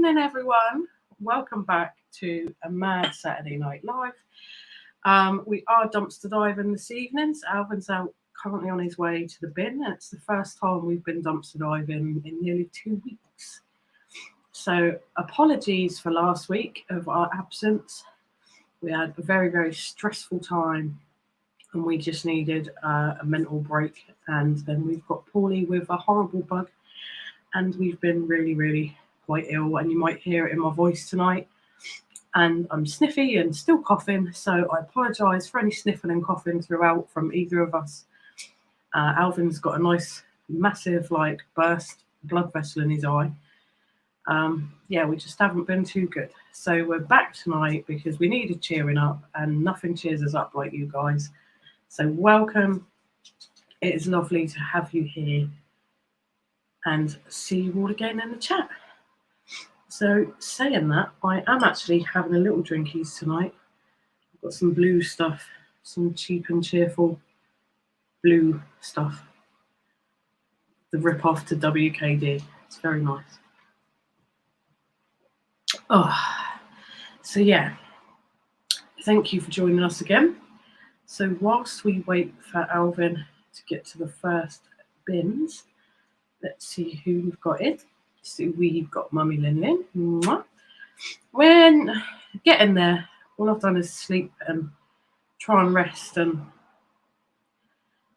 evening, everyone. Welcome back to a mad Saturday Night Live. We are dumpster diving this evening. So Alvin's out currently on his way to the bin, and it's the first time we've been dumpster diving in nearly 2 weeks. So apologies for last week of our absence. We had a very, very stressful time, and we just needed a mental break. And then we've got Paulie with a horrible bug, and we've been really, really quite ill, and you might hear it in my voice tonight. And I'm sniffy and still coughing, so I apologise for any sniffing and coughing throughout from either of us. Alvin's got a nice, massive, burst blood vessel in his eye. We just haven't been too good. So we're back tonight because we needed cheering up, and nothing cheers us up like you guys. So welcome. It is lovely to have you here and see you all again in the chat. So saying that, I am actually having a little drinkies tonight. I've got some blue stuff, some cheap and cheerful blue stuff. The rip-off to WKD. It's very nice. So yeah, thank you for joining us again. So whilst we wait for Alvin to get to the first bins, let's see who we've got in. So we've got Mummy Lin Lin. Mwah. When getting there, all I've done is sleep and try and rest. And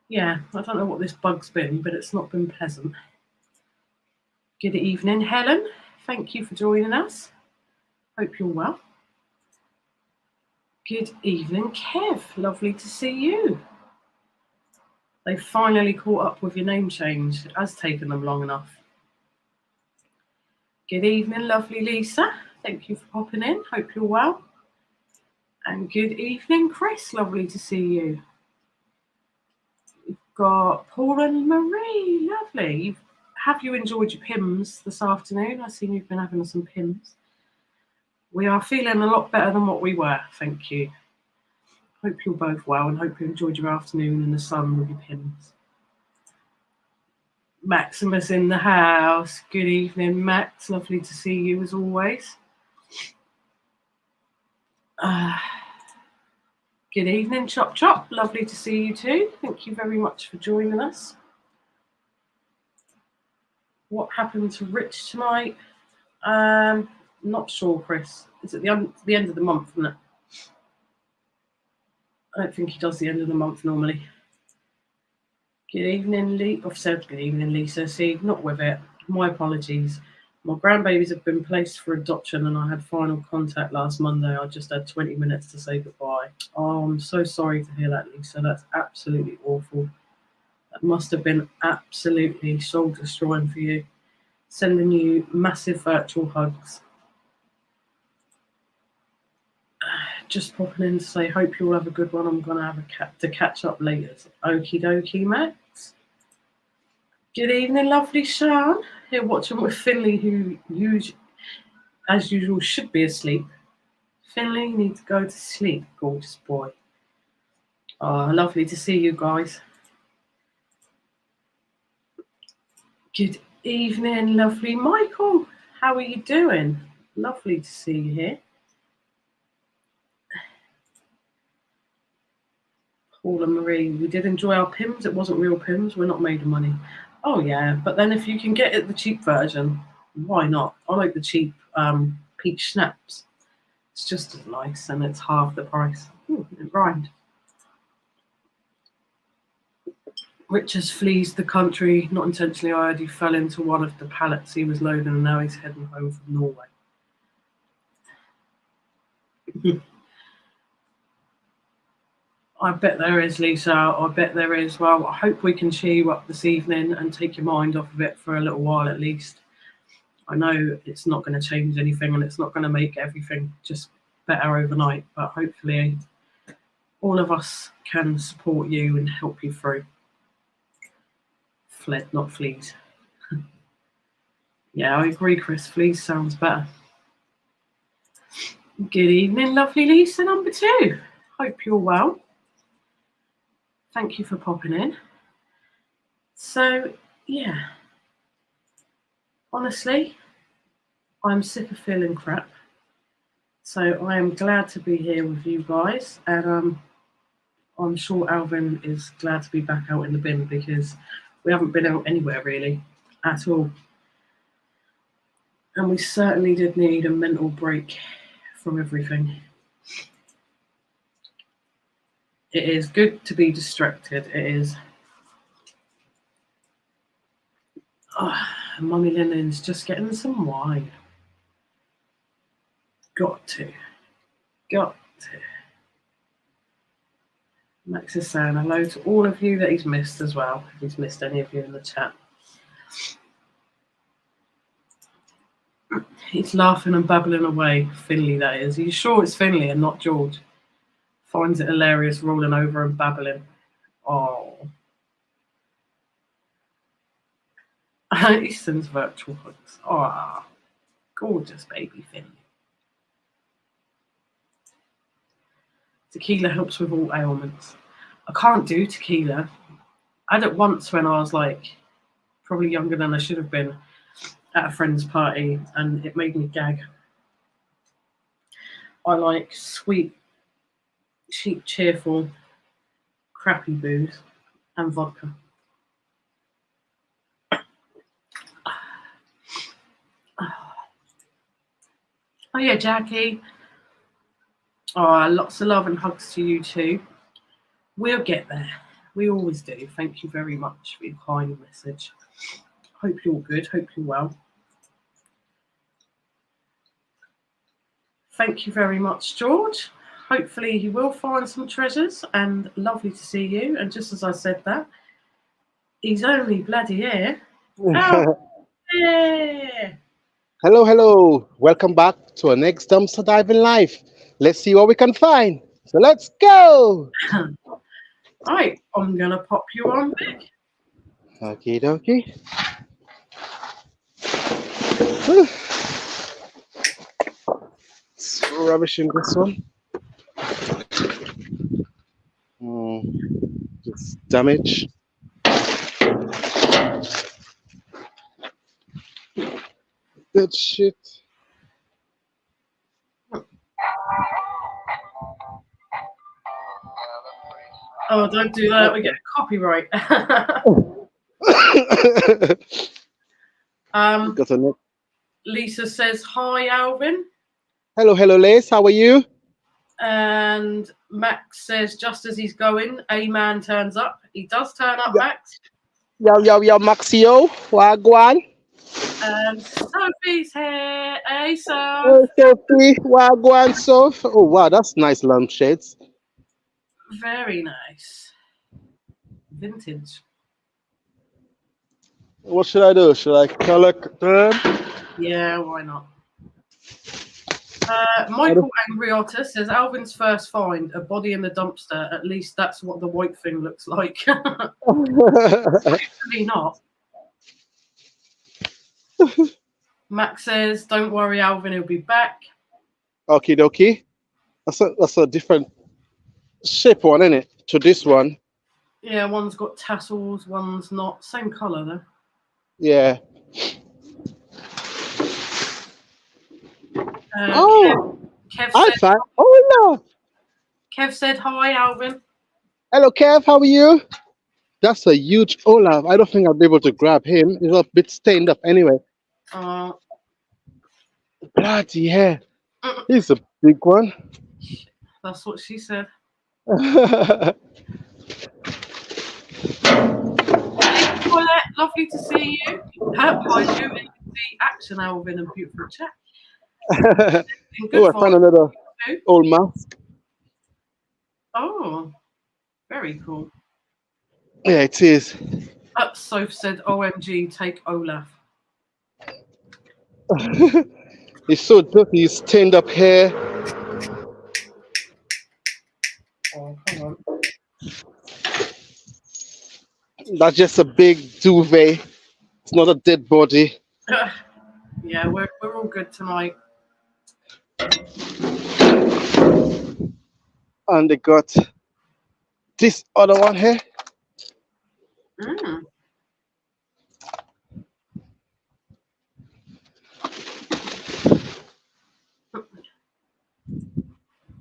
yeah, I don't know what this bug's been, but it's not been pleasant. Good evening, Helen. Thank you for joining us. Hope you're well. Good evening, Kev. Lovely to see you. They finally caught up with your name change. It has taken them long enough. Good evening, lovely Lisa. Thank you for popping in. Hope you're well. And good evening, Chris. Lovely to see you. We've got Paul and Marie. Lovely. Have you enjoyed your PIMS this afternoon? I've seen you've been having some PIMS. We are feeling a lot better than what we were. Thank you. Hope you're both well and hope you enjoyed your afternoon in the sun with your PIMS. Maximus in the house. Good evening, Max. Lovely to see you as always. Good evening, Chop Chop. Lovely to see you too. Thank you very much for joining us. What happened to Rich tonight? Not sure, Chris. It's at the end of the month, isn't it? I don't think he does the end of the month normally. Good evening, Lee. I've said good evening, Lisa. See, not with it. My apologies. My grandbabies have been placed for adoption, and I had final contact last Monday. I just had 20 minutes to say goodbye. Oh, I'm so sorry to hear that, Lisa. That's absolutely awful. That must have been absolutely soul-destroying for you. Sending you massive virtual hugs. Just popping in to say, hope you all have a good one. I'm going to have to catch up later. Okie dokie, Max. Good evening, lovely Sean. Here watching with Finley, who as usual should be asleep. Finley, you need to go to sleep, gorgeous boy. Oh, lovely to see you guys. Good evening, lovely Michael. How are you doing? Lovely to see you here. Paul and Marie, we did enjoy our PIMS. It wasn't real PIMS. We're not made of money. Oh, yeah. But then if you can get it the cheap version, why not? I like the cheap peach schnapps. It's just as nice, and it's half the price. Ooh, it rhymed. Rich has flees the country. Not intentionally, I heard he fell into one of the pallets he was loading, and now he's heading home from Norway. I bet there is, Lisa. I bet there is. Well, I hope we can cheer you up this evening and take your mind off of it for a little while at least. I know it's not going to change anything, and it's not going to make everything just better overnight, but hopefully all of us can support you and help you through. Fled, not fleas. Yeah, I agree, Chris. Fleas sounds better. Good evening, lovely Lisa, number 2. Hope you're well. Thank you for popping in. So, yeah. Honestly, I'm sick of feeling crap. So I am glad to be here with you guys, and I'm sure Alvin is glad to be back out in the bin because we haven't been out anywhere really at all, and we certainly did need a mental break from everything. It is good to be distracted. It is. Oh, Mummy Lennon's just getting some wine. Got to. Got to. Max is saying hello to all of you that he's missed as well, if he's missed any of you in the chat. He's laughing and babbling away. Finley, that is. Are you sure it's Finley and not George? Finds it hilarious rolling over and babbling. Oh. He sends virtual hugs. Oh, gorgeous baby Finley. Tequila helps with all ailments. I can't do tequila. I had it once when I was like probably younger than I should have been at a friend's party, and it made me gag. I like sweet, cheap, cheerful, crappy booze and vodka. Oh yeah, Jackie. Oh, lots of love and hugs to you too. We'll get there. We always do. Thank you very much for your kind message. Hope you're good. Hope you're well. Thank you very much, George. Hopefully he will find some treasures, and lovely to see you. And just as I said that, he's only bloody here. Oh, yeah. Hello, hello. Welcome back to our next dumpster diving live. Let's see what we can find. So let's go. Right, I'm going to pop you on, Vic. Okie dokie. It's rubbish in this one. Hmm, just damage. Good shit. Oh, don't do that. We get a copyright. Got a note. Lisa says, hi, Alvin. Hello, hello, Lace. How are you? And Max says, just as he's going, a man turns up. He does turn up, Yo, Max. yo, Maxio. Wagwan. And Sophie's here. Hey, Soph. Hey, Sophie. Wagwan, Soph. Oh, wow. That's nice lampshades. Very nice. Vintage. What should I do? Should I collect them? Yeah, why not? Michael Angriotta says, Alvin's first find, a body in the dumpster. At least that's what the white thing looks like. Hopefully not. Max says, don't worry, Alvin, he'll be back. Okie dokie. That's a different shape one, isn't it? To this one. Yeah, one's got tassels, one's not. Same colour, though. Yeah. Kev, Oh, Kev I said, find. Oh no. Kev said, hi, Alvin. Hello, Kev. How are you? That's a huge Olaf. I don't think I'll be able to grab him. He's a bit stained up anyway. Uh, Bloody hell. He's a big one. that's what she said. Paulette, lovely to see you. Hi, you in the action, Alvin, and beautiful chat. In good Oh, I found form. another old mask. Oh, very cool. Yeah, it is. Soph said, OMG, take Olaf. He's so dirty. He's stained up hair. Oh, come on. That's just a big duvet. It's not a dead body. Yeah, we're all good tonight. And they got this other one here.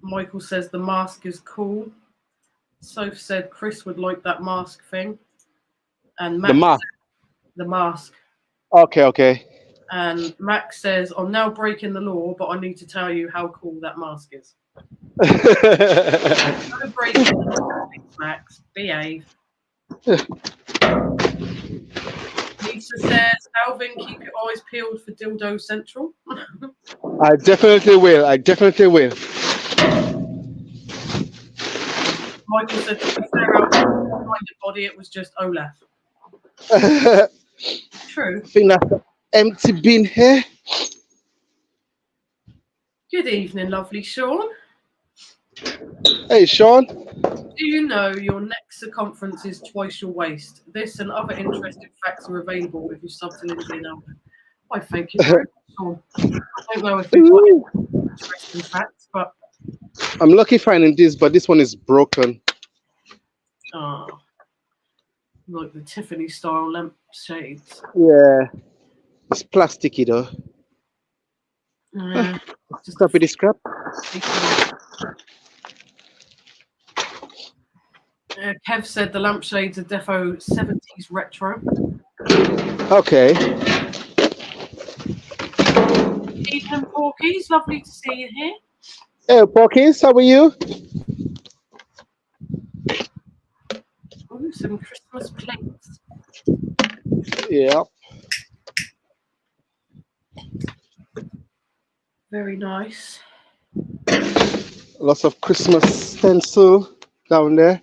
Michael says the mask is cool. Soph said Chris would like that mask thing. And The Max mask. the mask. Okay, okay. And Max says, I'm now breaking the law, but I need to tell you how cool that mask is. No breaking the law, Max. Behave. Lisa says, Alvin, keep your eyes peeled for Dildo Central. I definitely will. I definitely will. Michael said, to be fair, Alvin, behind the body, it was just Olaf. I True. think that's the empty bin here. Good evening, lovely Sean. Hey, Sean. Do you know your neck circumference is twice your waist? This and other interesting facts are available if you sub to Lindsay and Alvin. Why, thank you very much, Sean. I don't know if we've got any interesting facts, but I'm lucky finding this, but this one is broken. like the Tiffany style lamp shades. Yeah. It's plasticky though. Just Scrappy the scrap. Kev said the lampshades are defo 70s retro. Okay. Evening, Porkies. Lovely to see you here. Hey, Porkies, how are you? Ooh, some Christmas plates. Yeah. Very nice. Lots of Christmas stencil down there.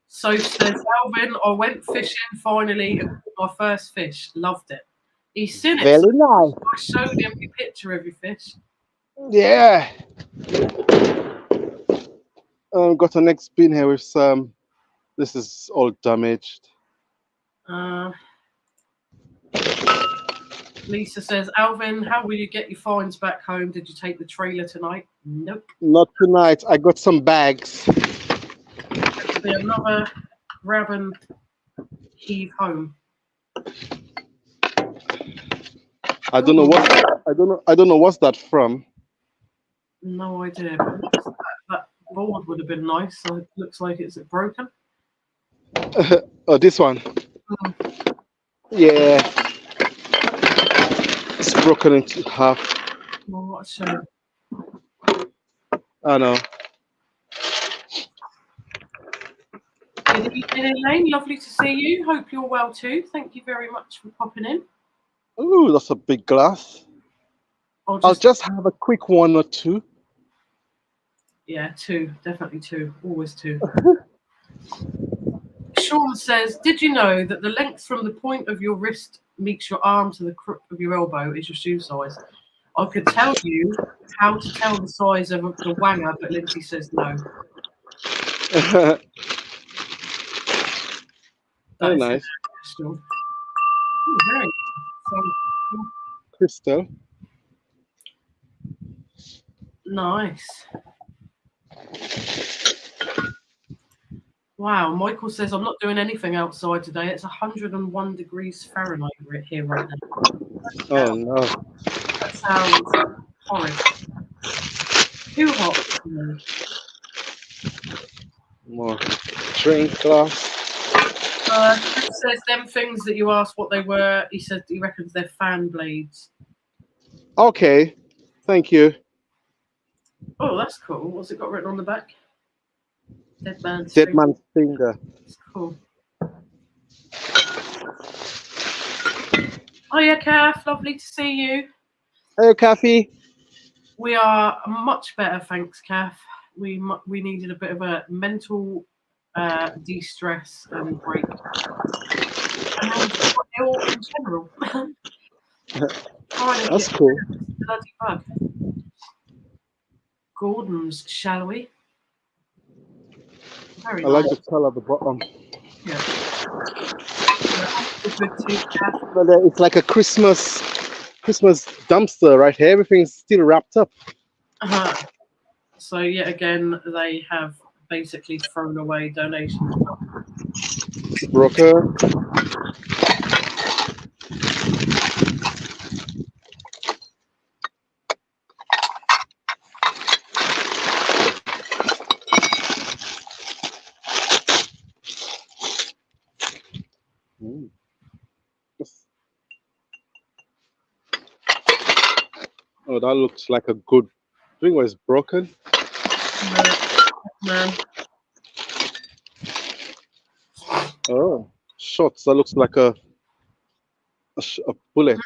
So says Alvin, I went fishing finally and caught my first fish. Loved it. He's seen it. Very nice. I showed him a picture of your fish. Yeah. Got an next bin here with some. This is all damaged. Lisa says, Alvin, how will you get your finds back home? Did you take the trailer tonight? Nope. Not tonight. I got some bags. There'll be another grab and heave home. I don't know what's that from. No idea. But that board would have been nice. So it looks like it's broken. Oh, this one. Yeah. It's broken into half. Well, what a shame. I know. Good evening, Elaine. Lovely to see you. Hope you're well too. Thank you very much for popping in. Ooh, that's a big glass. I'll just have a quick one or two. Yeah, two. Definitely two. Always two. Sean says, did you know that the length from the point of your wrist meets your arm to the crook of your elbow is your shoe size? I could tell you how to tell the size of the wanger, but Lindsay says no. Very nice. Ooh, very nice. Crystal. Nice. Wow, Michael says, I'm not doing anything outside today. It's 101 degrees Fahrenheit here right now. Oh, no. That sounds horrid. Too hot for me. More drink glass. Chris says, them things that you asked what they were, he said he reckons they're fan blades. Okay, thank you. Oh, that's cool. What's it got written on the back? Dead man's Dead finger. man's finger. That's cool. Hiya, Kath. Lovely to see you. Hey, Kathy. We are much better, thanks, Kath. We needed a bit of a mental de-stress and break. And ill in general. That's cool. Bloody bug. Gordon's, shall we? Very I like nice. the color at the bottom. Yeah. Good too, Kath. But it's like a Christmas dumpster right here. Everything's still wrapped up. So yet again, they have basically thrown away donations. Broker. Mm. Yes. Oh, that looks like a good drink was broken. No, man. Oh, shots. That looks like a bullet,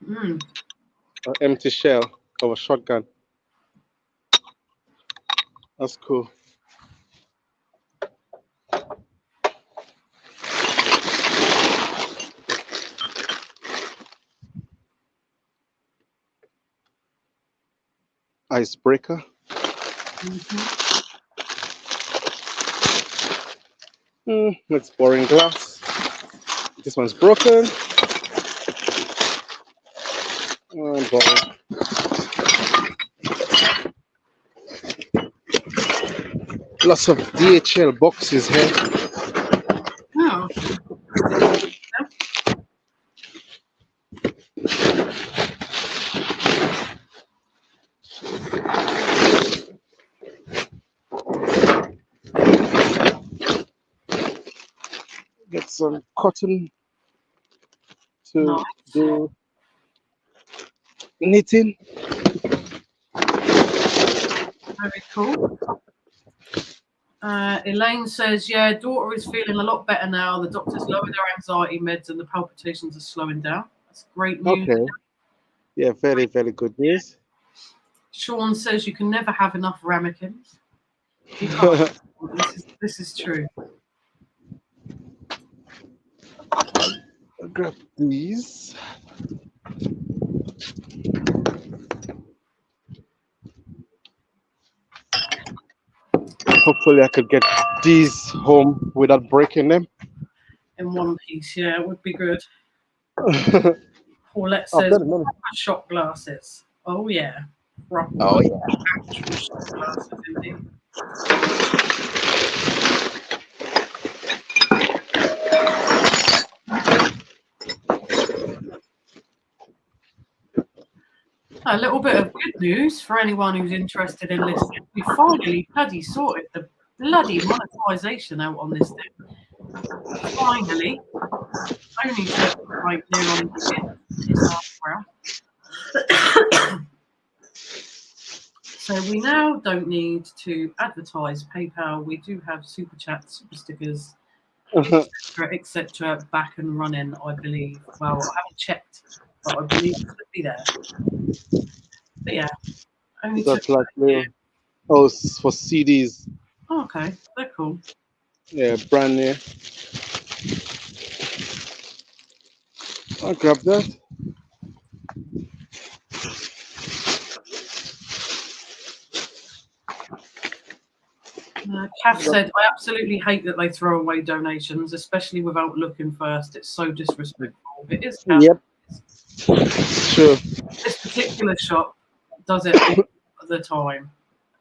Mm. an empty shell of a shotgun. That's cool. Icebreaker. Mhm. Let's boring glass. This one's broken. Boring. Lots of DHL boxes here. Oh, didn't even know. Get some cotton to Nice. do knitting. Very cool. Elaine says, yeah, daughter is feeling a lot better now. The doctors lowered her anxiety meds and the palpitations are slowing down. That's great news. Okay. Yeah, very, very good news. Sean says you can never have enough ramekins. You can't. This is true. I'll grab these. Hopefully, I could get these home without breaking them. In one piece, yeah, it would be good. Oh, Paulette I've says got it. proper shot glasses. Oh yeah, proper Oh yeah. actual shot glasses indeed. A little bit of good news for anyone who's interested in listening. We finally bloody sorted the bloody monetization out on this thing. Finally, only took like near on the end. It's our brow. So we now don't need to advertise PayPal. We do have super chats, super stickers, etc., back and running. I believe. Well, I haven't checked, but I believe it should be there. But yeah, only took. That's like little. Oh, it's for CDs. Oh, okay, they're cool. Yeah, brand new. I'll grab that. Kath said, I absolutely hate that they throw away donations, especially without looking first. It's so disrespectful. It is, Kath. Yep. Sure. This particular shop does it all the time.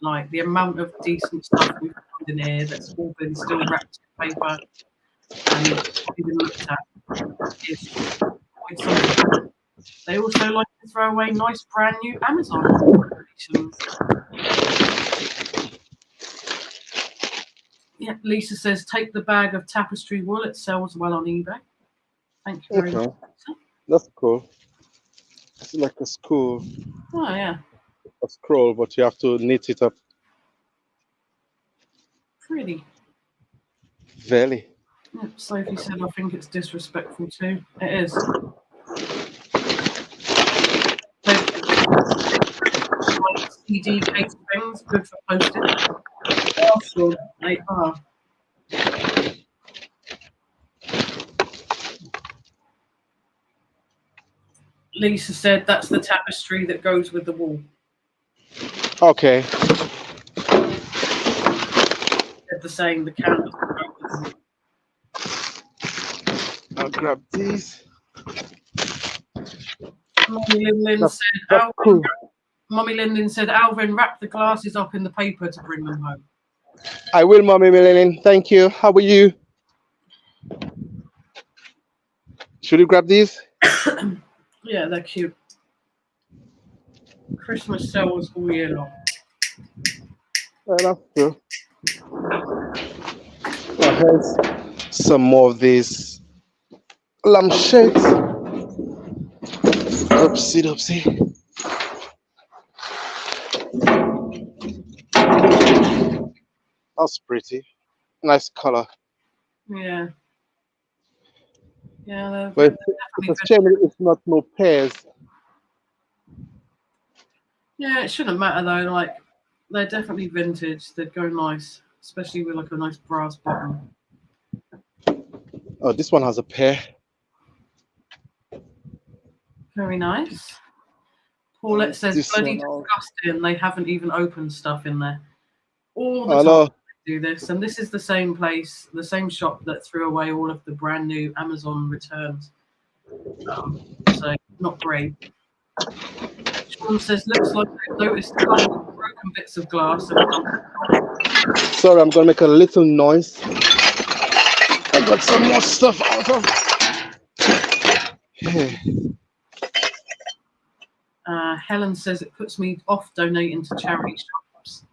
Like the amount of decent stuff we've found in here that's all been still wrapped in paper and not even looked at is quite something. They also like to throw away nice brand new Amazon donations. Yeah, Lisa says, take the bag of tapestry wool. It sells well on eBay. Thank you very much. That's cool. It's like a scroll, Oh, yeah. but you have to knit it up. Pretty. Very. Yep, Sophie said, I think it's disrespectful too. It is. CD case things, good for postage. Oh, sure, they are. Lisa said that's the tapestry that goes with the wall. Okay. Said the saying, the candles that go with the wall. I'll grab these. Mommy Lindlin said, Alvin, cool. Mommy Lindlin said, Alvin, wrap the glasses up in the paper to bring them home. I will, Mommy Millennium. Thank you. How are you? Should you grab these? Yeah, they're cute. Christmas sells all year long. That's true. Here's some more of these lampshade. Oopsie doopsie. That's pretty. Nice color. Yeah. Yeah, But they're it's definitely a shame it's not no pairs. Yeah, it shouldn't matter though. Like, they're definitely vintage. They'd go nice, especially with like a nice brass bottom. Oh, this one has a pair. Very nice. And Paulette it's says, this bloody one also. disgusting. They haven't even opened stuff in there. All the Oh time no. they do this. And this is the same place, the same shop that threw away all of the brand new Amazon returns. So, not great. Sean says, looks like they've noticed a couple of broken bits of glass and dumped. Sorry, I'm gonna make a little noise. I got some more stuff out of here. Helen says it puts me off donating to charity shops.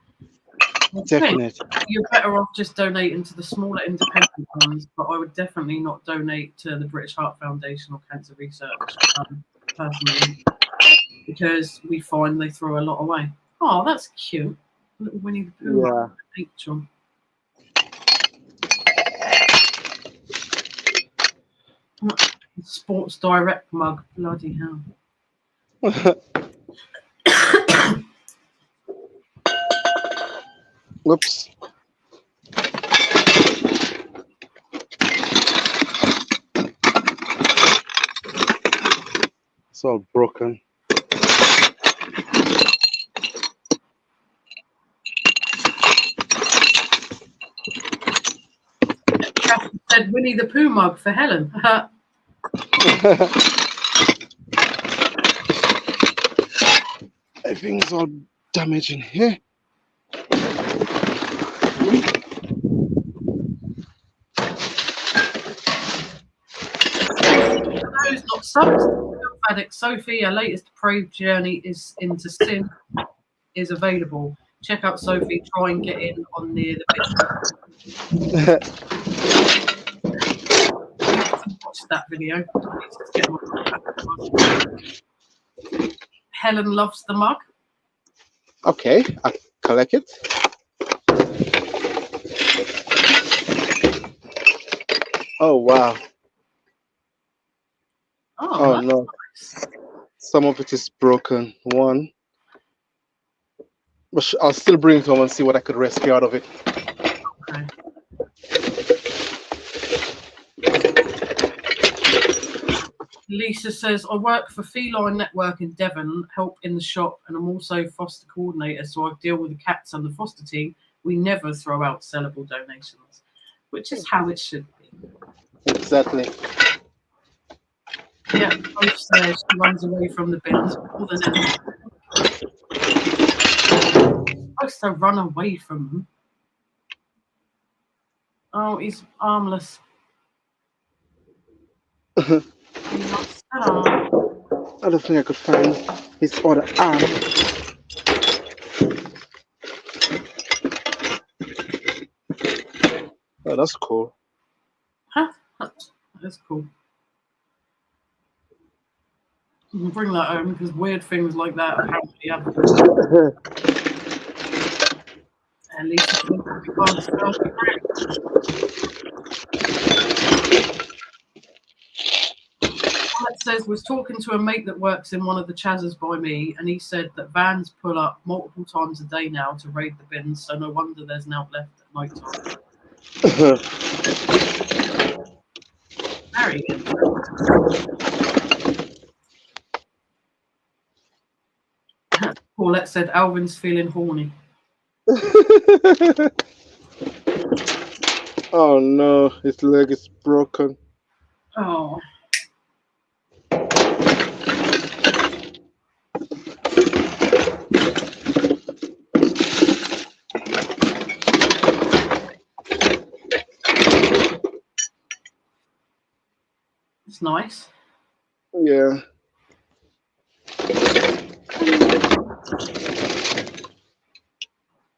I think Definite. you're better off just donating to the smaller independent ones, but I would definitely not donate to the British Heart Foundation or Cancer Research personally, because we find they throw a lot away. Oh, that's cute. Little Winnie the Pooh Yeah. mug. Angel. Sports Direct mug. Bloody hell. Whoops. It's all broken. Catherine said Winnie the Pooh mug for Helen. Everything's all damaged in here. Those not subs. Addict Sophie, her latest Prove journey is into sin is available. Check out Sophie. Try and get in on near the bit. Watch that video. Helen loves the mug. Okay, I collect it. Oh wow. Oh that's no. nice. Some of it is broken. One. But I'll still bring it home and see what I could rescue out of it. Okay. Lisa says, I work for Feline Network in Devon, help in the shop, and I'm also foster coordinator, so I deal with the cats and the foster team. We never throw out sellable donations, which is how it should be. Exactly. Yeah, Coach says she runs away from the bins more than anything. Supposed to run away from them. Oh, he's armless. Other thing I could find his other arm. Oh, that's cool. Huh? That's cool. You can bring that home because weird things like that apparently happen. At least it can't spell. It says, was talking to a mate that works in one of the Chazzers by me, and he said that vans pull up multiple times a day now to raid the bins, so no wonder there's an out left at night time. Very interesting. Paulette said, Alvin's feeling horny. Oh no, his leg is broken. Oh. It's nice. Yeah.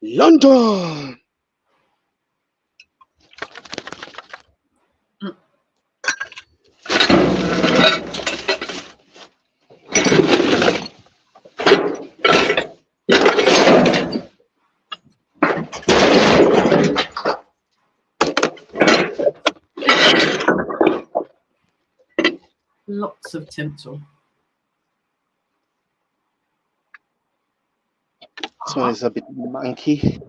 London. Lots of tinsel. This one is a bit manky.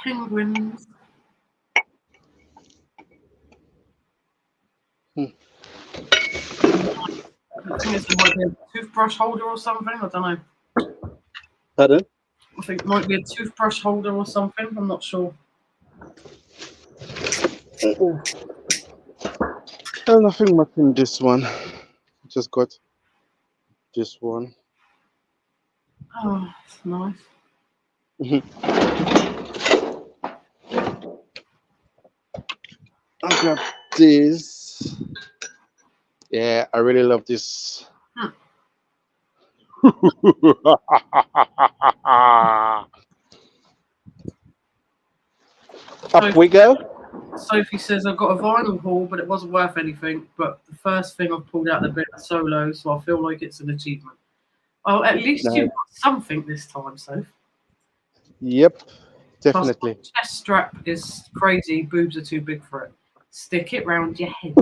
Penguins. I think it's might be a toothbrush holder or something. I don't know. Pardon? I think it might be a toothbrush holder or something. I'm not sure. There's nothing much in this one. Just got this one. Oh, that's nice. I got this. Yeah, I really love this. Up we go. Sophie says I've got a vinyl haul, but it wasn't worth anything. But the first thing I've pulled out the bin is solo, so I feel like it's an achievement. Oh, at least Nice. you've got something this time, Soph. Yep, Plus, definitely. my chest strap is crazy. Boobs are too big for it. Stick it round your head.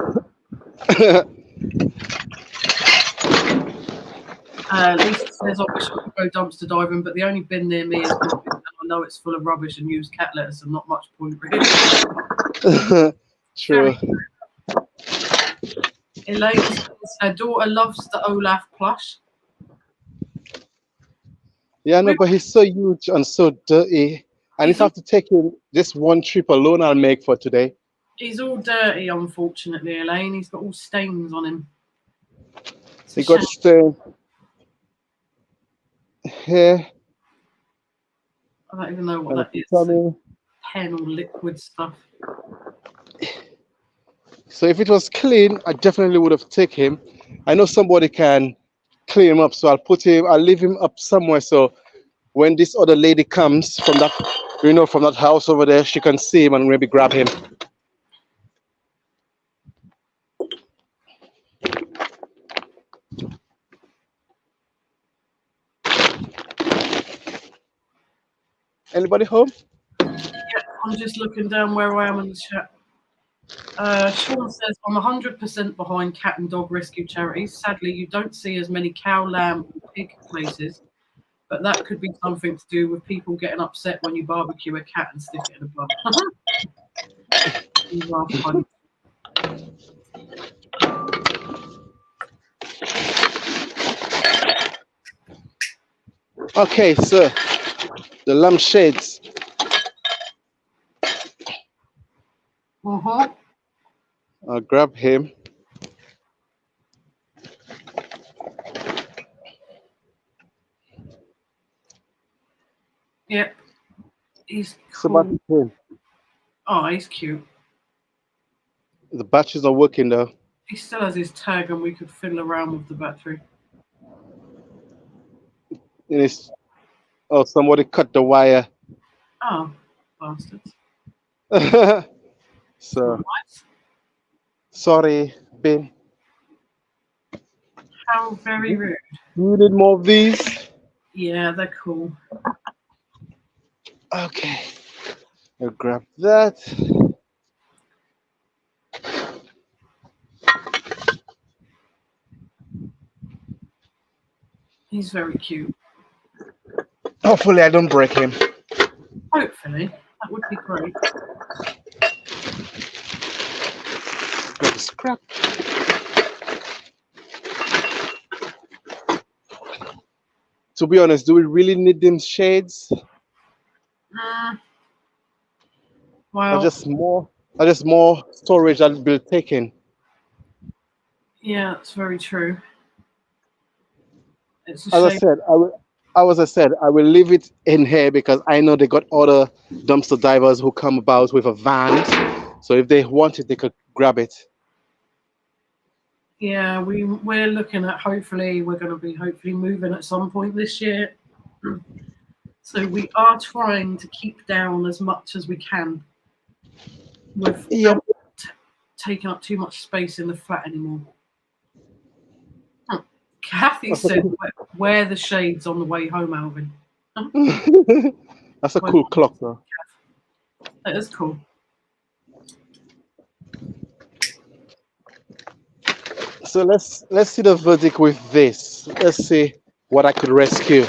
Lisa says I wish I could go dumpster diving, but the only bin near me is and I know it's full of rubbish and used cat litter, so not much point really. True. Elaine says her daughter loves the Olaf plush. Yeah, no, but he's so huge and so dirty. And if I have to take him this one trip alone, I'll make for today. He's all dirty, unfortunately, Elaine. He's got all stains on him. He got stained here. I don't even know what and that is. tummy. Pen or liquid stuff. So if it was clean, I definitely would have taken him. I know somebody can clean him up, so I'll leave him up somewhere. So when this other lady comes from that, from that house over there, she can see him and maybe grab him. Anybody home? Yeah, I'm just looking down where I am in the chat. Sean says, I'm 100% behind cat and dog rescue charities. Sadly, you don't see as many cow, lamb, or pig places, but that could be something to do with people getting upset when you barbecue a cat and stick it in a bun. You are funny. Okay, so the lampshades. I'll grab him. Yep. He's cool. Oh, he's cute. The batteries are working though. He still has his tag and we could fiddle around with the battery. Oh, somebody cut the wire. Oh, bastards. So, nice. Sorry, Ben. How very rude. You need more of these? Yeah, they're cool. Okay. I'll grab that. He's very cute. Hopefully I don't break him. Hopefully. That would be great. Got the scrap. To be honest, do we really need them shades? Well, Or just more storage that will be taken. Yeah, that's very true. It's a As shame. I said, I will leave it in here because I know they got other dumpster divers who come about with a van. So if they want it, they could grab it. Yeah, we're looking at hopefully we're going to be moving at some point this year. So we are trying to keep down as much as we can without taking up too much space in the flat anymore. Kathy said, wear the shades on the way home, Alvin. That's a cool clock, though. That is cool. So let's see the verdict with this. Let's see what I could rescue.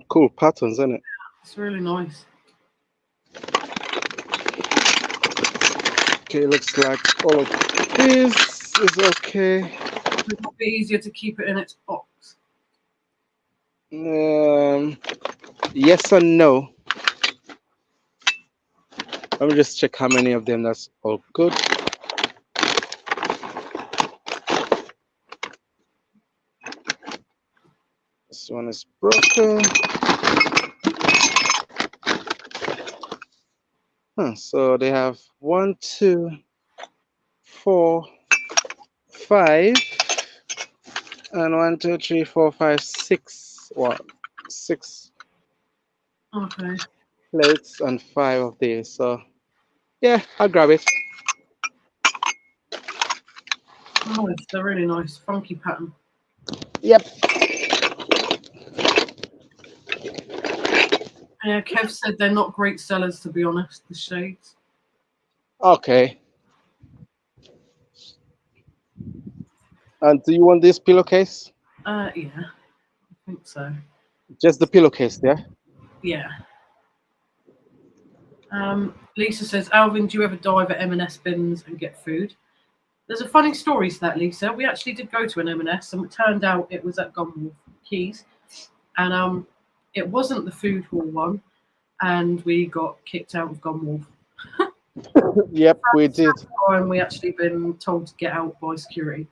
Cool patterns, isn't it? It's really nice. Okay, looks like all of this is okay. It might be easier to keep it in its box. Yes and no. Let me just check how many of them. That's all good. This one is broken. So they have 1, 2, 4, 5, and 1, 2, 3, 4, 5, 6. What? 6 Okay. plates and 5 of these. So yeah, I'll grab it. Nice. They're really nice. Funky pattern. Yep. Yeah, Kev said they're not great sellers, to be honest, the shades. Okay. And do you want this pillowcase? Yeah, I think so. Just the pillowcase, yeah? Yeah. Lisa says, Alvin, do you ever dive at M&S bins and get food? There's a funny story to that, Lisa. We actually did go to an M&S, and it turned out it was at Gunwolf Keys, and it wasn't the food hall one, and we got kicked out of Gunwolf. Yep, we did. And we actually been told to get out by security,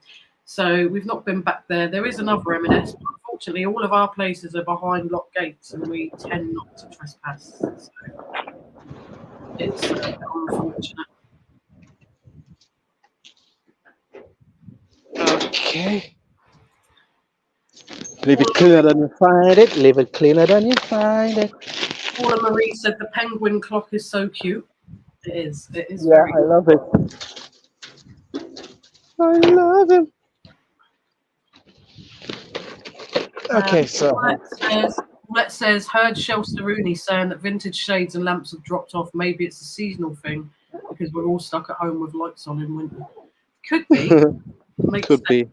so we've not been back there. There is another M&S, but unfortunately, all of our places are behind locked gates, and we tend not to trespass. So it's unfortunate. Okay. Leave it cleaner than you find it. Leave it cleaner than you find it. Paula Marie said the penguin clock is so cute. It is. It is. Yeah, very I love it. I love it. Okay, so Paulette says heard Shelster Rooney saying that vintage shades and lamps have dropped off. Maybe it's a seasonal thing because we're all stuck at home with lights on in winter. Could be. could be.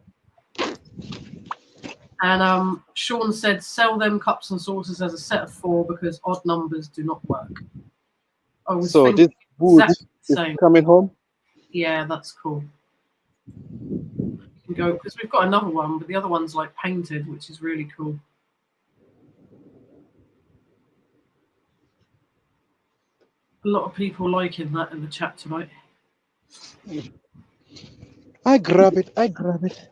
And Sean said sell them cups and saucers as a set of 4 because odd numbers do not work. I was So this wood is coming home? Yeah, that's cool. You can go because we've got another one, but the other one's like painted, which is really cool. A lot of people liking that in the chat tonight. I grab it. I grab it.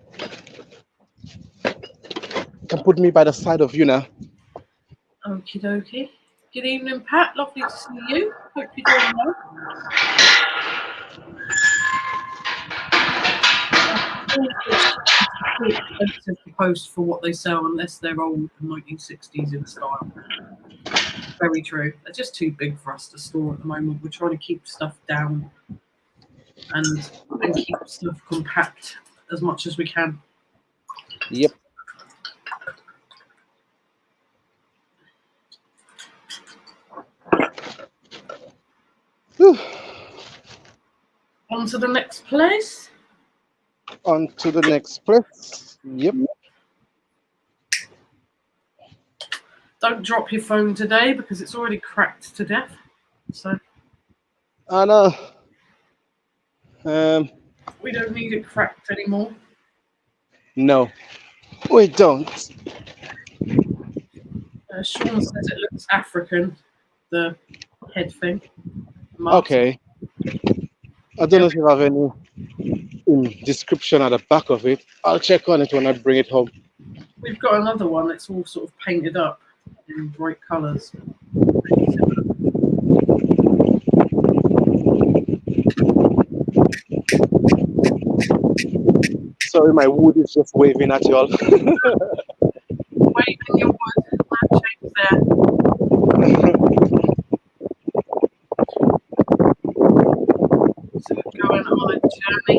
You can put me by the side of you now. Okie dokie. Good evening, Pat. Lovely to see you. Hope you're doing well. It's expensive to post for what they sell unless they're old and 1960s in style. Very true. They're just too big for us to store at the moment. We're trying to keep stuff down and keep stuff compact as much as we can. Yep. On to the next place. On to the next place. Yep. Don't drop your phone today because it's already cracked to death. So. I know. We don't need it cracked anymore. No, we don't. Sean says it looks African, the head thing. Okay. I don't know if you have any description at the back of it. I'll check on it when I bring it home. We've got another one that's all sort of painted up in bright colours. Sorry, my wood is just waving at you all. Waving your wood, that shape's there. So we're going on a journey.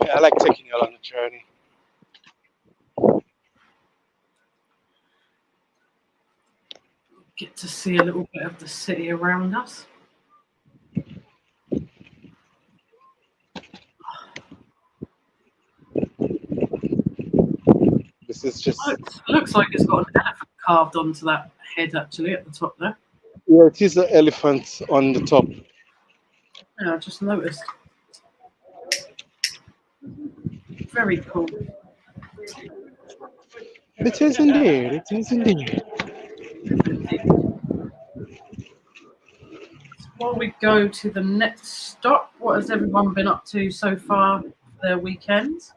Yeah, I like taking you all on a journey. Get to see a little bit of the city around us. This is just, Looks like it's got an elephant carved onto that head actually at the top there. yeah, it is an elephant on the top. Yeah, I just noticed. Very cool. It is indeed. It is indeed. While we go to the next stop, what has everyone been up to so far for their weekends?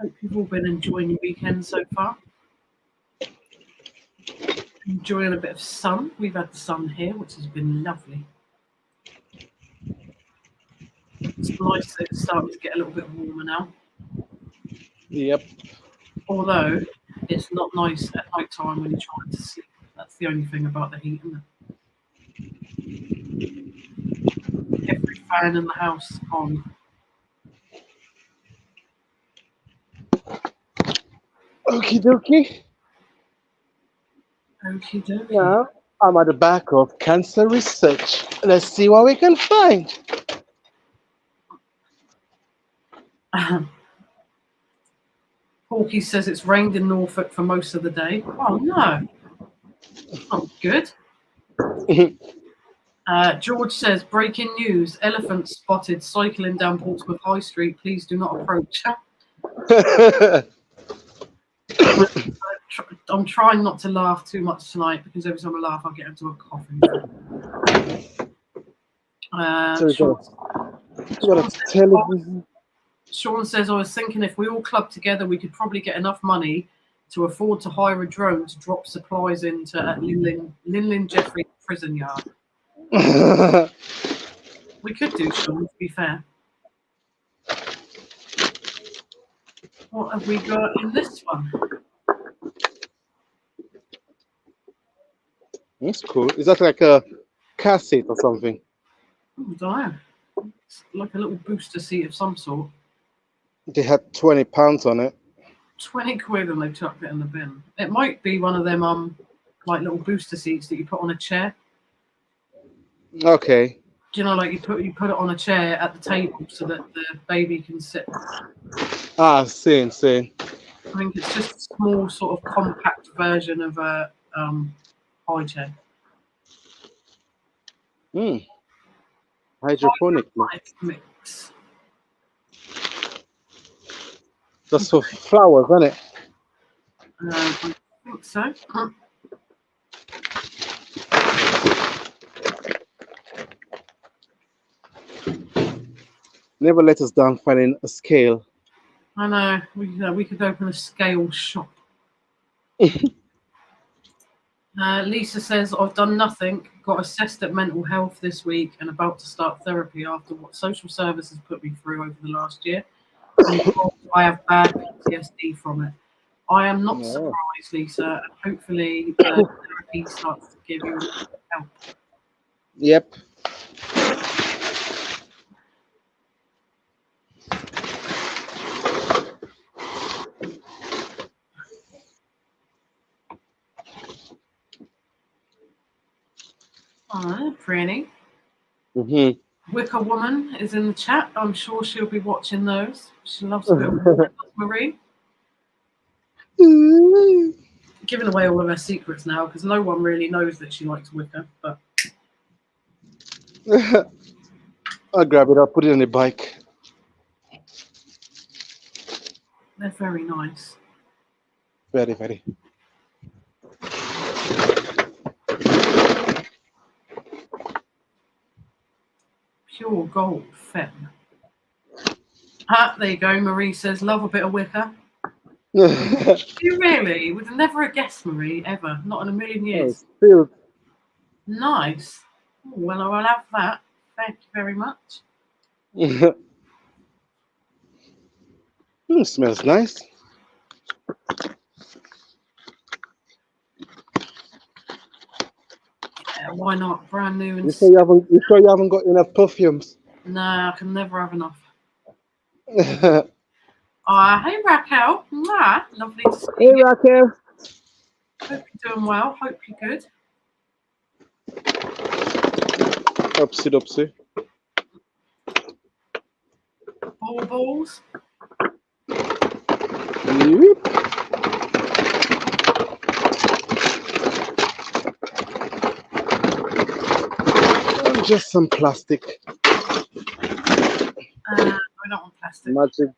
I hope you've all been enjoying your weekend so far. Enjoying a bit of sun. We've had the sun here, which has been lovely. It's nice that it's starting to get a little bit warmer now. Yep. Although it's not nice at night time when you're trying to sleep. That's the only thing about the heat, isn't it? Every fan in the house is on. Okie dokie. Okie dokie. Now I'm at the back of cancer research. Let's see what we can find. Porky says it's rained in Norfolk for most of the day. Oh no, not good. George says, breaking news, elephants spotted cycling down Portsmouth High Street. Please do not approach. I'm trying not to laugh too much tonight because every time I laugh, I get into a coughing. Sean says, I was thinking if we all clubbed together, we could probably get enough money to afford to hire a drone to drop supplies into Linlin Jeffrey prison yard. We could do, Sean, to be fair. What have we got in this one? That's cool. Is that like a cassette or something? Oh, I don't know. It's like a little booster seat of some sort. They had £20 on it. 20 quid and they chucked it in the bin. It might be one of them like little booster seats that you put on a chair. Okay. Do you know, like you put it on a chair at the table so that the baby can sit. Ah, same. I think it's just a small sort of compact version of a high chair. Hydroponic mix. That's for flowers, isn't it? I think so. Never let us down finding a scale. I know. We could open a scale shop. Lisa says, I've done nothing, got assessed at mental health this week and about to start therapy after what social services put me through over the last year. And I have bad PTSD from it. I am not surprised, Lisa, and hopefully the therapy starts to give you help. Yep. Oh, pretty. Mm-hmm. Wicker Woman is in the chat. I'm sure she'll be watching those. She loves a bit of Marie. Giving away all of her secrets now because no one really knows that she likes Wicker. But I'll grab it. I'll put it on the bike. They're very nice. Very, very. Pure gold, fem. Ah, there you go. Marie says, love a bit of Wicker. Do you really? Would never have guessed, Marie, ever. Not in a million years. Oh, nice. Well, I will have that. Thank you very much. Smells nice. Yeah, why not? Brand new. And you sure you haven't got enough perfumes? Nah, I can never have enough. Hey Raquel. Mwah. Lovely to see you. Hey Raquel. Hope you're doing well. Hope you're good. Upsy dupsy. Balls. Yep. Just some plastic. We don't want plastic. Magic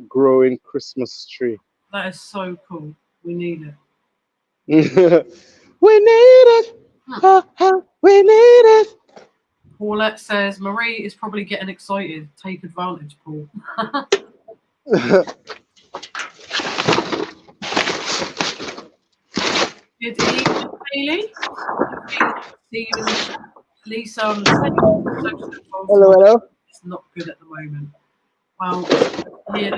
growing Christmas tree. That is so cool. We need it. We need it. We need it. Paulette says Marie is probably getting excited. Take advantage, Paul. Good evening, Haley. See you in the chat. Lisa on the second. Hello. It's not good at the moment. Well, here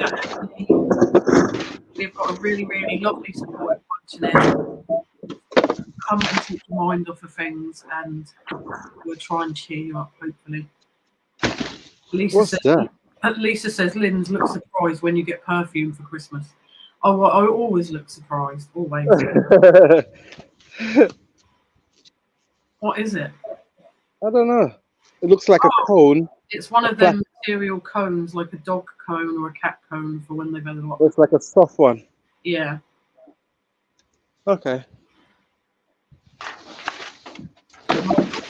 we've got a really, really lovely supportive bunch in there. Come and take your mind off of things, and we'll try and cheer you up, hopefully. Lisa says, Lynn's look surprised when you get perfume for Christmas. Oh, well, I always look surprised, always. What is it? I don't know. It looks like a cone. It's one of them material cones, like a dog cone or a cat cone for when they've had a lot. It's like a soft one. Yeah. Okay.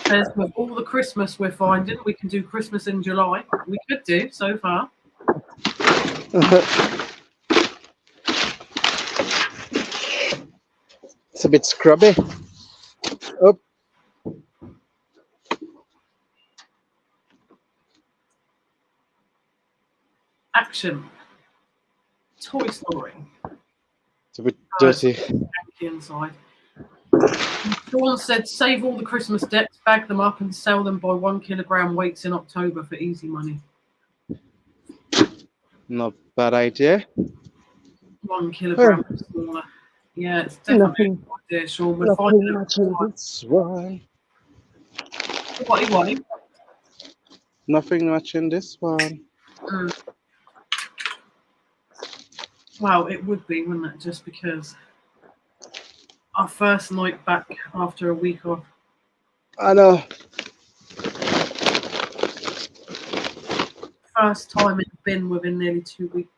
Says with all the Christmas we're finding, we can do Christmas in July. We could do so far. It's a bit scrubby. Oh. Action. Toy Story. It's a bit dirty. Inside. Sean said, save all the Christmas decks, bag them up and sell them by 1 kilogram weights in October for easy money. Not bad idea. 1 kilogram smaller. Yeah, it's definitely a good idea, Sean. We're finding much in this one. What? Nothing much in this one. Well, it would be, wouldn't it? Just because our first night back after a week off. I know. First time it's been within nearly 2 weeks.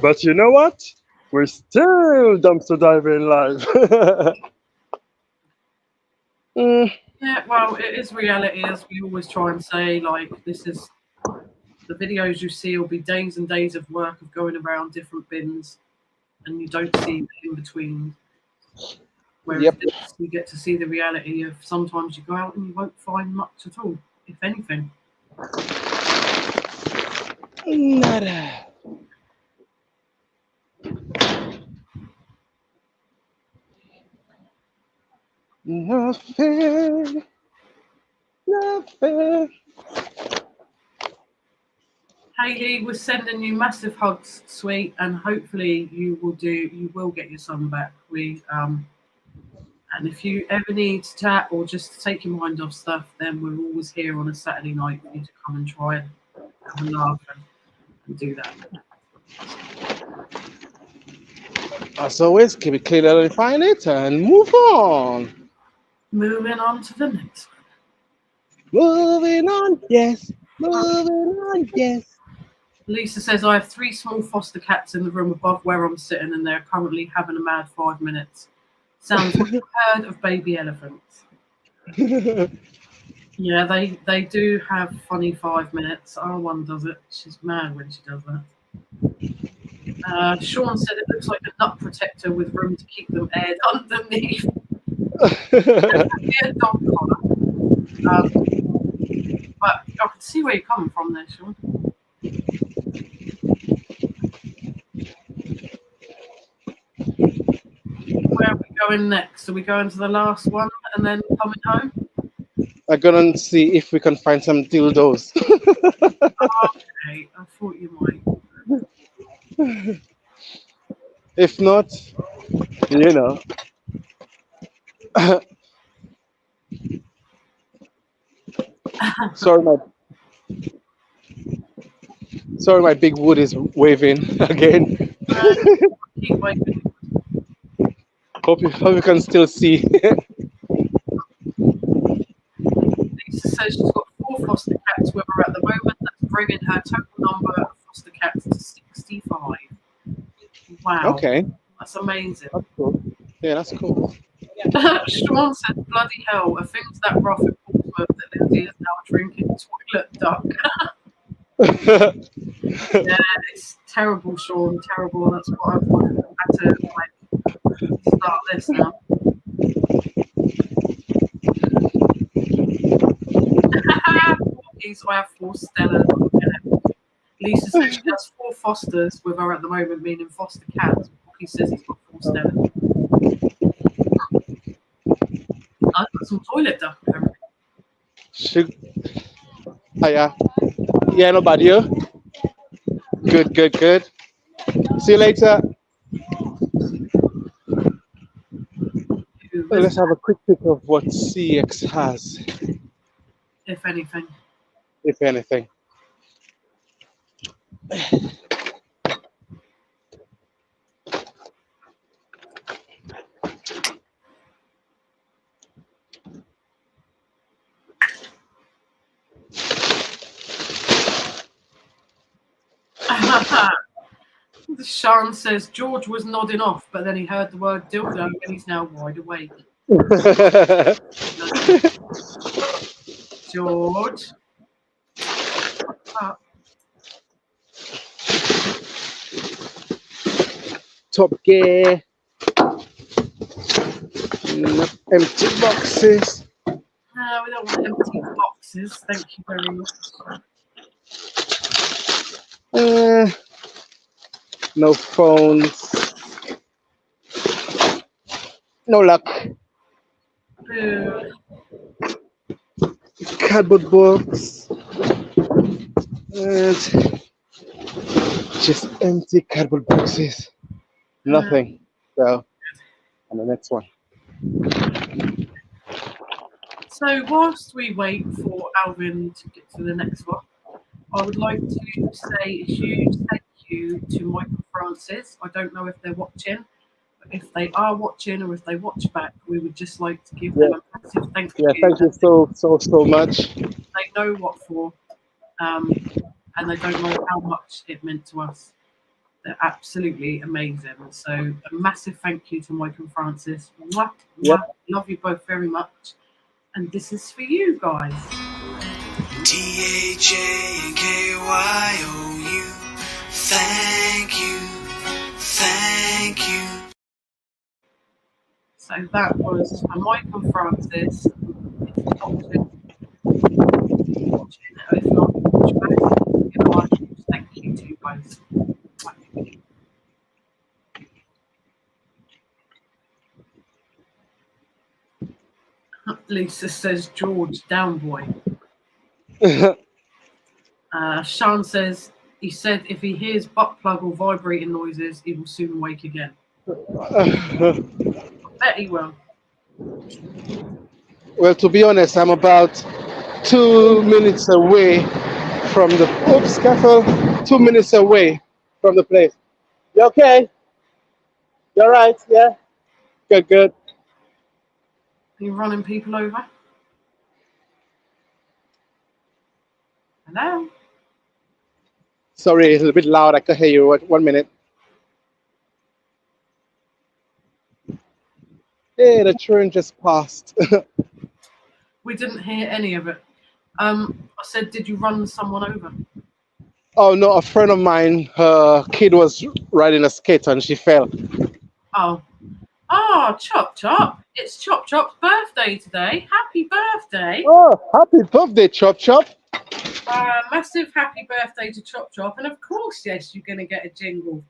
But you know what? We're still dumpster diving live. Yeah, well, it is reality, as we always try and say. Like, this is the videos you see will be days and days of work of going around different bins, and you don't see the in between. Whereas you get to see the reality of sometimes you go out and you won't find much at all, if anything. Nada. Nothing. Hayley, we're sending you massive hugs, sweet, and hopefully you will get your son back. And if you ever need to chat or just take your mind off stuff, then we're always here on a Saturday night for you to come and try and have a laugh and do that. As always, keep it clean and refine it and move on. Moving on to the next one. Moving on, yes. Moving on, yes. Lisa says, I have 3 small foster cats in the room above where I'm sitting, and they're currently having a mad 5 minutes. Sounds like a herd of baby elephants. Yeah, they do have funny 5 minutes. Our one does it. She's mad when she does that. Sean said it looks like a nut protector with room to keep them aired underneath. A dog collar. But I can see where you're coming from there, Sean. Where are we going next? Are we going to the last one and then coming home? I'm gonna see if we can find some dildos. Okay, I thought you might. If not, you know. Sorry, my big wood is waving again. Keep waiting. Hope you can still see. Lisa says she's got 4 foster cats with her at the moment. That's bringing her total number of foster cats to 65. Wow, Okay, that's amazing. that's cool. Yeah, that's cool. Sean says, bloody hell, are things that rough in Portsmouth that Lindsay is now drinking toilet duck? Yeah, it's terrible, Sean, terrible. That's what I've had to start this now. I have 4 Stellas. Lisa says she has 4 fosters with her at the moment, meaning foster cats. He says he's got 4 Stellas. I've got some toilet duck apparently. Should, yeah. Yeah, nobody here. Good, good, good. See you later. Well, let's have a quick pick of what CX has, If anything. if anything. Sean says George was nodding off, but then he heard the word dildo and he's now wide awake. George. Top Gear. Empty boxes. No, we don't want empty boxes. Thank you very much. No phones. No luck. Boo. Cardboard box. And just empty cardboard boxes. Nothing. So, and the next one. So whilst we wait for Alvin to get to the next one, I would like to say a huge thank you to Michael Francis. I don't know if they're watching, but if they are watching or if they watch back, we would just like to give them a massive thank you. Yeah, thank you so much. They know what for, and they don't know how much it meant to us. They're absolutely amazing. So a massive thank you to Mike and Francis. Mwah, mwah. Love you both very much. And this is for you guys. THANKYOU. Thank you. Thank you. So that was for Mike and Francis. If not, watch back. Thank you to you both. Lisa says, George, down boy. Sean says, he said if he hears butt plug or vibrating noises, he will soon wake again. I bet he will. Well, to be honest, I'm about 2 minutes away from the. Oops, careful. 2 minutes away from the place. You okay? You all right? Yeah? Good, good. Are you running people over? Hello? Sorry, it's a bit loud. I can hear you. 1 minute. Hey, the train just passed. We didn't hear any of it. I said, did you run someone over? Oh, no, a friend of mine, her kid was riding a skate and she fell. Oh. Oh, Chop Chop. It's Chop Chop's birthday today. Happy birthday. Oh, happy birthday, Chop Chop. Massive happy birthday to Chop Chop. And of course, yes, you're going to get a jingle.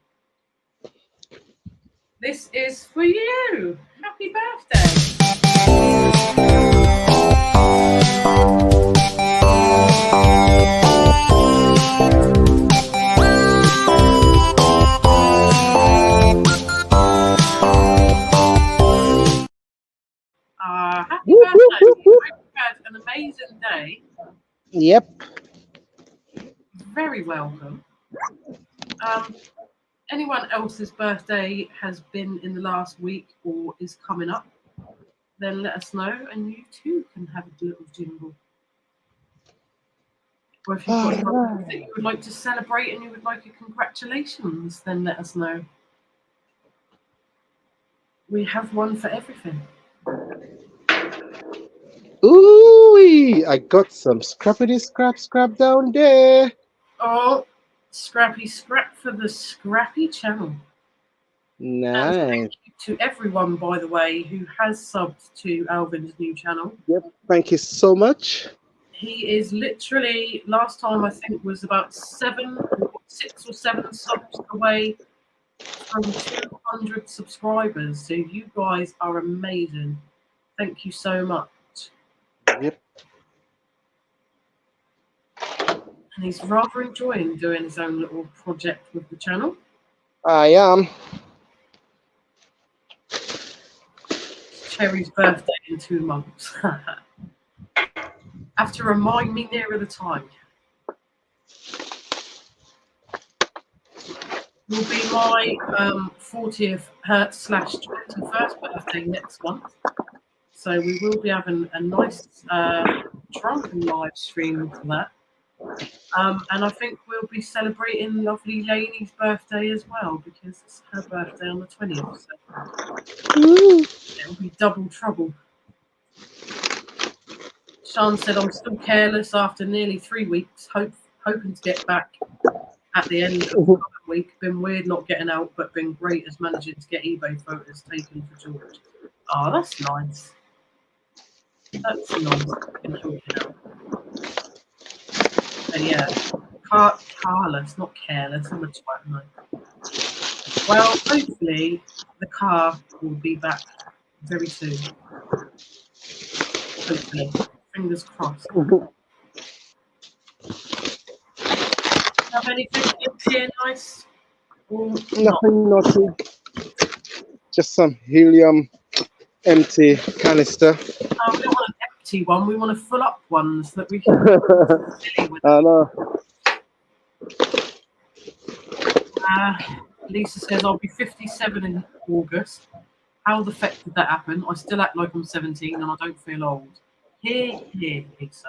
This is for you. Happy birthday. Happy birthday. Hope you had an amazing day. Yep. Very welcome. Anyone else's birthday has been in the last week or is coming up, then let us know, and you too can have a little jingle. Or if you've got something that you would like to celebrate and you would like a congratulations, then let us know. We have one for everything. Ooh, I got some scrappity scrap down there. Oh, Scrappy Scrap for the Scrappy channel. And Nice. thank you to everyone, by the way, who has subbed to Alvin's new channel. Yep. Thank you so much. He is literally, last time I think was about 6 or 7 subs away from 200 subscribers. So you guys are amazing. Thank you so much. Yep. And he's rather enjoying doing his own little project with the channel. I am. Cherry's birthday in 2 months. Have to remind me nearer the time. Will be my 40th / 21st birthday next month. So we will be having a nice drunken live stream for that. And I think we'll be celebrating lovely Lainey's birthday as well, because it's her birthday on the 20th. So it'll be double trouble. Sean said, I'm still careless after nearly 3 weeks, hoping to get back at the end of the week. Been weird not getting out, but been great as managing to get eBay photos taken for George. Oh, that's nice. That's nice. And yeah, carless, not careless. I'm a twat, no. Well, hopefully the car will be back very soon. Hopefully. Fingers crossed. Have anything here nice? Or Nothing naughty. Just some helium empty canister. we don't want an empty one. We want a full up one so that we can silly with. I know. Lisa says, I'll be 57 in August. How the feck did that happen? I still act like I'm 17 and I don't feel old. Here, Lisa,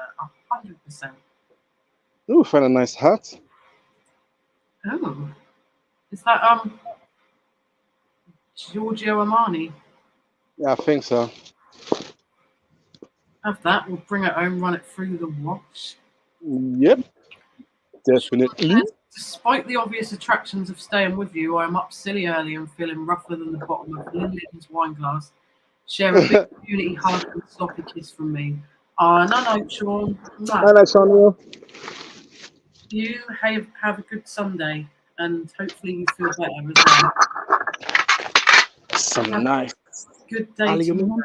100%. Ooh, found a nice hat. Oh, is that Giorgio Armani? Yeah, I think so. Have that. We'll bring it home, run it through the wash. Yep, definitely. Despite the obvious attractions of staying with you, I am up silly early and feeling rougher than the bottom of Lynn's wine glass. Share a big community hug and sloppy kiss from me. No, Sean. I like Sean. You have a good Sunday, and hopefully you feel better as well. Some nice. Good day tomorrow.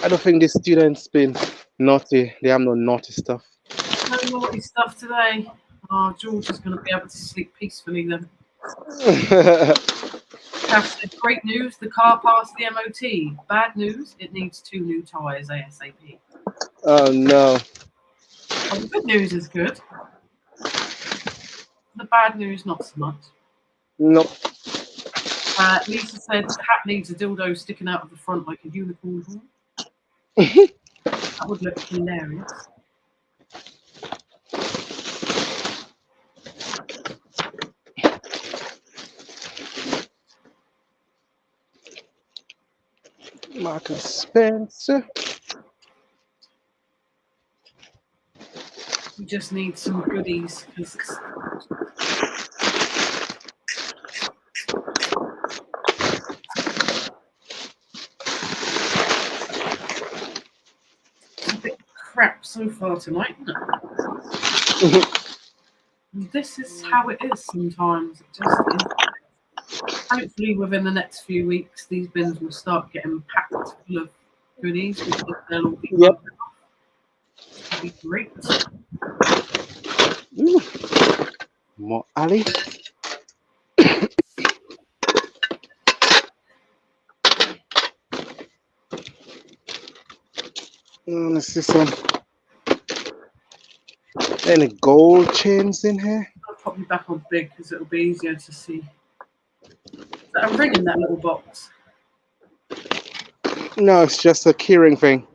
I don't think the students been naughty. They have no naughty stuff. No naughty stuff today. Oh, George is going to be able to sleep peacefully then. Cass said, great news, the car passed the MOT. Bad news, it needs 2 new tyres ASAP. Oh no. Well, the good news is good. The bad news, not so much. No. Lisa said, hat needs a dildo sticking out of the front like a unicorn horn. That would look hilarious. Marcus Spencer. We just need some goodies because it's a bit crap so far tonight, isn't it? This is how it is sometimes. It just is. Hopefully, within the next few weeks, these bins will start getting packed full of goodies because they'll all be Yep. It'll be great. Ooh. More Ali. Let's see some. Any gold chains in here? I'll pop you back on big because it'll be easier to see. Is that a ring in that little box? No, it's just a keyring thing.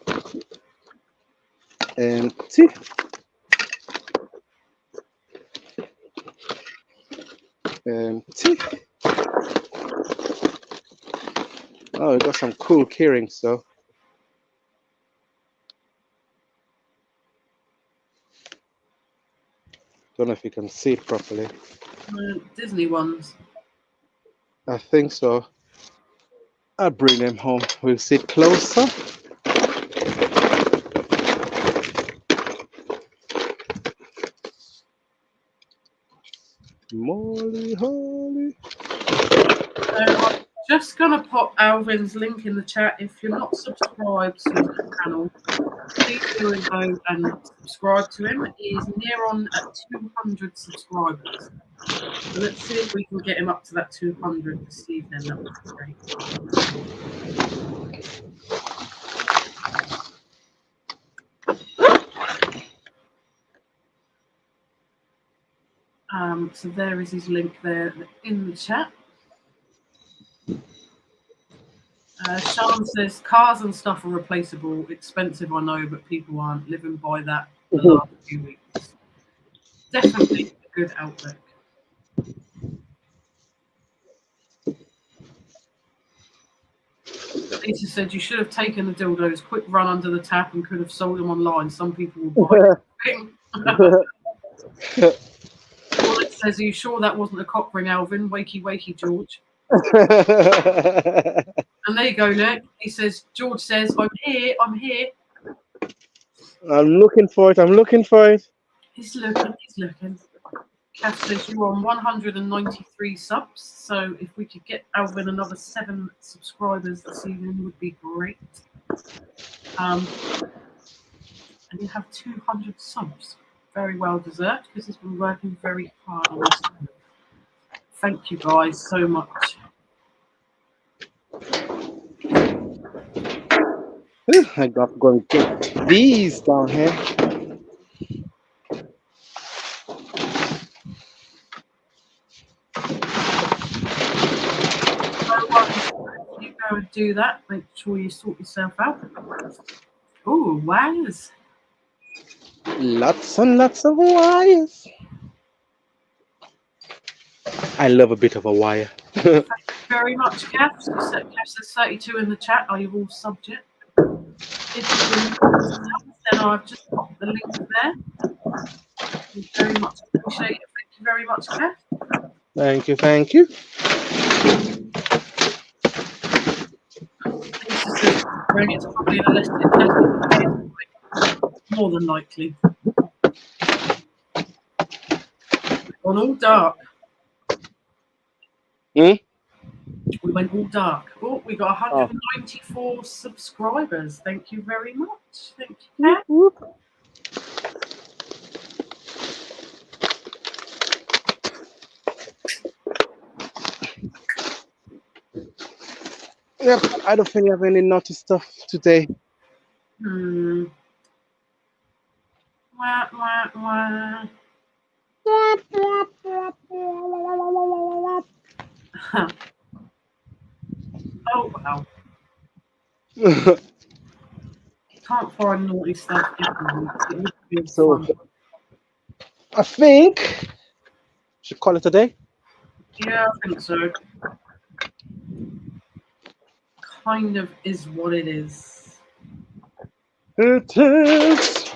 Ooh. Empty. Empty. Oh, we got some cool keyrings though. Don't know if you can see it properly. Disney ones. I think so. I'll bring them home. We'll sit closer. Molly Holly. I'm just going to pop Alvin's link in the chat. If you're not subscribed to his channel, please do go and subscribe to him. He's near on at 200 subscribers. So let's see if we can get him up to that 200 this evening. That would be great. So there is his link there in the chat. Sean says cars and stuff are replaceable, expensive I know, but people aren't living by that the last few weeks. Definitely a good outlook. Lisa said you should have taken the dildos, quick run under the tap and could have sold them online. Some people will buy them. Well, it says, are you sure that wasn't a cock ring, Alvin? Wakey, wakey, George. And there you go, look. He says, George says, I'm here, I'm here. I'm looking for it, I'm looking for it. He's looking, he's looking. Kath says you're on 193 subs, so if we could get Alvin another 7 subscribers this evening would be great. And you have 200 subs. Very well deserved because he's been working very hard on this. Thank you guys so much. I got going to get these down here. You go and do that. Make sure you sort yourself out. Oh, wires. Lots and lots of wires. I love a bit of a wire. Thank you very much, Kath. Kath says 32 in the chat. Are you all subject? If you then I've just popped the link there. Thank you very much. Appreciate it. Thank you very much, Kath. Thank you, thank you. It's probably a listed more than likely. On all dark. We went all dark. Oh, we got 194 subscribers. Thank you very much. Thank you, Kat. Yep, I don't think I have any naughty stuff today. Wah, wah, wah. Oh, wow. Can't find naughty stuff. So, I think should call it a day. Yeah, I think so. Kind of is what it is. It is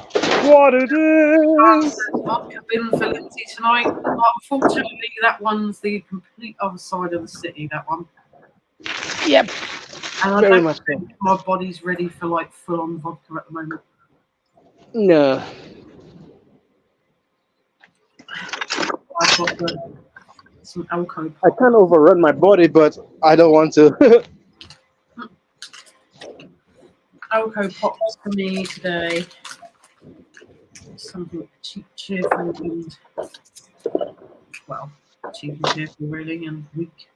what it is. I've been for Lindsay tonight. Unfortunately, that one's the complete other side of the city, that one. Yep. And I Very don't much think my body's ready for like full-on vodka at the moment. No. I've got some alcohol. I can't overrun my body, but I don't want to. Alcohol pops for me today. Something cheap, cheerful, and well, cheap and cheerful, really, and weak.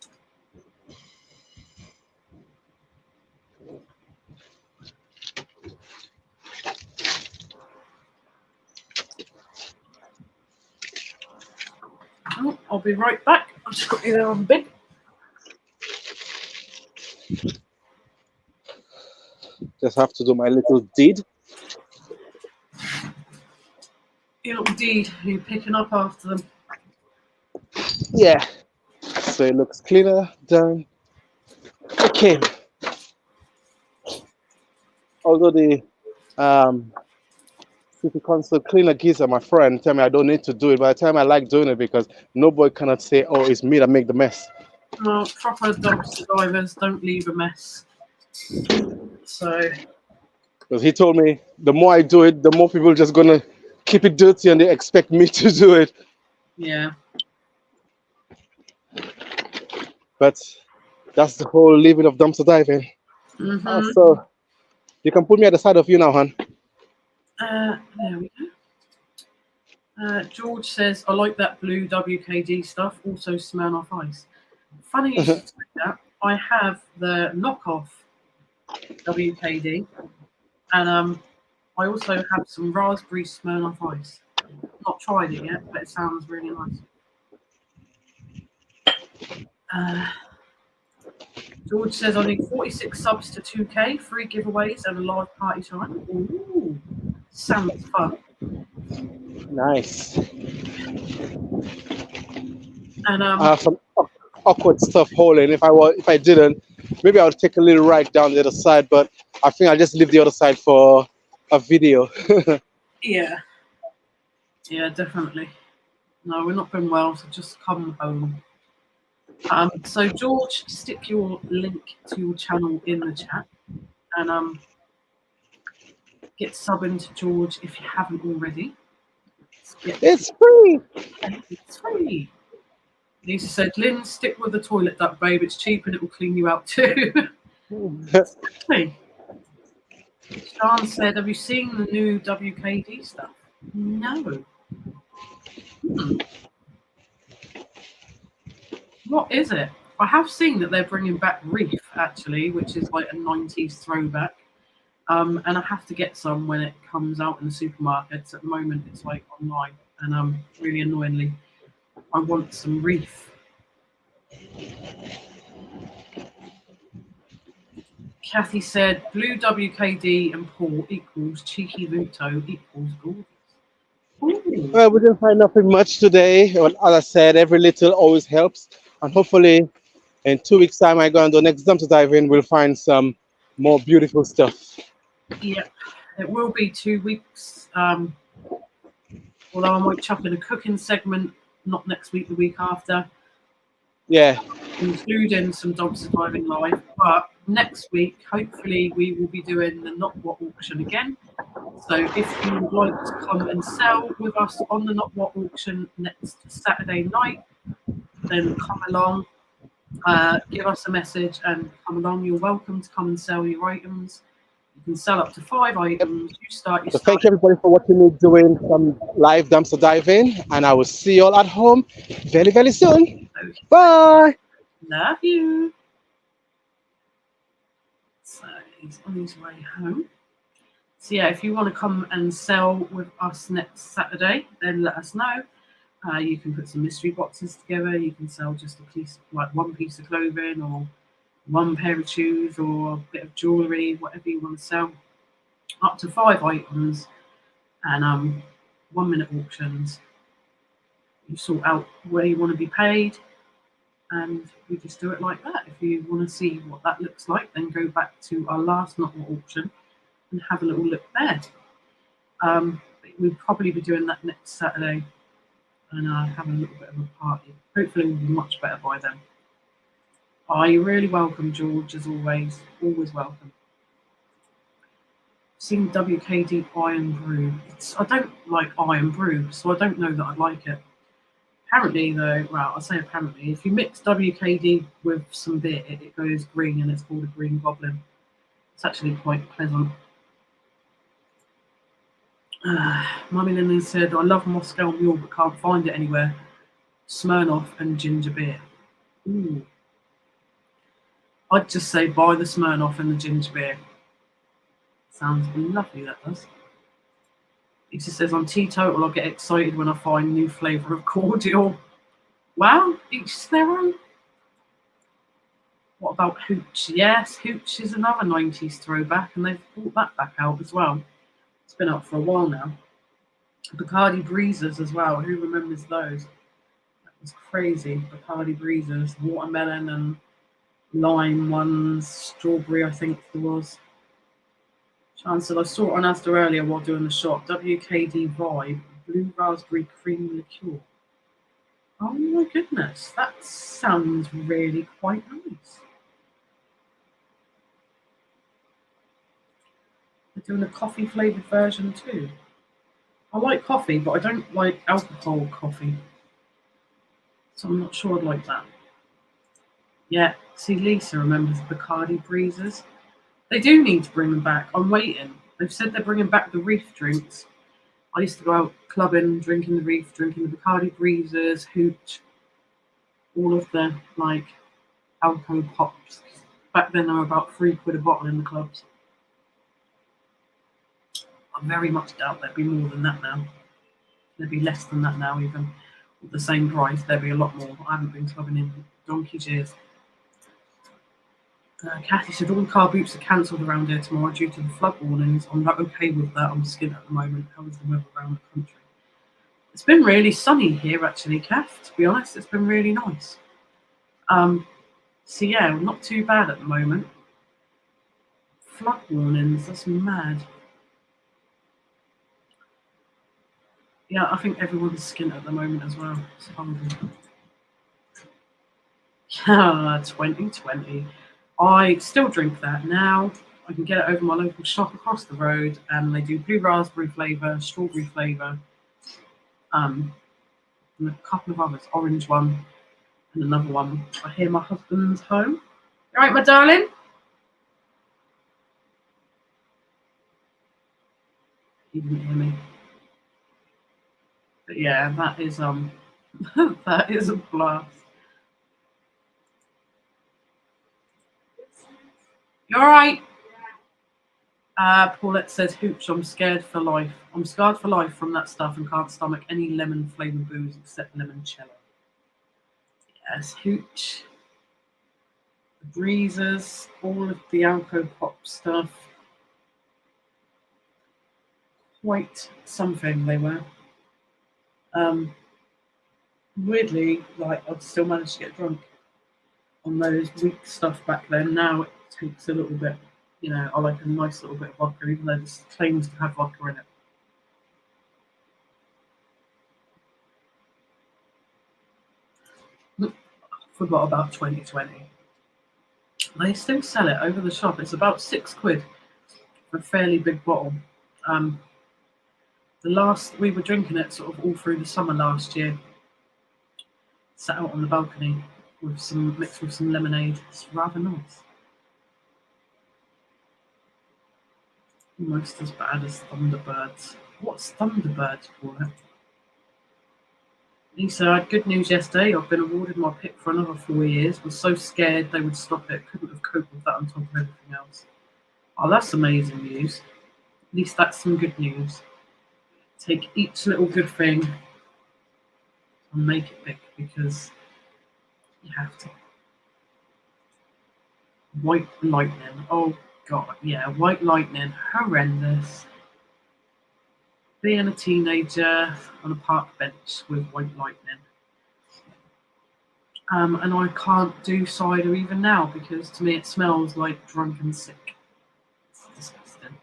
Oh, I'll be right back. I've just got you there on the bin. Just have to do my little deed. You look deed. You're picking up after them. Yeah. So it looks cleaner, done. Okay. Although the city council cleaner geezer, my friend, tell me I don't need to do it. By the time I like doing it because nobody cannot say, oh, it's me that make the mess. Well, proper dumpster divers don't leave a mess. So, Because he told me the more I do it, the more people just gonna keep it dirty and they expect me to do it. yeah. But that's the whole living of dumpster diving. Mm-hmm. So you can put me at the side of you now, hon. There we go. George says, I like that blue WKD stuff, also Smirnoff Ice. Funny you should say that. I have the knockoff WKD, and I also have some raspberry Smirnoff Ice. Not tried it yet, but it sounds really nice. George says, I need 46 subs to 2K, 3 giveaways, and a live party time. Ooh, sounds fun. Nice. And I have some awkward stuff holding. If I didn't, maybe I would take a little ride down the other side. But I think I'll just leave the other side for a video. yeah, definitely. No, we're not been well, so just come home. So George, stick your link to your channel in the chat, and get subbing to George if you haven't already. It's free. It's free. Lisa said, Lynn, stick with the toilet duck, babe. It's cheap and it will clean you out too. Exactly. Sean said, have you seen the new WKD stuff? No. What is it? I have seen that they're bringing back Reef, actually, which is like a 90s throwback. And I have to get some when it comes out in the supermarkets. At the moment, it's like online. And really annoyingly, I want some Reef. Kathy said, blue WKD and Paul equals cheeky Vuto equals gorgeous. Ooh. Well, we didn't find nothing much today. Well, as I said, every little always helps. And hopefully, in 2 weeks' time, I go on the next dumpster diving, we'll find some more beautiful stuff. Yeah, it will be 2 weeks. Although I might chuck in a cooking segment, not next week, the week after. Yeah. Including some dumpster diving live. But next week, hopefully, we will be doing the Not What auction again. So if you would like to come and sell with us on the Not What auction next Saturday night, then come along, give us a message and come along. You're welcome to come and sell your items. You can sell up to 5 items. You start. So thank you everybody for watching me doing some live dumpster diving, and I will see you all at home very, very soon. Okay. Bye. Love you. So he's on his way home. So yeah, if you want to come and sell with us next Saturday, then let us know. You can put some mystery boxes together. You can sell just a piece, like one piece of clothing or one pair of shoes or a bit of jewellery, whatever you want to sell. Up to 5 items and 1 minute auctions. You sort out where you want to be paid and we just do it like that. If you want to see what that looks like, then go back to our last Not What auction and have a little look there. We'll probably be doing that next Saturday and have a little bit of a party. Hopefully we'll be much better by then. You're really welcome, George, as always. Always welcome. Seen WKD Iron Brew. I don't like Iron Brew, so I don't know that I'd like it. Apparently, though, well, I say apparently, if you mix WKD with some beer, it goes green and it's called a green goblin. It's actually quite pleasant. Mummy Lynn said, I love Moscow Mule but can't find it anywhere. Smirnoff and ginger beer. Ooh. I'd just say buy the Smirnoff and the ginger beer. Sounds lovely, that does. Lisa says, I'm teetotal. I get excited when I find new flavour of cordial. Well, each to their own. What about Hooch? Yes, Hooch is another 90s throwback, and they've brought that back out as well. It's been out for a while now. Bacardi Breezers as well. Who remembers those? That was crazy. Bacardi Breezers, watermelon and lime ones, strawberry, I think there was. Chancellor, I saw it on Asda earlier while doing the shop. WKD Vibe, blue raspberry cream liqueur. Oh my goodness, that sounds really quite nice. They're doing a coffee flavoured version too. I like coffee, but I don't like alcohol coffee. So I'm not sure I'd like that. Yeah, see, Lisa remembers Bacardi Breezers. They do need to bring them back. I'm waiting. They've said they're bringing back the reef drinks. I used to go out clubbing, drinking the reef, drinking the Bacardi Breezers, Hooch, all of the like alcohol pops. Back then they were about £3 a bottle in the clubs. I very much doubt there'd be more than that now. There'd be less than that now even. At the same price, there'd be a lot more. I haven't been clubbing in donkey's years. Kathy said all car boots are cancelled around here tomorrow due to the flood warnings. I'm not okay with that. I'm skint at the moment. How is the weather around the country? It's been really sunny here actually, Kath, to be honest. It's been really nice. So yeah, not too bad at the moment. Flood warnings, that's mad. Yeah, I think everyone's skint at the moment as well. It's horrible. Yeah, 2020. I still drink that now. I can get it over my local shop across the road, and they do blue raspberry flavour, strawberry flavour, and a couple of others, orange one, and another one. I hear my husband's home. You right, my darling? He didn't hear me. But yeah, that is that is a blast. You all right? Paulette says, Hooch, I'm scared for life. I'm scarred for life from that stuff and can't stomach any lemon flavoured booze except limoncello. Yes, Hooch, the breezers, all of the Alco Pop stuff. Quite something they were. Weirdly, like I'd still manage to get drunk on those weak stuff back then. Now it takes a little bit, you know, I like a nice little bit of vodka, even though this claims to have vodka in it. Forgot about 2020. They still sell it over the shop. It's about £6 for a fairly big bottle. We were drinking it sort of all through the summer last year. Sat out on the balcony with mixed with some lemonade. It's rather nice. Almost as bad as Thunderbirds. What's Thunderbirds, Paula? Lisa, I had good news yesterday. I've been awarded my pick for another 4 years. Was so scared they would stop it. Couldn't have coped with that on top of everything else. Oh, that's amazing news. At least that's some good news. Take each little good thing and make it big because you have to. White lightning. Oh god, yeah, white lightning. Horrendous. Being a teenager on a park bench with white lightning. And I can't do cider even now because to me it smells like drunk and sick. It's disgusting.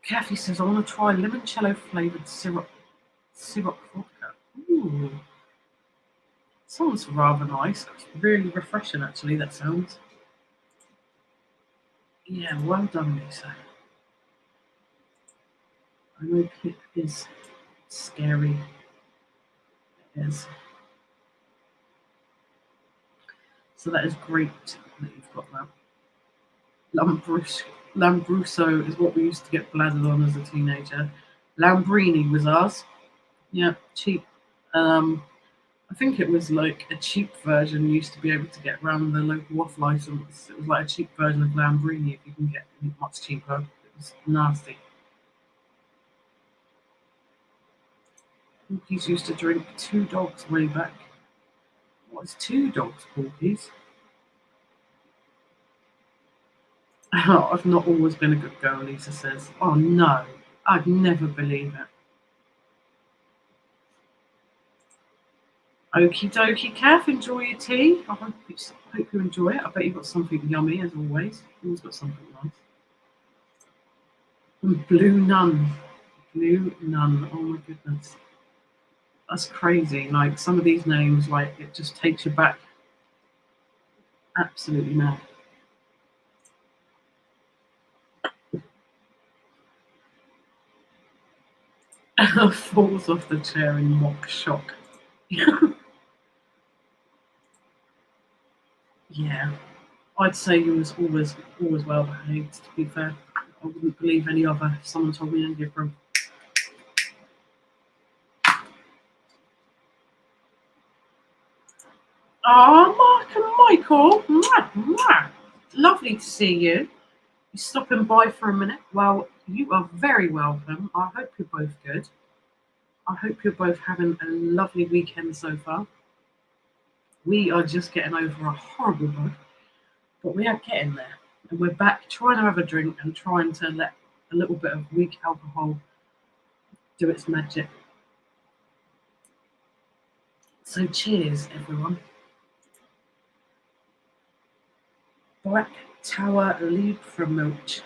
Kathy says, I want to try limoncello flavoured syrup vodka. Ooh. Sounds rather nice. It's really refreshing actually, that sounds. Yeah, well done, Lisa. I know Pip is scary. It is. So that is great that you've got that. Lambruso is what we used to get bladdered on as a teenager. Lambrini was ours. Yeah, cheap. I think it was like a cheap version you used to be able to get around the local off license. It was like a cheap version of Lambrini if you can get it much cheaper. It was nasty. Porkies used to drink 2 dogs way back. What is 2 dogs, Porkies? I've not always been a good girl, Lisa says. Oh no, I'd never believe it. Okie dokie, Kath, enjoy your tea. I hope you enjoy it. I bet you've got something yummy as always. Always got something nice. And Blue Nun. Blue Nun. Oh my goodness. That's crazy. Like some of these names, like it just takes you back. Absolutely mad. Falls off the chair in mock shock. Yeah, I'd say you was always well behaved. To be fair, I wouldn't believe any other if someone told me any different. Oh, Mark and Michael, mwah, mwah. Lovely to see you. You stopping by for a minute? Well, you are very welcome. I hope you're both good. I hope you're both having a lovely weekend so far. We are just getting over a horrible bug, but we are getting there. And we're back trying to have a drink and trying to let a little bit of weak alcohol do its magic. So cheers, everyone. Black Tower Liebfraumilch.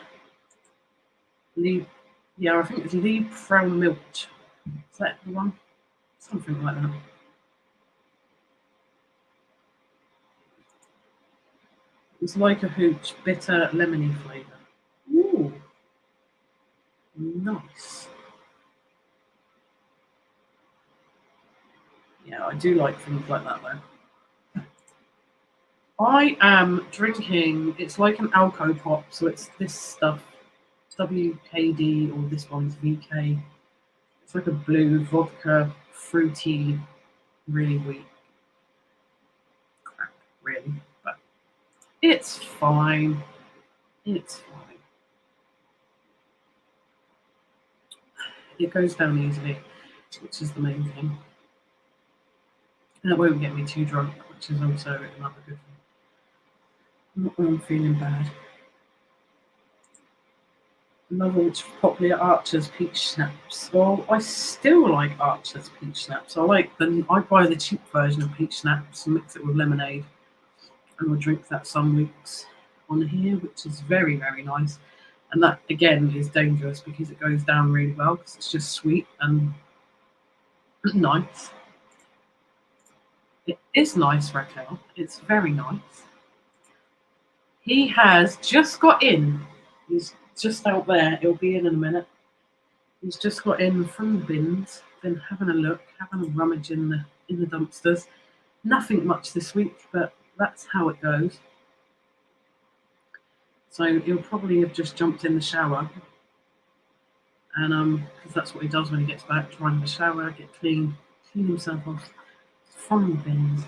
Yeah, I think it's Liebfraumilch. Is that the one? Something like that. It's like a hooch, bitter, lemony flavour. Ooh, nice. Yeah, I do like things like that though. I am drinking, it's like an Alco Pop, so it's this stuff, WKD, or this one's VK. It's like a blue vodka, fruity, really weak crap, really. But it's fine. It's fine. It goes down easily, which is the main thing. And it won't get me too drunk, which is also another good thing. Not when I'm feeling bad. Another which popular Archer's peach schnapps. Well, I still like Archer's peach schnapps. I buy the cheap version of peach schnapps and mix it with lemonade, and we'll drink that some weeks on here, which is very, very nice. And that again is dangerous because it goes down really well because it's just sweet and nice. It is nice, Raquel. It's very nice. He has just got in. He's just out there. He'll be in a minute. He's just got in from the bins. Been having a look, having a rummage in the dumpsters. Nothing much this week, but that's how it goes. So he'll probably have just jumped in the shower, and because that's what he does when he gets back, try and have a shower, get clean himself off from the bins.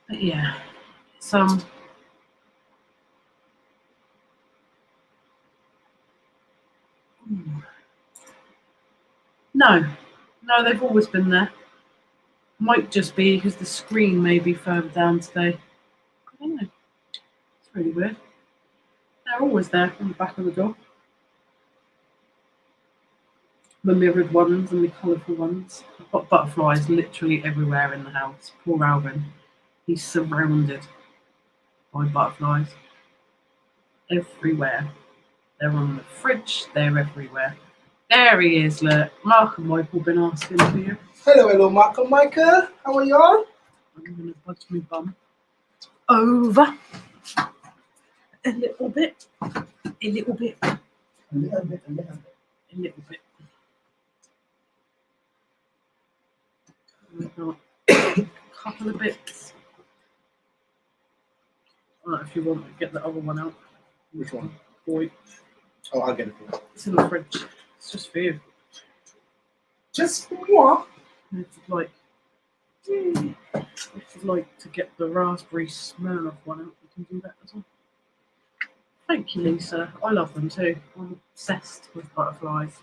But yeah, some. No, they've always been there. Might just be because the screen may be further down today. I don't know. It's really weird. They're always there on the back of the door. The mirrored ones and the colourful ones. I've got butterflies literally everywhere in the house. Poor Alvin. He's surrounded by butterflies. Everywhere. They're on the fridge. They're everywhere. There he is, look. Mark and Michael been asking for you. Hello, Mark and Michael. How are y'all? I'm going to budge my bum over a little bit. A little bit. A little bit. A little bit. We've got a couple of bits. If you want to get the other one out. Which one? Boy. Oh, I'll get it for you. It's in the fridge. It's just for you. Just what? If you'd like to get the raspberry Smirnoff one out, you can do that as well. Thank you, Lisa. I love them too. I'm obsessed with butterflies.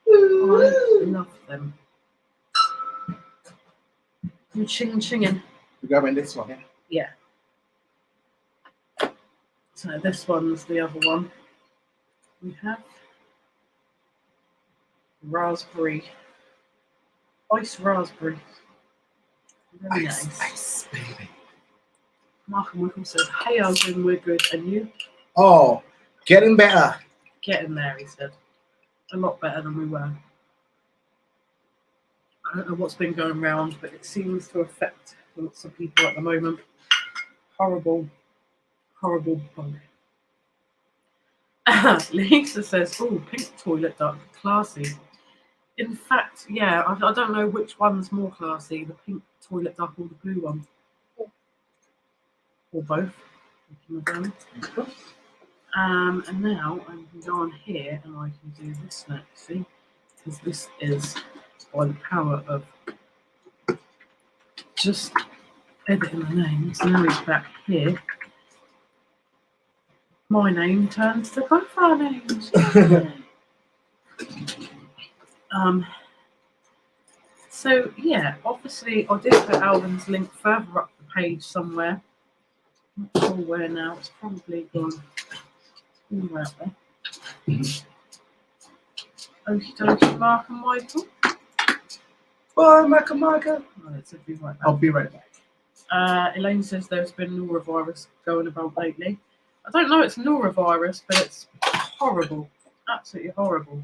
I love them. I'm chinging. We're grabbing this one, yeah? Yeah. So this one's the other one. We have raspberry. Ice raspberry. Very nice. Ice, baby. Mark and Wickham says, hey Alvin, we're good. And you? Oh, getting better. Getting there, he said. A lot better than we were. I don't know what's been going around, but it seems to affect lots of people at the moment. Horrible, horrible bug. Lisa says, oh, pink toilet duck, classy. In fact, yeah, I don't know which one's more classy, the pink toilet duck or the blue one. Or both. And now I can go on here and I can do this next, see? Because this is by the power of just editing the name. So now he's back here. My name turns to both our names. So yeah, obviously I did put Alvin's link further up the page somewhere. Not sure where now. It's probably gone all the way up there. Okie dokie, Mark and Michael. Bye, Makamaka. Oh, it's a big right back. I'll be right back. Elaine says there's been norovirus going about lately. I don't know it's norovirus, but it's horrible. Absolutely horrible.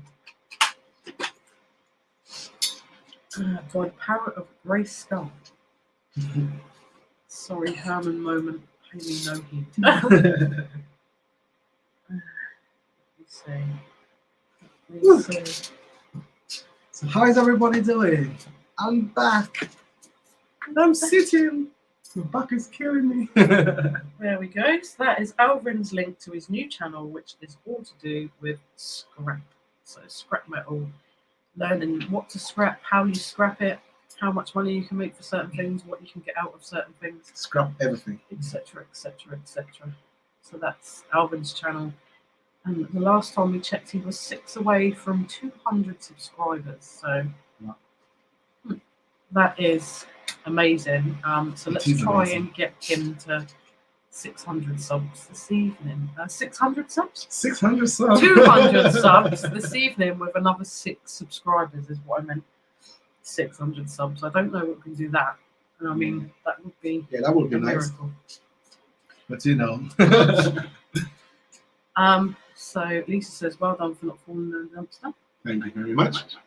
By the power of Grace Skull. Sorry, Herman moment. Pay me no heed. Let's see. So how's everybody doing? I'm back. And I'm sitting. My back is killing me. There we go. So that is Alvin's link to his new channel, which is all to do with scrap. So scrap metal, learning what to scrap, how you scrap it, how much money you can make for certain things, what you can get out of certain things, Scrap everything. etc., etc., etc. So that's Alvin's channel. And the last time we checked, he was 6 away from 200 subscribers. So that is amazing. So let's try and get him to 600 subs this evening. 600 subs? 600 subs. 200 subs this evening with another 6 subscribers is what I meant. 600 subs. I don't know what can do that. And I mean, that would be That would be a nice. miracle. But you know. So Lisa says, well done for not falling in the dumpster. Thank you very much.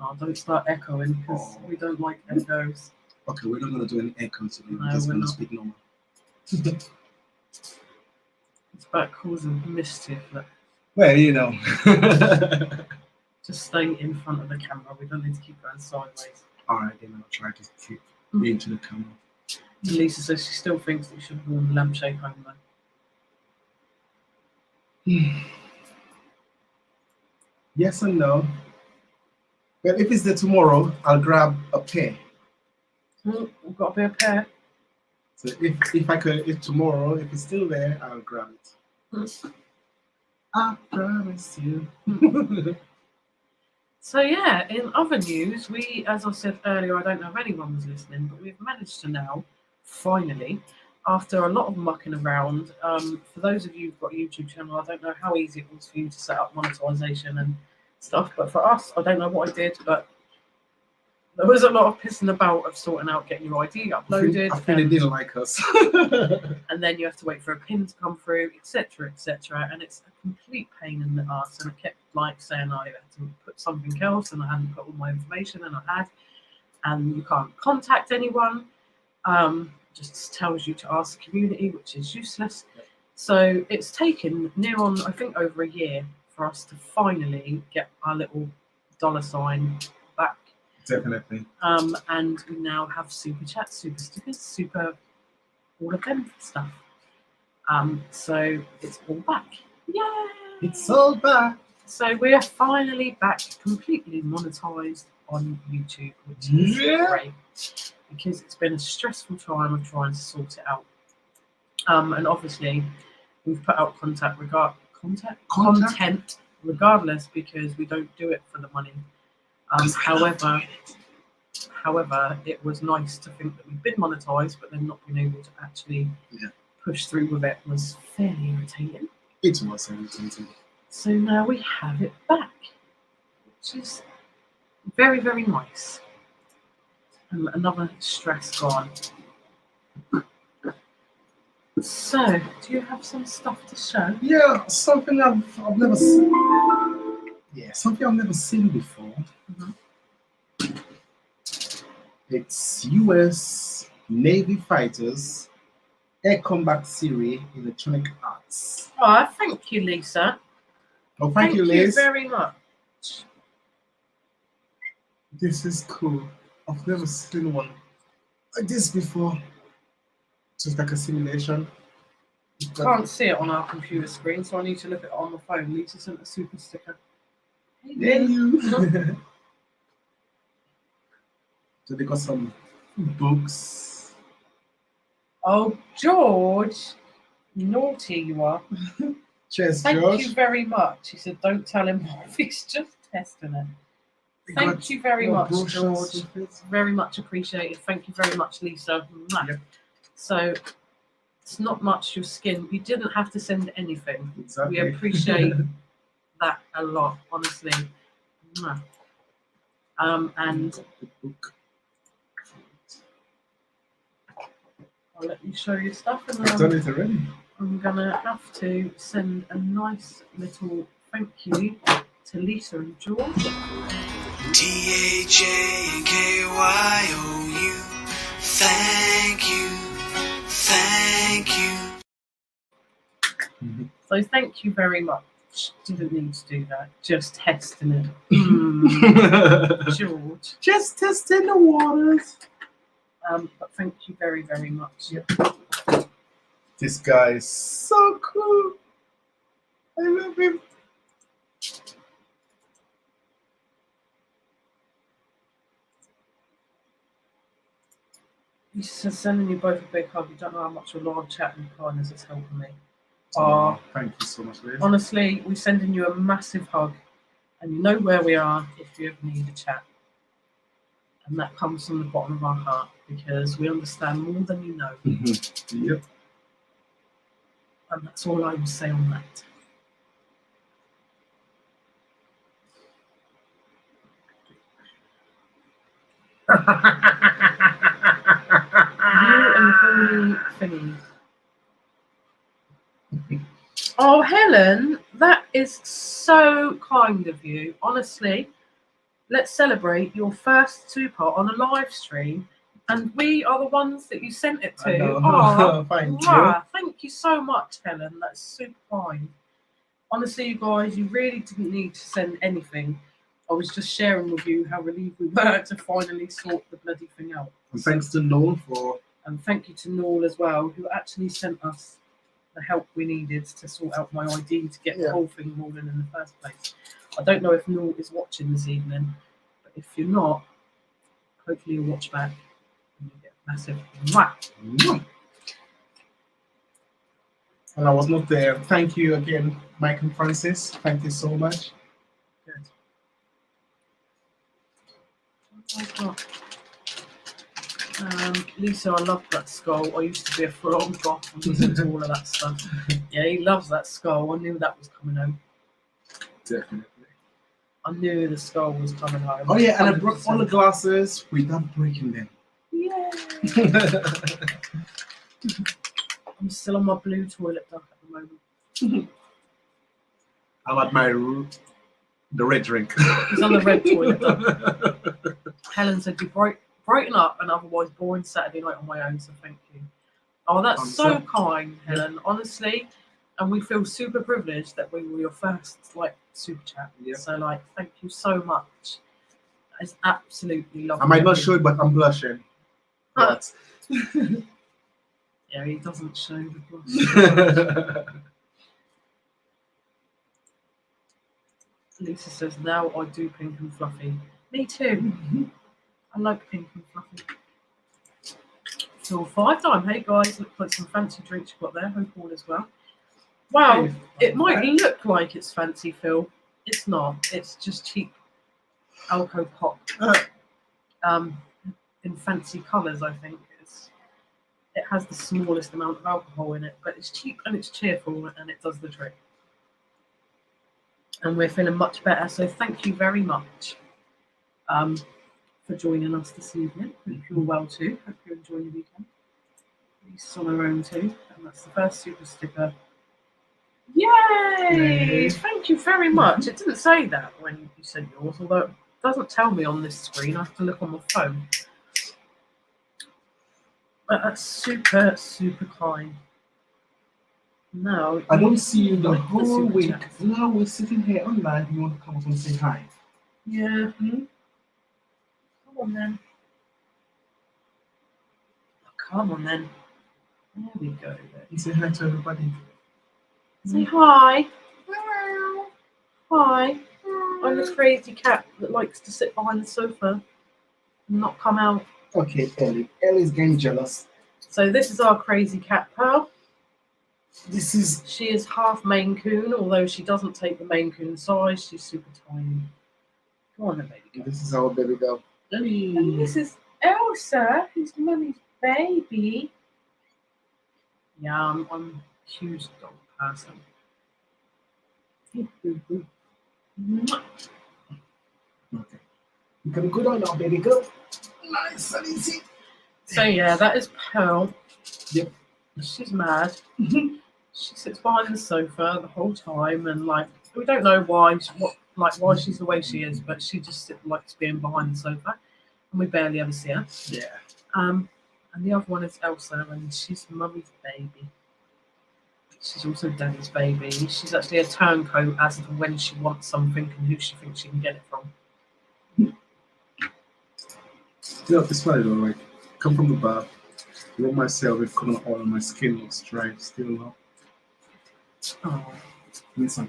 Oh, don't start echoing because we don't like echoes. Okay, we're not going to do any echoes today. We're No, just we're going to not. speak normal. It's about causing mischief. Look. Well, you know. Just stay in front of the camera. We don't need to keep going sideways. Alright, then I'll try to keep into the camera. Lisa says she still thinks that you should have worn the lampshade home though. Yes and no. But if it's there tomorrow, I'll grab a pair. We've got to be a pair. So if tomorrow, if it's still there, I'll grab it. I promise you. So yeah, in other news, we, as I said earlier, I don't know if anyone was listening, but we've managed to now, finally, after a lot of mucking around, for those of you who've got a YouTube channel, I don't know how easy it was for you to set up monetization and stuff, but for us, I don't know what I did, but there was a lot of pissing about of sorting out getting your ID uploaded. I feel they didn't like us. And then you have to wait for a pin to come through, etc., etc. And it's a complete pain in the ass. And I kept like saying I had to put something else, and I hadn't put all my information, and I had. And you can't contact anyone. Just tells you to ask the community, which is useless. So it's taken near on, I think, over a year for us to finally get our little $sign back. Definitely. And we now have super chats, super stickers, super all of them stuff. So it's all back. Yay! It's all back. So we are finally back, completely monetized on YouTube, which is great because it's been a stressful time of trying to sort it out. And obviously, we've put out content, regardless, because we don't do it for the money. However, it was nice to think that we've been monetized, but then not being able to actually push through with it was fairly irritating. It was irritating. So now we have it back, which is very, very nice. And another stress gone. So, do you have some stuff to show? Yeah, something I've never seen. Yeah, something I've never seen before. It's U.S. Navy fighters air combat series electronic arts. Oh, thank you, Lisa. Oh, thank you, Liz. Very much. This is cool. I've never seen one like this before. Just like a simulation. Can't see it on our computer screen, so I need to look at it on the phone. Lisa sent a super sticker. Hey, you. So they got some books. Oh, George, naughty you are. Cheers, Thank George. you very much. He said, don't tell him off. He's just testing it. Thank you very much, George. Very much appreciated. Thank you very much, Lisa. Yep. So, it's not much your skin. You didn't have to send anything. Exactly. We appreciate that a lot, honestly. And the book. I'll let you show your stuff, and I've done it already. I'm gonna have to send a nice little thank you to Lisa and George. THANKYOU. Thank you. Thank you. So thank you very much. Didn't need to do that. Just testing it. George. Just testing the waters. But thank you very, very much. Yep. This guy is so cool. I love him. He says, sending you both a big hug. You don't know how much your live chat and kindness is helping me. Oh, thank you so much, Liz. Honestly, we're sending you a massive hug, and you know where we are if you ever need a chat. And that comes from the bottom of our heart, because we understand more than you know. Yep. And that's all I will say on that. You and Holy Thingy. Oh, Helen, that is so kind of you. Honestly, let's celebrate your first two-part on a live stream, and we are the ones that you sent it to. Oh, thank you. Thank you so much, Helen. That's super kind. Honestly, you guys, you really didn't need to send anything. I was just sharing with you how relieved we were to finally sort the bloody thing out. And thanks to Noel for... And thank you to Noel as well, who actually sent us the help we needed to sort out my ID to get the whole thing rolling in the first place. I don't know if Noel is watching this evening, but if you're not, hopefully you'll watch back and you get a massive mwah. And I was not there. Thank you again, Mike and Francis. Thank you so much. Good. Oh, Lisa, I love that skull. I used to be a full-on goth and listen to all of that stuff. Yeah, he loves that skull. I knew that was coming home. Definitely. I knew the skull was coming home. Oh yeah, and I broke all the glasses without breaking them. Yeah. I'm still on my blue toilet duck at the moment. I'm at my the red drink. He's on the red toilet duck. Helen said, you brighten up an otherwise boring Saturday night on my own, so thank you. Oh, that's so kind, Helen, honestly. And we feel super privileged that we were your first, super chat. Yeah. So, thank you so much. It's absolutely lovely. I might not show it, but I'm blushing. But... yeah, he doesn't show the blush. Lisa says, now I do pink and fluffy. Me too. I like pink and fluffy. So 5 time. Hey guys, looks like some fancy drinks you've got there. Hope all is well. Well, it might look like it's fancy fill. It's not. It's just cheap alcohol pop. In fancy colours, I think. It has the smallest amount of alcohol in it, but it's cheap and it's cheerful and it does the trick. And we're feeling much better, so thank you very much for joining us this evening. Hope you're well too. Hope you're enjoying your weekend. Lisa's on her own too, and that's the first super sticker. Yay! Thank you very much. It didn't say that when you sent yours, although it doesn't tell me on this screen. I have to look on my phone. But that's super, super kind. No, I don't see you the like whole super week. chats. Now we're sitting here online. You want to come up and say hi? Yeah. Come on then. Oh, come on then. There we go. You say hi to everybody. Say hi. Hi. I'm this crazy cat that likes to sit behind the sofa and not come out. Okay, Ellie. Ellie's getting jealous. So this is our crazy cat, Pearl. She is half Maine Coon, although she doesn't take the Maine Coon size. She's super tiny. Go on then, baby girl. This is our baby girl. Ellie. And this is Elsa, who's mummy's baby. Yeah, I'm a huge dog person. Okay. You can go down now, baby girl. Nice and easy. So yeah, that is Pearl. Yep. She's mad. She sits behind the sofa the whole time, and like we don't know why she's the way she is, but she just likes being behind the sofa, and we barely ever see her. Yeah. And the other one is Elsa, and she's mummy's baby. She's also daddy's baby. She's actually a turncoat as to when she wants something and who she thinks she can get it from. Yeah, it's funny though. Like, come from the bath, rub myself with coconut oil, my skin looks dry still now. Oh, Listen,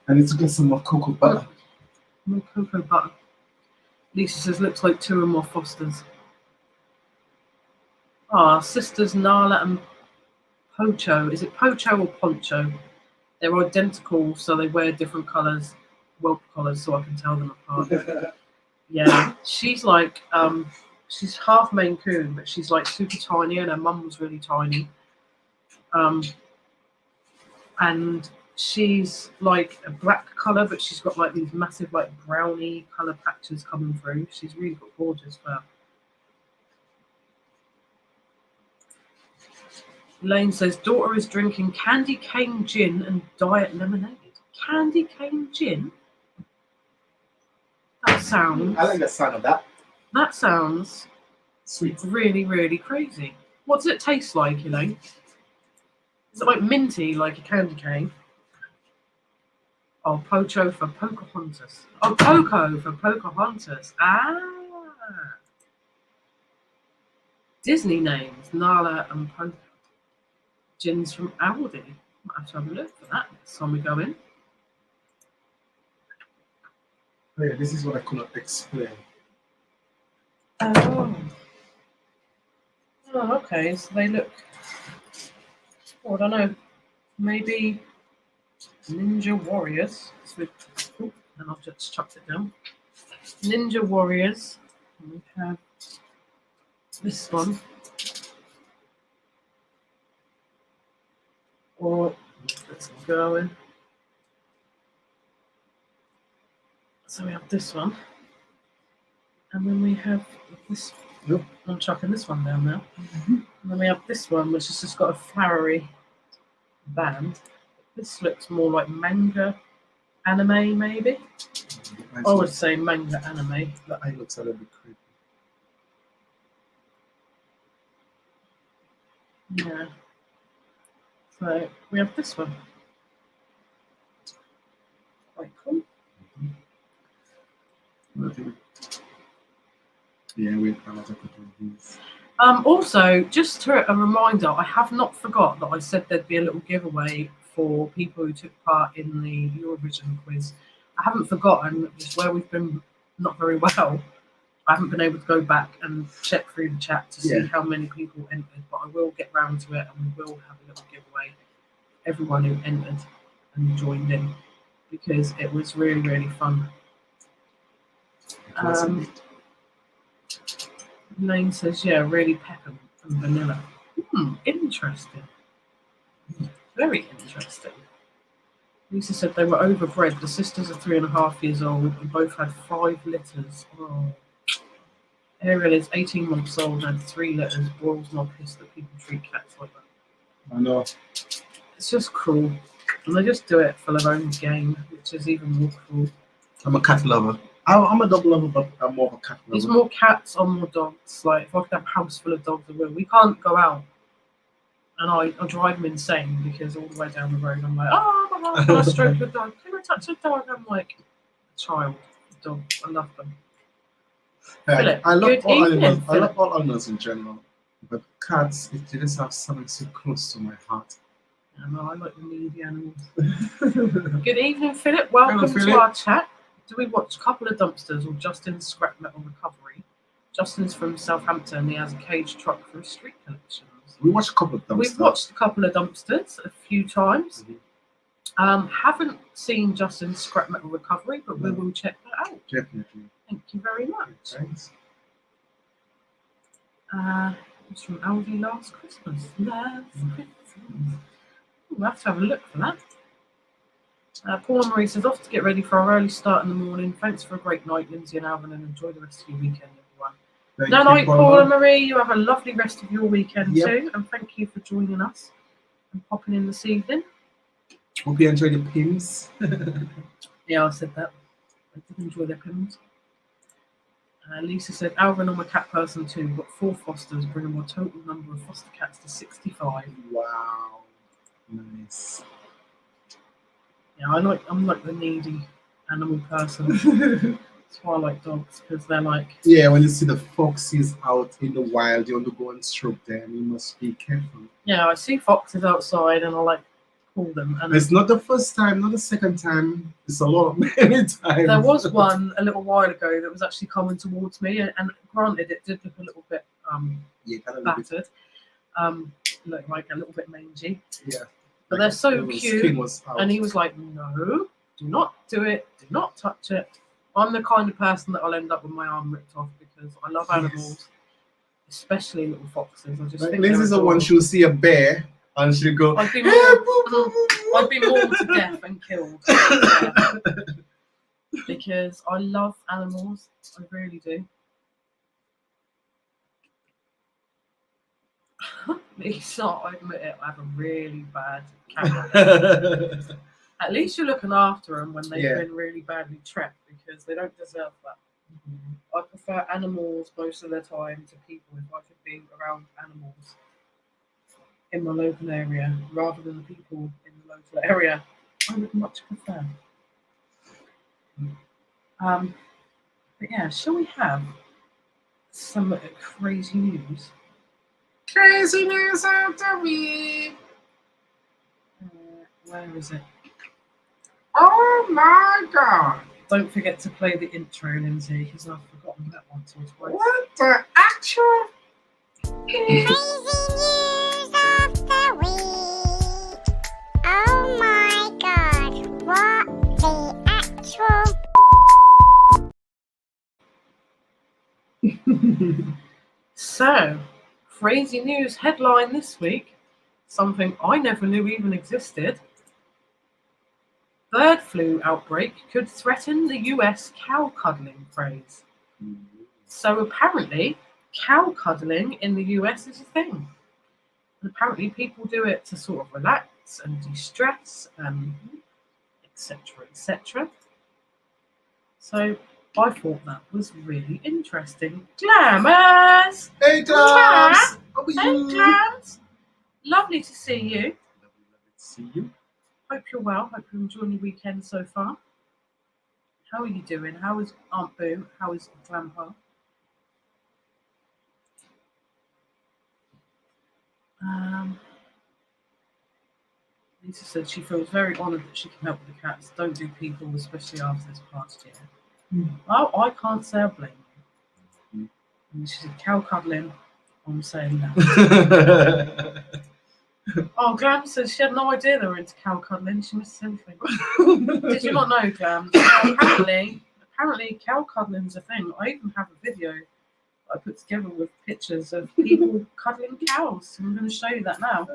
I need to get some more cocoa butter. more cocoa butter. Lisa says, looks like two or more Fosters. Ah, sisters Nala and Pocho. Is it Pocho or Poncho? They're identical, so they wear different colours, whelp collars, so I can tell them apart. Yeah, she's like, she's half Maine Coon, but she's like super tiny, and her mum was really tiny. And she's like a black colour, but she's got like these massive like brownie colour patches coming through. She's really got gorgeous fur. Elaine says, daughter is drinking candy cane gin and diet lemonade. Candy cane gin? That sounds... I like the sound of that. That sounds Sweet. really, really crazy. What does it taste like, Elaine? Is it like minty, like a candy cane? Oh, Pocho for Pocahontas. Oh, Poco for Pocahontas. Ah. Disney names, Nala and Poco. Gins from Aldi. Might have to have a look for that next time we go in. Oh, yeah, this is what I could not explain. Oh. Oh, okay. So they look. Oh, I don't know. Maybe Ninja Warriors. And I've just chucked it down. Ninja Warriors. And we have this one. Or let's go in. So we have this one. And then we have this. Yep. I'm chucking this one down now. And then we have this one, which has just got a flowery band. This looks more like manga anime, maybe. I would say manga anime. The eye looks a little bit creepy. Yeah. So we have this one. Quite cool. Yeah, we have a lot of these. Also, just a reminder, I have not forgot that I said there'd be a little giveaway for people who took part in the Eurovision quiz. I haven't forgotten, just where we've been not very well. I haven't been able to go back and check through the chat to see how many people entered, but I will get round to it and we will have a little giveaway. everyone who entered and joined in because it was really, really fun. It was Um, indeed. Lane says, yeah, really peppermint and vanilla. Interesting. Very interesting. Lisa said they were overbred. The sisters are 3.5 years old and both had 5 litters. Oh. Ariel is 18 months old and had 3 litters. Boyle's not pissed that people treat cats like that. I know. It's just cruel. And they just do it for their own gain, which is even more cruel. I'm a cat lover. I'm a dog lover, but I'm more of a cat lover. There's more cats or more dogs. Like, if I could have a house full of dogs, I will. We can't go out. And I drive them insane because all the way down the road, I'm like, oh my God, can I stroke the dog? Can I touch the dog? I'm like, a child, a dog. I love them. Philip, I love good all evening, animals. I Philip. love all animals in general, but cats, it just have something so close to my heart. Yeah, no, I like the needy animals. Good evening, Philip. Welcome Hello, to Philip. our chat. Do we watch Couple of Dumpsters or Justin's Scrap Metal Recovery? Justin's from Southampton. He has a cage truck for his street collections. We watched a couple of dumpsters. We've watched a couple of Dumpsters a few times. Mhm. Haven't seen Justin's Scrap Metal Recovery, but we No. will check that out. Definitely. Thank you very much. Thanks. It's from Aldi Last Christmas. Last Christmas. We'll have to have a look for that. Paul Marie says, off to get ready for our early start in the morning. Thanks for a great night, Lindsay and Alvin, and enjoy the rest of your weekend, everyone. Thank No you, night, Paula. Paula Marie. You have a lovely rest of your weekend Yep. too, and thank you for joining us and popping in this evening. Hope you enjoy the pins. Yeah, I said that. I did enjoy their pins. Lisa said, Alvin, I'm a cat person too. Got 4 fosters, bringing my total number of foster cats to 65. Wow. Nice. Yeah, I'm like the needy animal person. That's why I like dogs, because they're like, Yeah, when you see the foxes out in the wild, you want to go and stroke them. You must be careful. yeah, I see foxes outside and I like call them. And It's not the first time, not the second time. It's a lot, many times. there was one a little while ago that was actually coming towards me, and granted, it did look a little bit Yeah, kind of a bit, battered, looked like a little bit mangy. yeah. But they're so the cute. skin was out. And he was like, no, do not do it, do not touch it. I'm the kind of person that I'll end up with my arm ripped off because I love Yes. animals, especially little foxes. I just Like, think this they're is the one adorable. she'll see a bear and she'll go, I'd be "Hey, more, boo, boo, boo, boo." I'd be mauled to death and killed. Yeah. Because I love animals. I really do. Lisa, I admit it, I have a really bad cat habit. At least you're looking after them when they've Yeah. been really badly trapped because they don't deserve that. I prefer animals most of the time to people if I could be around animals in my local area rather than the people in the local area. I would much prefer. But yeah, shall we have some crazy news? Crazy news of the week. Where is it? Oh my god. Don't forget to play the intro, Lindsay, because I've forgotten that once or twice. What the actual? Crazy news of the week. Oh my god, what the actual So, crazy news headline this week. Something I never knew even existed. Bird flu outbreak could threaten the US cow cuddling craze. So apparently, cow cuddling in the US is a thing. And apparently people do it to sort of relax and de-stress and etc. etc. So I thought that was really interesting. Glamours! Hey, Clams! How are Hey, you? Clams! Lovely to see you. Lovely to see you. Hope you're well. Hope you're enjoying your weekend so far. How are you doing? How is Aunt Boo? How is Grandpa? Lisa said she feels very honoured that she can help with the cats. Don't do people, especially after this past year. Oh, I can't say I blame you. And she said cow cuddling. I'm saying that. Oh, Glam says she had no idea they were into cow cuddling. She missed everything. Did you not know, Glam? Apparently, cow cuddling is a thing. I even have a video I put together with pictures of people cuddling cows. I'm going to show you that now.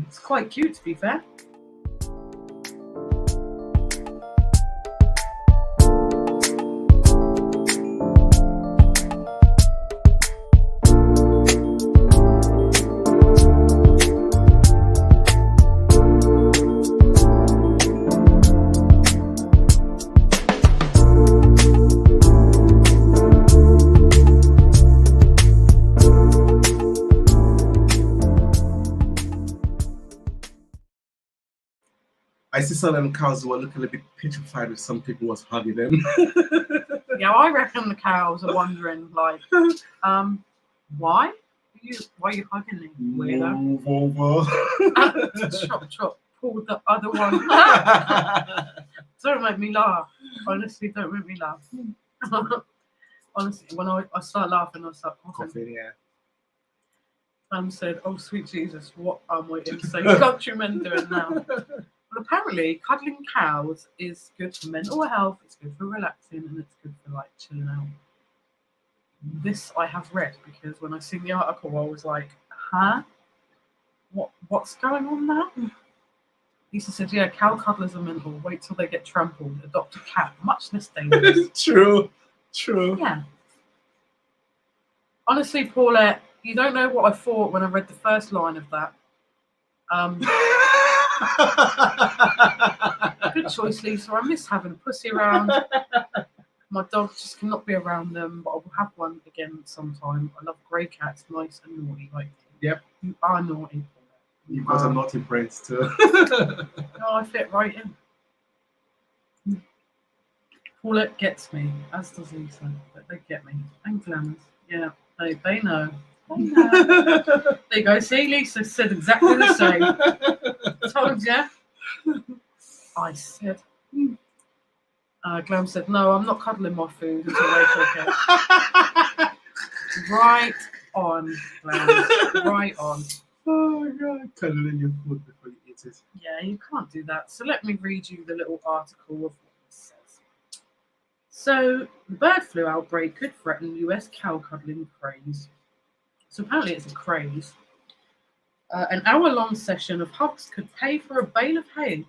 It's quite cute, to be fair. I see some of them cows who were looking a little bit petrified if some people was hugging them. Yeah, I reckon the cows are wondering, like, why? Why are you hugging me, weirdo? Move over. Chop, pull the other one. Don't make me laugh. Honestly, don't make me laugh. Honestly, when I start laughing, I start coughing. Coughing, yeah. Said, oh, sweet Jesus, what are my insane countrymen doing now? But apparently, cuddling cows is good for mental health, it's good for relaxing, and it's good for, like, chilling out. This I have read, because when I seen the article, I was like, huh? What's going on now? Lisa said, yeah, cow cuddlers are mental. Wait till they get trampled. Adopt a cat. Much less dangerous. True. Yeah. Honestly, Paulette, you don't know what I thought when I read the first line of that. Good choice, Lisa. I miss having pussy around. My dog just cannot be around them, but I will have one again sometime. I love grey cats, nice and naughty. Like, Yep. You are naughty. You've got a naughty brains too. No, I fit right in. Paulette gets me, as does Lisa, but they get me. And Glamours. Yeah, they know. They know. There you go. See, Lisa said exactly the same. Told you. I said. Glam said, no, I'm not cuddling my food until they cook it. Right on, Glam. Right on. Oh my god, cuddling your food before you eat it. Yeah, you can't do that. So let me read you the little article of what this says. So, the bird flu outbreak could threaten US cow cuddling craze. So apparently it's a craze. An hour-long session of hugs could pay for a bale of hay.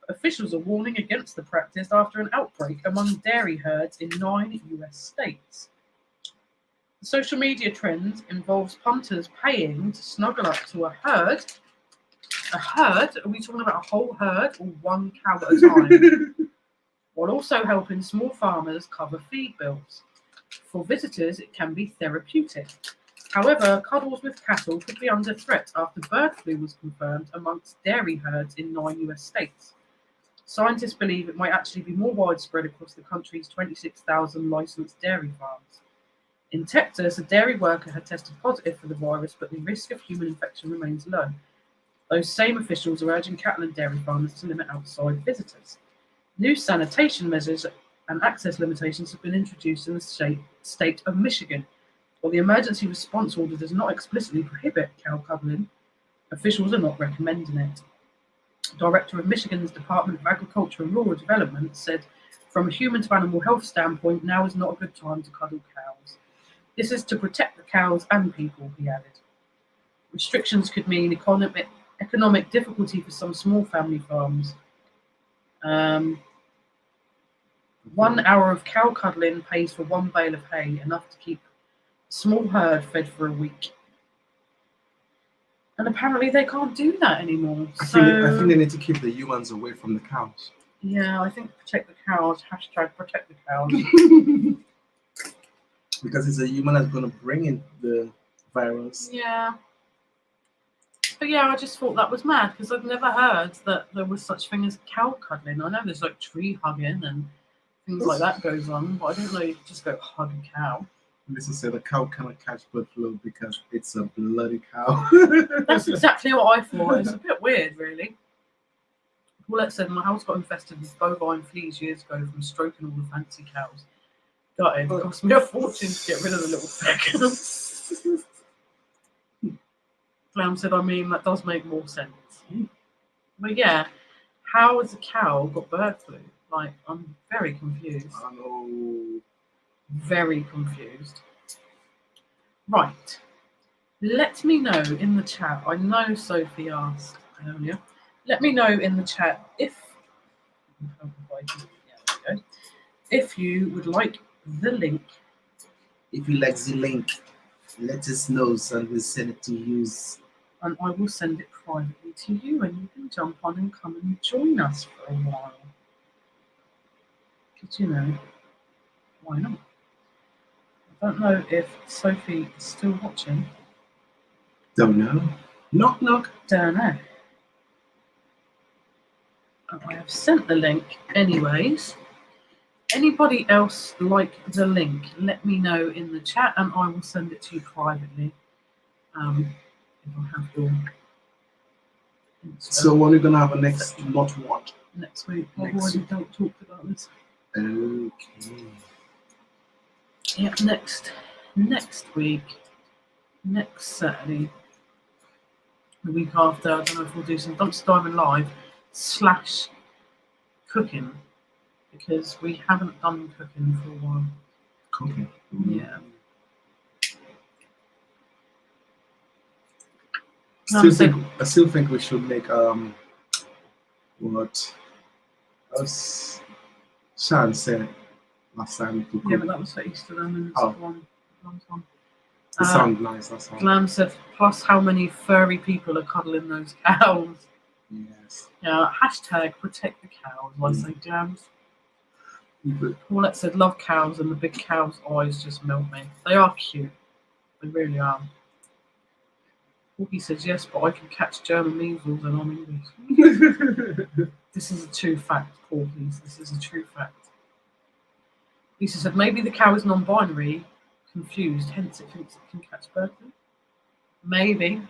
Officials are warning against the practice after an outbreak among dairy herds in 9 US states. The social media trend involves punters paying to snuggle up to a herd. A herd? Are we talking about a whole herd or one cow at a time? While also helping small farmers cover feed bills. For visitors, it can be therapeutic. However, cuddles with cattle could be under threat after bird flu was confirmed amongst dairy herds in 9 US states. Scientists believe it might actually be more widespread across the country's 26,000 licensed dairy farms. In Texas, a dairy worker had tested positive for the virus, but the risk of human infection remains low. Those same officials are urging cattle and dairy farmers to limit outside visitors. New sanitation measures and access limitations have been introduced in the state of Michigan. While the emergency response order does not explicitly prohibit cow cuddling, officials are not recommending it. Director of Michigan's Department of Agriculture and Rural Development said, from a human to animal health standpoint, now is not a good time to cuddle cows. This is to protect the cows and people, he added. Restrictions could mean economic difficulty for some small family farms. 1 hour of cow cuddling pays for 1 bale of hay, enough to keep a small herd fed for a week. And apparently they can't do that anymore. I think they need to keep the humans away from the cows. Yeah, I think protect the cows, #protect the cows. Because it's a human that's going to bring in the virus. Yeah. But yeah, I just thought that was mad because I've never heard that there was such thing as cow cuddling. I know there's like tree hugging and things like that goes on, but I didn't know you could just go hug a cow. Lisa said a cow cannot catch bird flu because it's a bloody cow. That's exactly what I thought. It's a bit weird, really. Paulette said, my house got infested with bovine fleas years ago from stroking all the fancy cows. It cost me a fortune to get rid of the little feck. Glam said, I mean, that does make more sense. But yeah, how has a cow got bird flu? Like, I'm very confused. I know. Very confused. Right. Let me know in the chat. I know Sophie asked earlier. Let me know in the chat if if you would like the link. If you like the link, let us know so we'll send it to you. And I will send it privately to you, and you can jump on and come and join us for a while. Because, you know, why not? I don't know if Sophie is still watching. Don't know. Knock, knock. Don't know. And I have sent the link anyways. Anybody else like the link? Let me know in the chat, and I will send it to you privately. If I have your So when are we gonna have a next not what? next week. I've Next already week. don't talk about this. Okay. Yeah, next week, next Saturday, the week after. I don't know if we'll do some dumpster diving live / cooking, because we haven't done cooking for a while. Okay. Yeah. I still think we should make what us Shan said last time to Yeah, cook. but that was for Easter then, and it's Oh. one. It sounds nice, that's all. Glam said, plus how many furry people are cuddling those cows. Yes. Yeah, hashtag protect the cows, I say, Glams. But Paulette said, love cows, and the big cow's eyes just melt me. They are cute. They really are. Porky says, yes, but I can catch German measles and I'm English. This is a true fact, Porkies. This is a true fact. Lisa said, maybe the cow is non-binary, confused, hence it thinks it can catch bird flu. Maybe.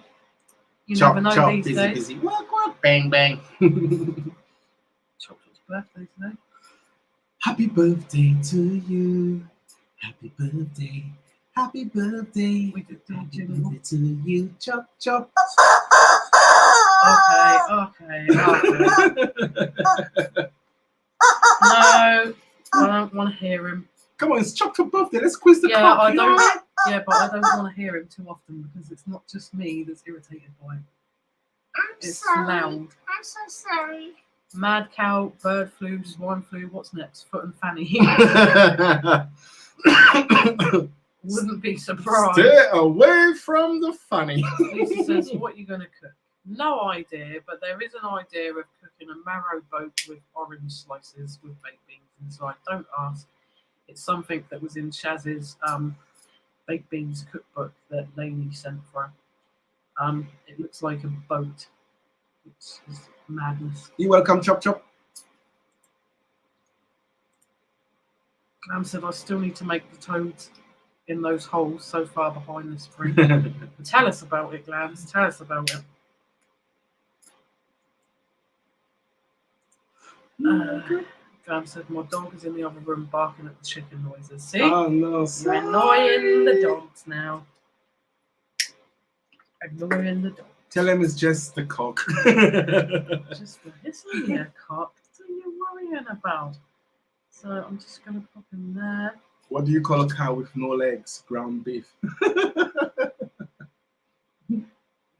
You never know these days. busy. What? Bang, bang. Chocolate's birthday today. Happy birthday to you. Happy birthday. Happy birthday. We did the Happy jingle. birthday to you. Chop, chop. Okay. No, I don't want to hear him. Come on, it's Chop's birthday. Let's quiz the Yeah, clock. I don't. Yeah, but I don't want to hear him too often because it's not just me that's irritated by it. It's loud. I'm so sorry. Mad cow, bird flu, swine flu. What's next? Foot and fanny. Wouldn't be surprised. Stay away from the funny. Lisa says, what are you going to cook? No idea, but there is an idea of cooking a marrow boat with orange slices with baked beans inside. Don't ask. It's something that was in Shaz's baked beans cookbook that Lainey sent for her. It looks like a boat. It's madness. You're welcome, Chop Chop. Glam said, I still need to make the toads in those holes so far behind the spring. Tell us about it, Glams. Tell us about it. Glam said, my dog is in the other room barking at the chicken noises. See? Oh no, You're sorry. annoying the dogs now. Ignoring the dog. Tell him it's just the cock. Just for it's only a cock. What are you worrying about? So I'm just going to pop in there. What do you call a cow with no legs? Ground beef.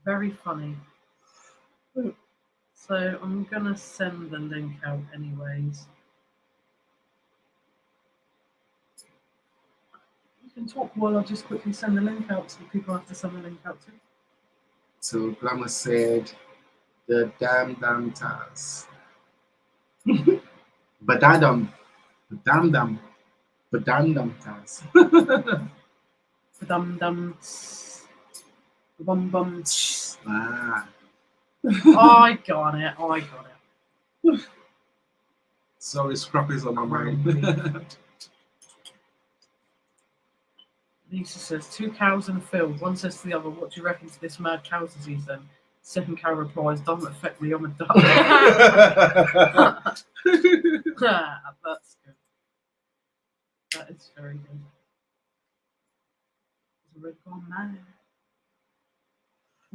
Very funny. So I'm going to send the link out anyways. You can talk while I just quickly send the link out so people have to send the link out to. So Glamour said, the damn taz. Badadam. Badam taz. Dum dum. Bum bum. Ah. I got it. Sorry, Scrappy's on my mind. Lisa says, 2 cows in a field. One says to the other, what do you reckon to this mad cow disease then? Second cow replies, doesn't affect me, I'm a duck. That's good. That is very good. Is the red gone mad?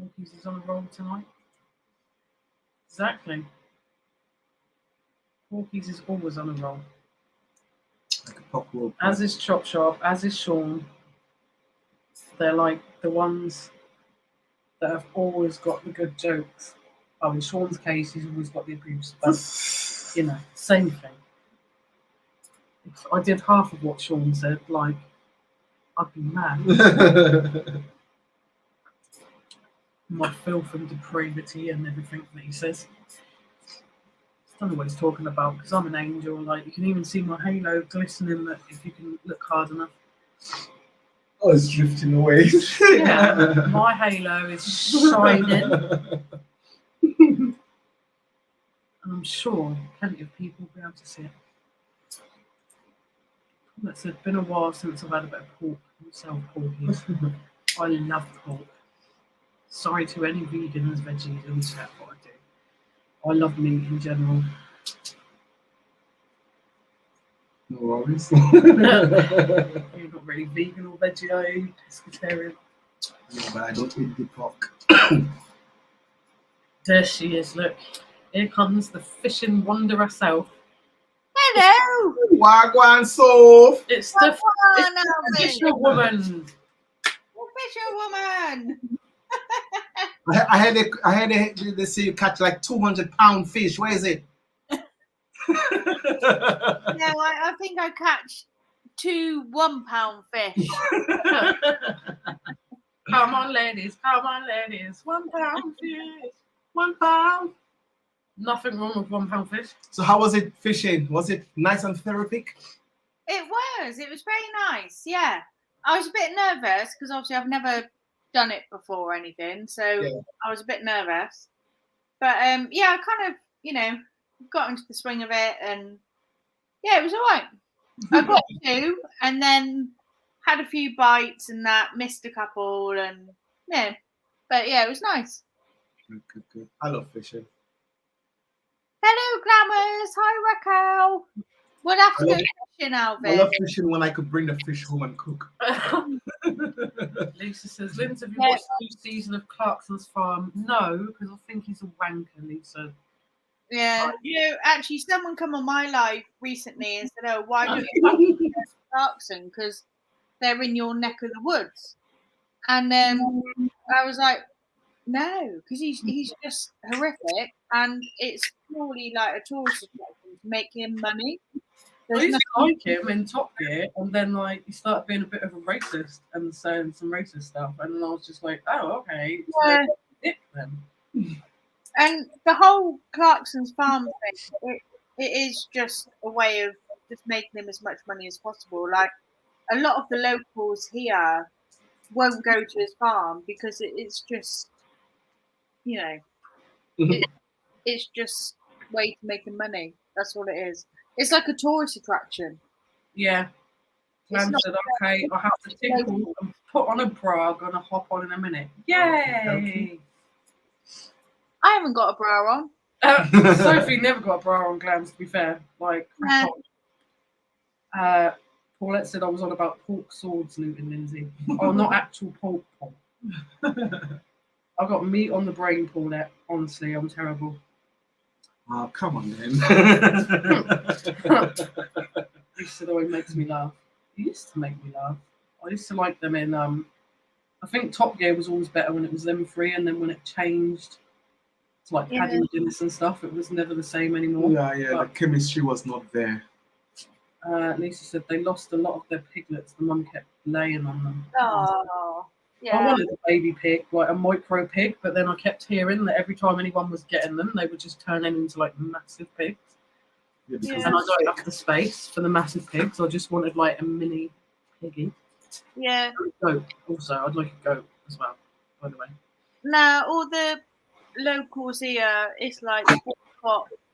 Porky's is on a roll tonight. Exactly. Porky's is always on a roll. Like a pop roll. As is Chop Shop, as is Sean. They're like the ones that have always got the good jokes. Oh, in Sean's case, he's always got the abuse. But, you know, same thing. If I did half of what Sean said, like, I'd be mad. My filth and depravity and everything that he says. I don't know what he's talking about because I'm an angel. Like, you can even see my halo glistening if you can look hard enough. Oh, it's drifting away. Yeah, my halo is shining. And I'm sure plenty of people will be able to see it. It's been a while since I've had a bit of pork myself, porkies. I love pork. Sorry to any vegans, veggies, and stuff, what I do. I love meat in general. No worries. You're not really vegan or veggie, are you? Pescatarian. No, but I don't eat the pork. There she is, look. Here comes the fishing wonder herself. Hello. Wagwan soap. It's the Alvin. fisherwoman. Fisherwoman. I had they say you catch like 200-pound fish. Where is it? No, I think I catch 2 1-pound fish. Come on, ladies. Come on, ladies. 1 pound fish. 1 pound. Nothing wrong with 1 pound fish. So how was it fishing? Was it nice and therapeutic? It was very nice. Yeah, I was a bit nervous because obviously I've never done it before or anything, so I was a bit nervous. But yeah, I kind of got into the swing of it, and yeah, it was all right. I got 2, and then had a few bites, and that missed a couple, and yeah, but yeah, it was nice. Good. I love fishing. Hello, Glamours. Hi, Raquel. We'll have to go fishing, Alvin. I love fishing when I could bring the fish home and cook. Lisa says, Linz, have you watched the new season of Clarkson's Farm? No, because I think he's a wanker, Lisa. Yeah, actually, someone come on my live recently and said, "Oh, why don't you like Clarkson? Because they're in your neck of the woods." And I was like, "No, because he's just horrific, and it's purely like a tourist attraction to make him money." I used to like him in Top Gear, and then like he started being a bit of a racist and saying some racist stuff, and then I was just like, "Oh, okay." So dick then. And the whole Clarkson's Farm thing, it is just a way of just making him as much money as possible. Like, a lot of the locals here won't go to his farm because it's just, it's just a way to make him money. That's all it is. It's like a tourist attraction. Yeah. Glam said, okay, I have to tinkle and put on a bra, gonna hop on in a minute. Yay! I haven't got a bra on. Sophie never got a bra on, Glams, to be fair. Like, Paulette said I was on about pork swords looting, Lindsay. Oh, not actual pork. I've got meat on the brain, Paulette. Honestly, I'm terrible. Oh, come on, then. He said, oh, it makes me laugh. He used to make me laugh. I used to like them in, I think Top Gear was always better when it was them 3, and then when it changed to like Paddy McGuinness and stuff, it was never the same anymore. Yeah, the chemistry was not there. Lisa said they lost a lot of their piglets. The mum kept laying on them. Oh, yeah. I wanted a baby pig, like a micro pig, but then I kept hearing that every time anyone was getting them, they were just turning into like massive pigs. Yeah, And I don't have the space for the massive pigs. I just wanted like a mini piggy. Yeah. Goat. Also, I'd like a goat as well, by the way. No, all the locals here, it's like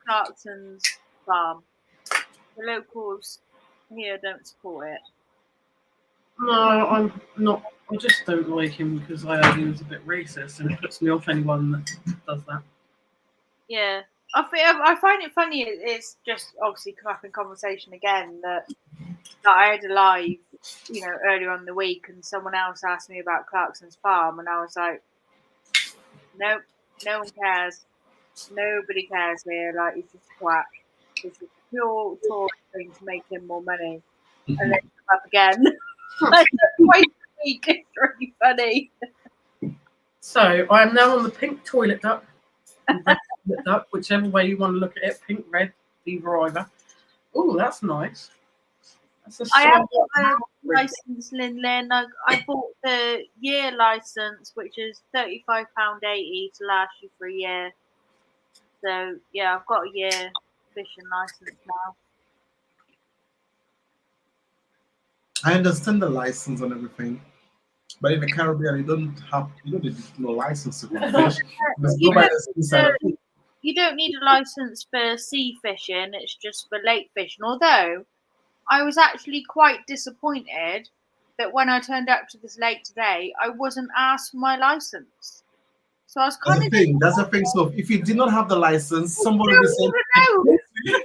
Clarkson's Farm. The locals here don't support it. No, I'm not. I just don't like him because I heard he was a bit racist, and it puts me off anyone that does that. Yeah, I find it funny. It's just obviously come up in conversation again that I had a live, earlier on in the week, and someone else asked me about Clarkson's Farm, and I was like, Nope, no one cares. Nobody cares here. Like, he's just a twat. It's a pure tourist thing to make him more money. And then come up again. Like, twice a week. It's really funny. So I am now on the pink toilet duck, and red toilet duck, whichever way you want to look at it. Pink, red, either. Oh, that's nice. That's a I have somewhat got a mild red. license, Lynn. I bought the year license, which is £35.80 to last you for a year. So yeah, I've got a year fishing license now. I understand the license and everything, but in the Caribbean, you don't need no license to go fish. Just You go by don't the seaside. You don't need a license for sea fishing. It's just for lake fishing. Although I was actually quite disappointed that when I turned up to this lake today, I wasn't asked for my license. So I was kind of That's the thing. So if you did not have the license, somebody no would one say, would have known. Yeah,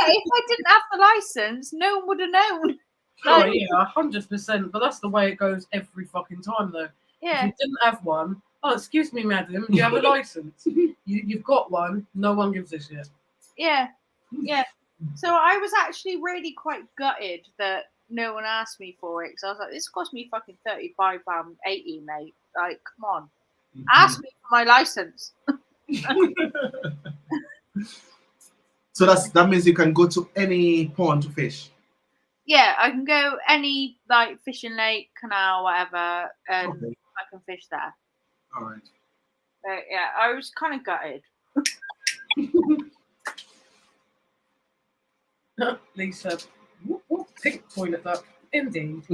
if I didn't have the license, no one would have known. Oh Like, yeah, 100%. But that's the way it goes every fucking time, though. If yeah, you didn't have one, oh excuse me, madam, do you have a license? You've got one. No one gives a shit. yeah. So I was actually really quite gutted that no one asked me for it because I was like, this cost me fucking £35.80, mate. Like, come on, ask me for my license. So that means you can go to any pond to fish. Yeah, I can go any like fishing lake, canal, whatever, and Okay. I can fish there. All right. But yeah, I was kind of gutted. Lisa, pink toilet duck, indeed.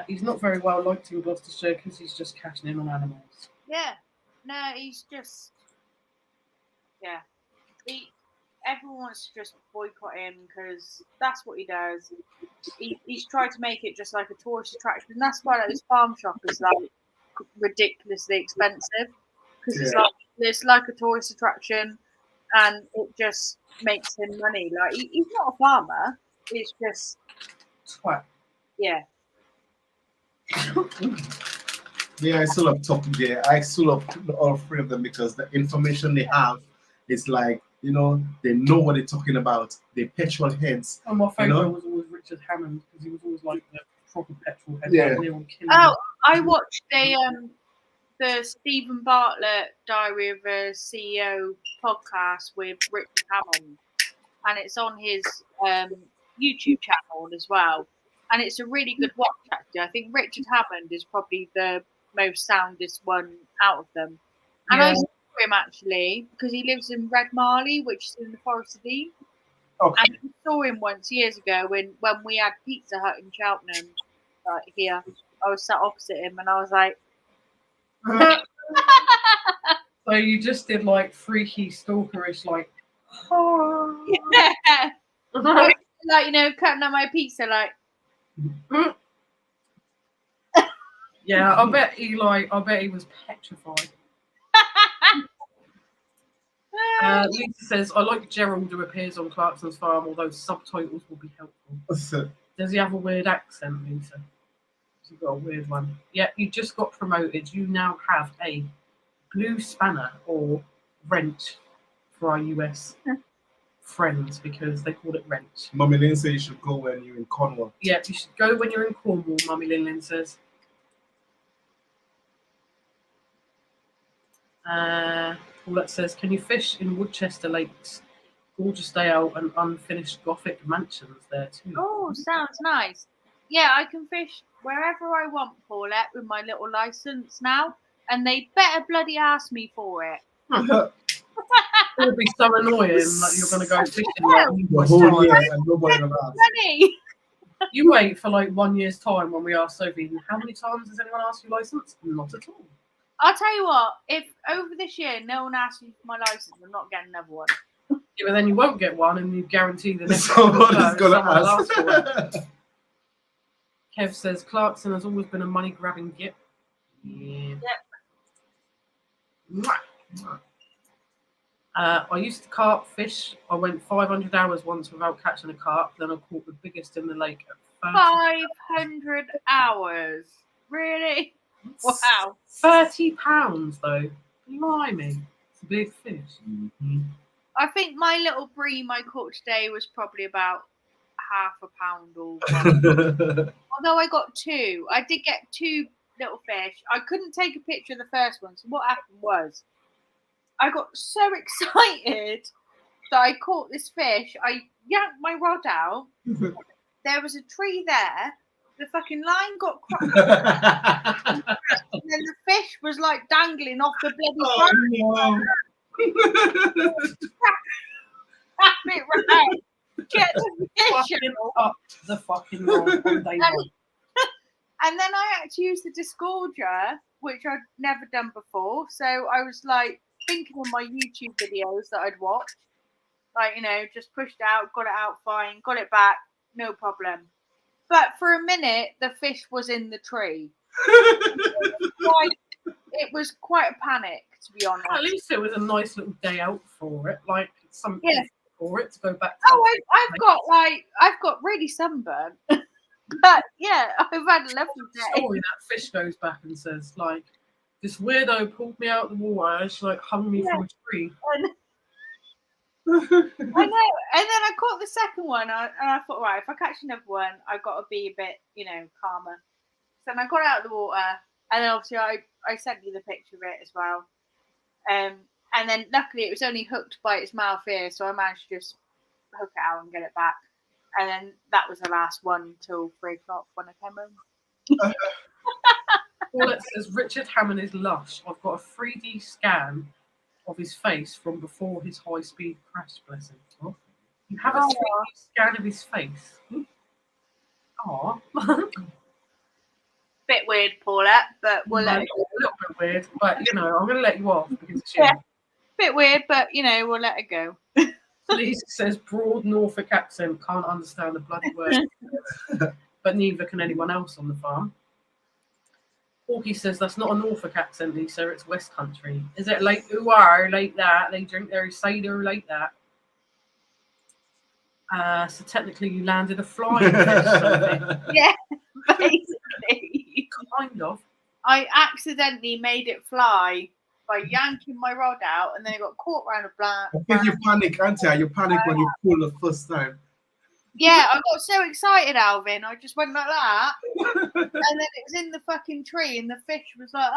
He's not very well liked in Gloucestershire because he's just cashing in on animals. Yeah, no, he's just everyone wants to just boycott him because that's what he does. He's tried to make it just like a tourist attraction, and that's why like, this farm shop is like ridiculously expensive because it's like a tourist attraction, and it just makes him money. Like he's not a farmer; it's just Twat. yeah. Yeah, I still love talking there. I still love all three of them because the information they have is like, they know what they're talking about. They're petrol heads. And my favourite know? was always Richard Hammond because he was always like the proper petrol head. Yeah. Like Neil Kinnaman. Oh, I watched the Stephen Bartlett Diary of a CEO podcast with Richard Hammond, and it's on his YouTube channel as well. And it's a really good watch, actually. I think Richard Hammond is probably the most soundest one out of them. And I saw him actually because he lives in Red Marley, which is in the Forest of Dean. Okay. And I saw him once years ago when we had Pizza Hut in Cheltenham here. I was sat opposite him and I was like, So you just did like freaky stalkerish, like, yeah. Like, cutting up my pizza, like. Yeah, I bet he was petrified. Lisa says, I like Gerald who appears on Clarkson's farm, although subtitles will be helpful. What's it? Does he have a weird accent, Lisa? Has he got a weird one? Yeah, you just got promoted. You now have a blue spanner or wrench for our US friends because they call it wrench. Mummy Lynn said you should go when you're in Cornwall. Yeah, you should go when you're in Cornwall, Mummy Lin says. All that says, can you fish in Woodchester Lakes? Gorgeous day out and unfinished Gothic mansions there too. Oh, sounds nice. Yeah, I can fish wherever I want, Paulette, with my little license now, and they better bloody ask me for it. It would be so annoying that you're going to go fishing The whole year and nobody ever asked. Money. You wait for like 1 year's time when we ask Sophie, how many times has anyone asked you license? Not at all. I'll tell you what, if over this year no one asks me for my license, I'm not getting another one. Yeah, but then you won't get one and you guarantee the next Somebody's going to someone will ask. for it. Kev says, Clarkson has always been a money-grabbing git. Yeah. Yep. I used to carp fish. I went 500 hours once without catching a carp. Then I caught the biggest in the lake at 30. 500 hours. Really? Wow. £30 though. Blimey. It's a big fish. I think my little bream I caught today was probably about £0.5 or one. Although I got 2. I did get 2 little fish. I couldn't take a picture of the first one. So what happened was I got so excited that I caught this fish. I yanked my rod out. There was a tree there. The fucking line got crossed. And then the fish was like dangling off the bloody it right. Get the fish up the fucking rod on day one. And then I had to use the disgorger, which I'd never done before. So I was like thinking of my YouTube videos that I'd watched. Like, you know, just pushed out, got it out fine, got it back, no problem. But for a minute, the fish was in the tree. It was quite a panic, to be honest. At least it was a nice little day out for it, like something for it to go back to. Oh, I've got really sunburn. But yeah, I've had a lovely day. Story that fish goes back and says, like, this weirdo pulled me out of the water and she like hung me from a tree. I know. And then I caught the second one, and I thought, right, if I catch another one, I've got to be a bit, you know, calmer. So then I got out of the water, and then obviously I sent you the picture of it as well. And then luckily it was only hooked by its mouth here, so I managed to just hook it out and get it back. And then that was the last one till 3 o'clock when I came home. Well, it says Richard Hammond is lush. I've got a 3D scan of his face from before his high-speed crash. Bless him. Oh. You have a 3D scan of his face. Aw. Bit weird, Paulette, but we'll let a little bit weird, but you know, I'm going to let you off because it's bit weird, but you know, we'll let it go. Lisa says broad Norfolk accent, can't understand the bloody word, but neither can anyone else on the farm. Porky says that's not a Norfolk accent, Lisa, it's West Country. Is it like ooh like that? They drink their cider like that. So technically you landed a flying fish. Yeah, basically. Kind of. I accidentally made it fly by yanking my rod out, and then it got caught around a blank. I think you panic, Auntie. You panic when you pull the first time. Yeah, I got so excited, Alvin. I just went like that, and then it was in the fucking tree, and the fish was like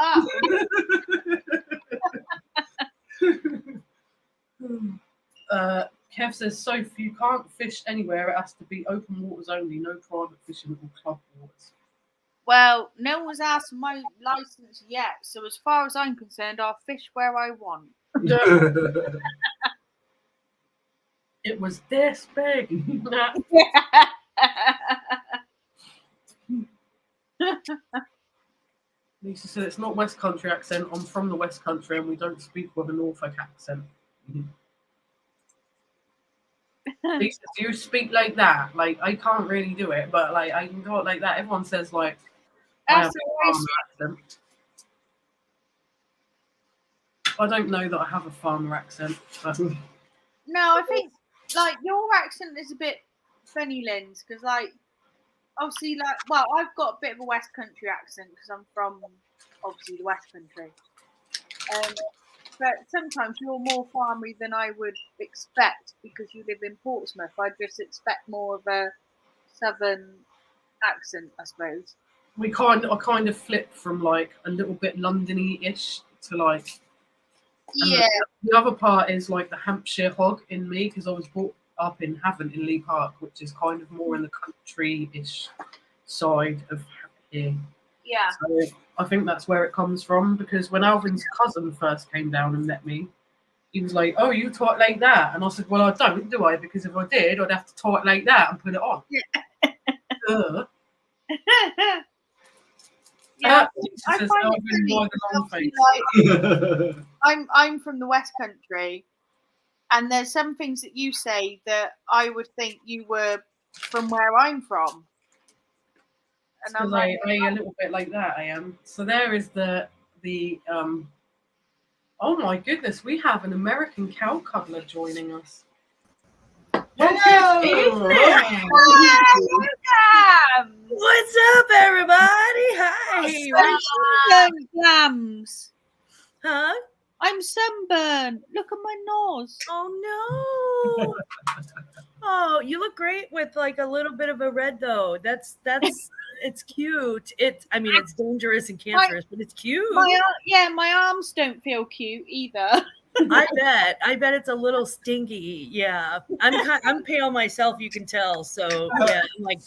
that. Kev says, Soph, you can't fish anywhere. It has to be open waters only, no private fishing or club waters. Well, no one's asked for my license yet, so as far as I'm concerned, I'll fish where I want. It was this big. Lisa said it's not West Country accent. I'm from the West Country and we don't speak with a Norfolk accent. Lisa, do you speak like that? Like, I can't really do it, but like I can go like that. Everyone says like I have a farmer accent. I don't know that I have a farmer accent. But... No, I think like your accent is a bit funny, Linz, because like obviously like I've got a bit of a West Country accent because I'm from obviously the West Country. But sometimes you're more farmy than I would expect because you live in Portsmouth. I just expect more of a southern accent, I suppose. I kind of flip from like a little bit Londony-ish to like. Yeah. The other part is like the Hampshire hog in me because I was brought up in Havant in Lee Park, which is kind of more in the country-ish side of here. Yeah. So I think that's where it comes from because when Alvin's cousin first came down and met me, he was like, "Oh, you talk like that," and I said, "Well, I don't, do I? Because if I did, I'd have to talk like that and put it on." Yeah. Yeah, I find it like, I'm from the West Country, and there's some things that you say that I would think you were from where I'm from. And I'm like, a little bit like that. I am. So there is the oh my goodness, we have an American cow cuddler joining us. Yeah. What's up, everybody? Hi. Lambs. Huh? I'm sunburned. Look at my nose. Oh no. Oh, you look great with like a little bit of a red though. That's it's cute. I mean it's dangerous and cancerous, but it's cute. My arms don't feel cute either. I bet it's a little stinky. Yeah. I'm pale myself, you can tell. So yeah, I'm like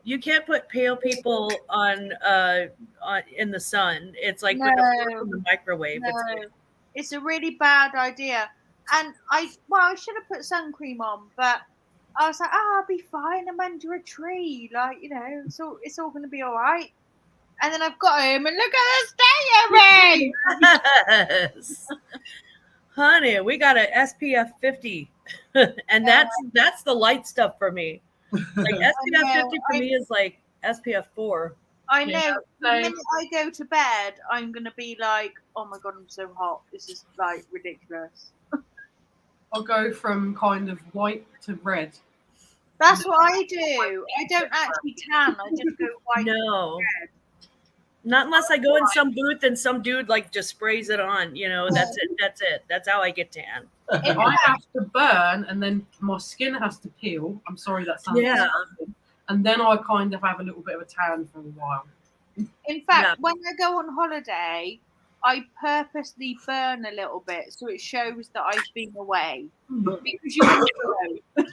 you can't put pale people on in the sun. It's like putting them in the microwave. No. It's a really bad idea. And I should have put sun cream on, but I was like, I'll be fine. I'm under a tree, like it's all going to be all right. And then I've got home and look at the state of me. Yes. Honey, we got an SPF 50, and that's the light stuff for me. Like SPF 50 for me is like SPF 4. I know. The minute I go to bed, I'm gonna be like, oh my god, I'm so hot. This is like ridiculous. I'll go from kind of white to red. That's what I do. I don't actually tan. I just go white to red. Not unless I go in some booth and some dude like just sprays it on. That's it. That's how I get tan. I have to burn, and then my skin has to peel. I'm sorry, that sounds disgusting. And then I kind of have a little bit of a tan for a while. In fact, when I go on holiday, I purposely burn a little bit so it shows that I've been away. Because you know.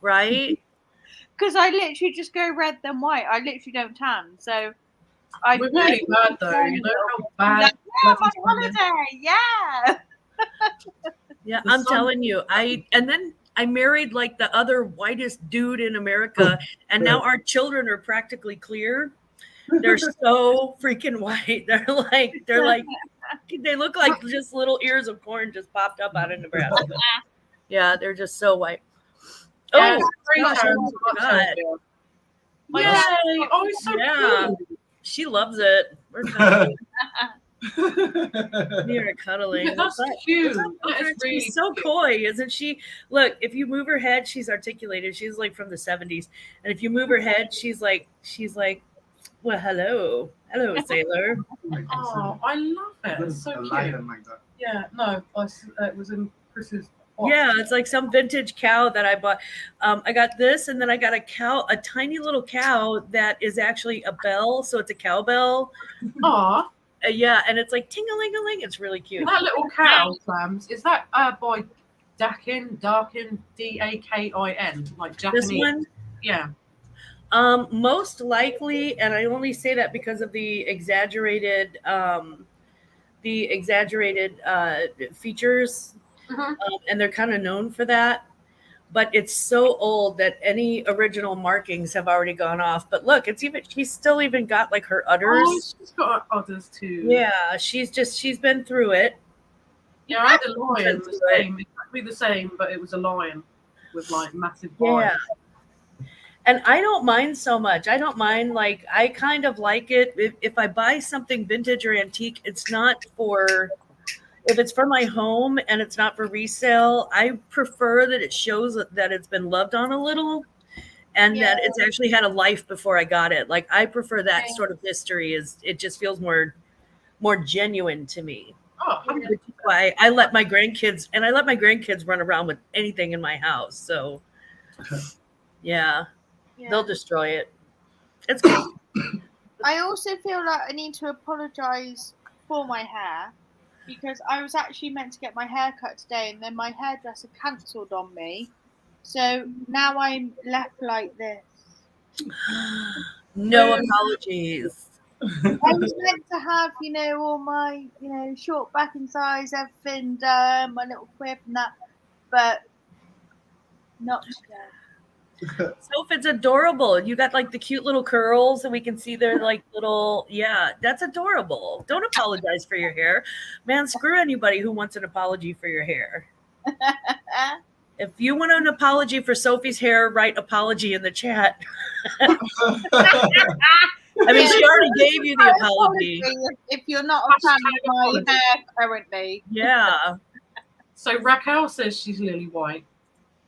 Right? Because I literally just go red then white. I literally don't tan. So we're really bad though. You know how bad. Yeah, my holiday. Yeah. Yeah, I'm telling you. And then I married like the other whitest dude in America, and now our children are practically clear. They're so freaking white. They're like they look like just little ears of corn just popped up out of Nebraska. Yeah, they're just so white. Yeah, it's so cool. She loves it. We're cuddling. We're cuddling. Yeah, that's cute. She's so coy, isn't she? Look, if you move her head, she's articulated. She's like from the 70s. And if you move her head, she's like, well, hello, sailor. Oh, I love it. It's so cute. Like that. Yeah, no, it was in Chris's. Yeah, it's like some vintage cow that I bought. I got this, and then I got a tiny little cow that is actually a bell, so it's a cowbell. Aw. Yeah, and it's like ting-a-ling-a-ling. It's really cute. That little cow, Clams, is that by Dakin, D-A-K-I-N, like Japanese? This one? Yeah. Most likely, and I only say that because of the exaggerated features, and they're kind of known for that. But it's so old that any original markings have already gone off. But look, she's still even got like her udders. Oh, she's got udders too. Yeah, she's been through it. Yeah, I had a lion the same. It could be the same, but it was a lion with like massive eyes. Yeah. And I don't mind so much. I don't mind, like, I kind of like it. If I buy something vintage or antique, it's not for, if it's for my home and it's not for resale, I prefer that it shows that it's been loved on a little and that it's actually had a life before I got it. Like, I prefer that sort of history. It just feels more genuine to me. Oh, which is why I let my grandkids run around with anything in my house. So, yeah. They'll destroy it. It's good. I also feel like I need to apologize for my hair because I was actually meant to get my hair cut today and then my hairdresser cancelled on me. So now I'm left like this. No apologies. I was meant to have, all my, short back and size, everything done, my little quip and that, but not today. Soph, it's adorable. You got like the cute little curls and we can see their like little, that's adorable. Don't apologize for your hair. Man, screw anybody who wants an apology for your hair. If you want an apology for Sophie's hair, write apology in the chat. I mean, she already gave you the apology. If you're not a fan of my hair currently. Yeah. So Raquel says she's lily white.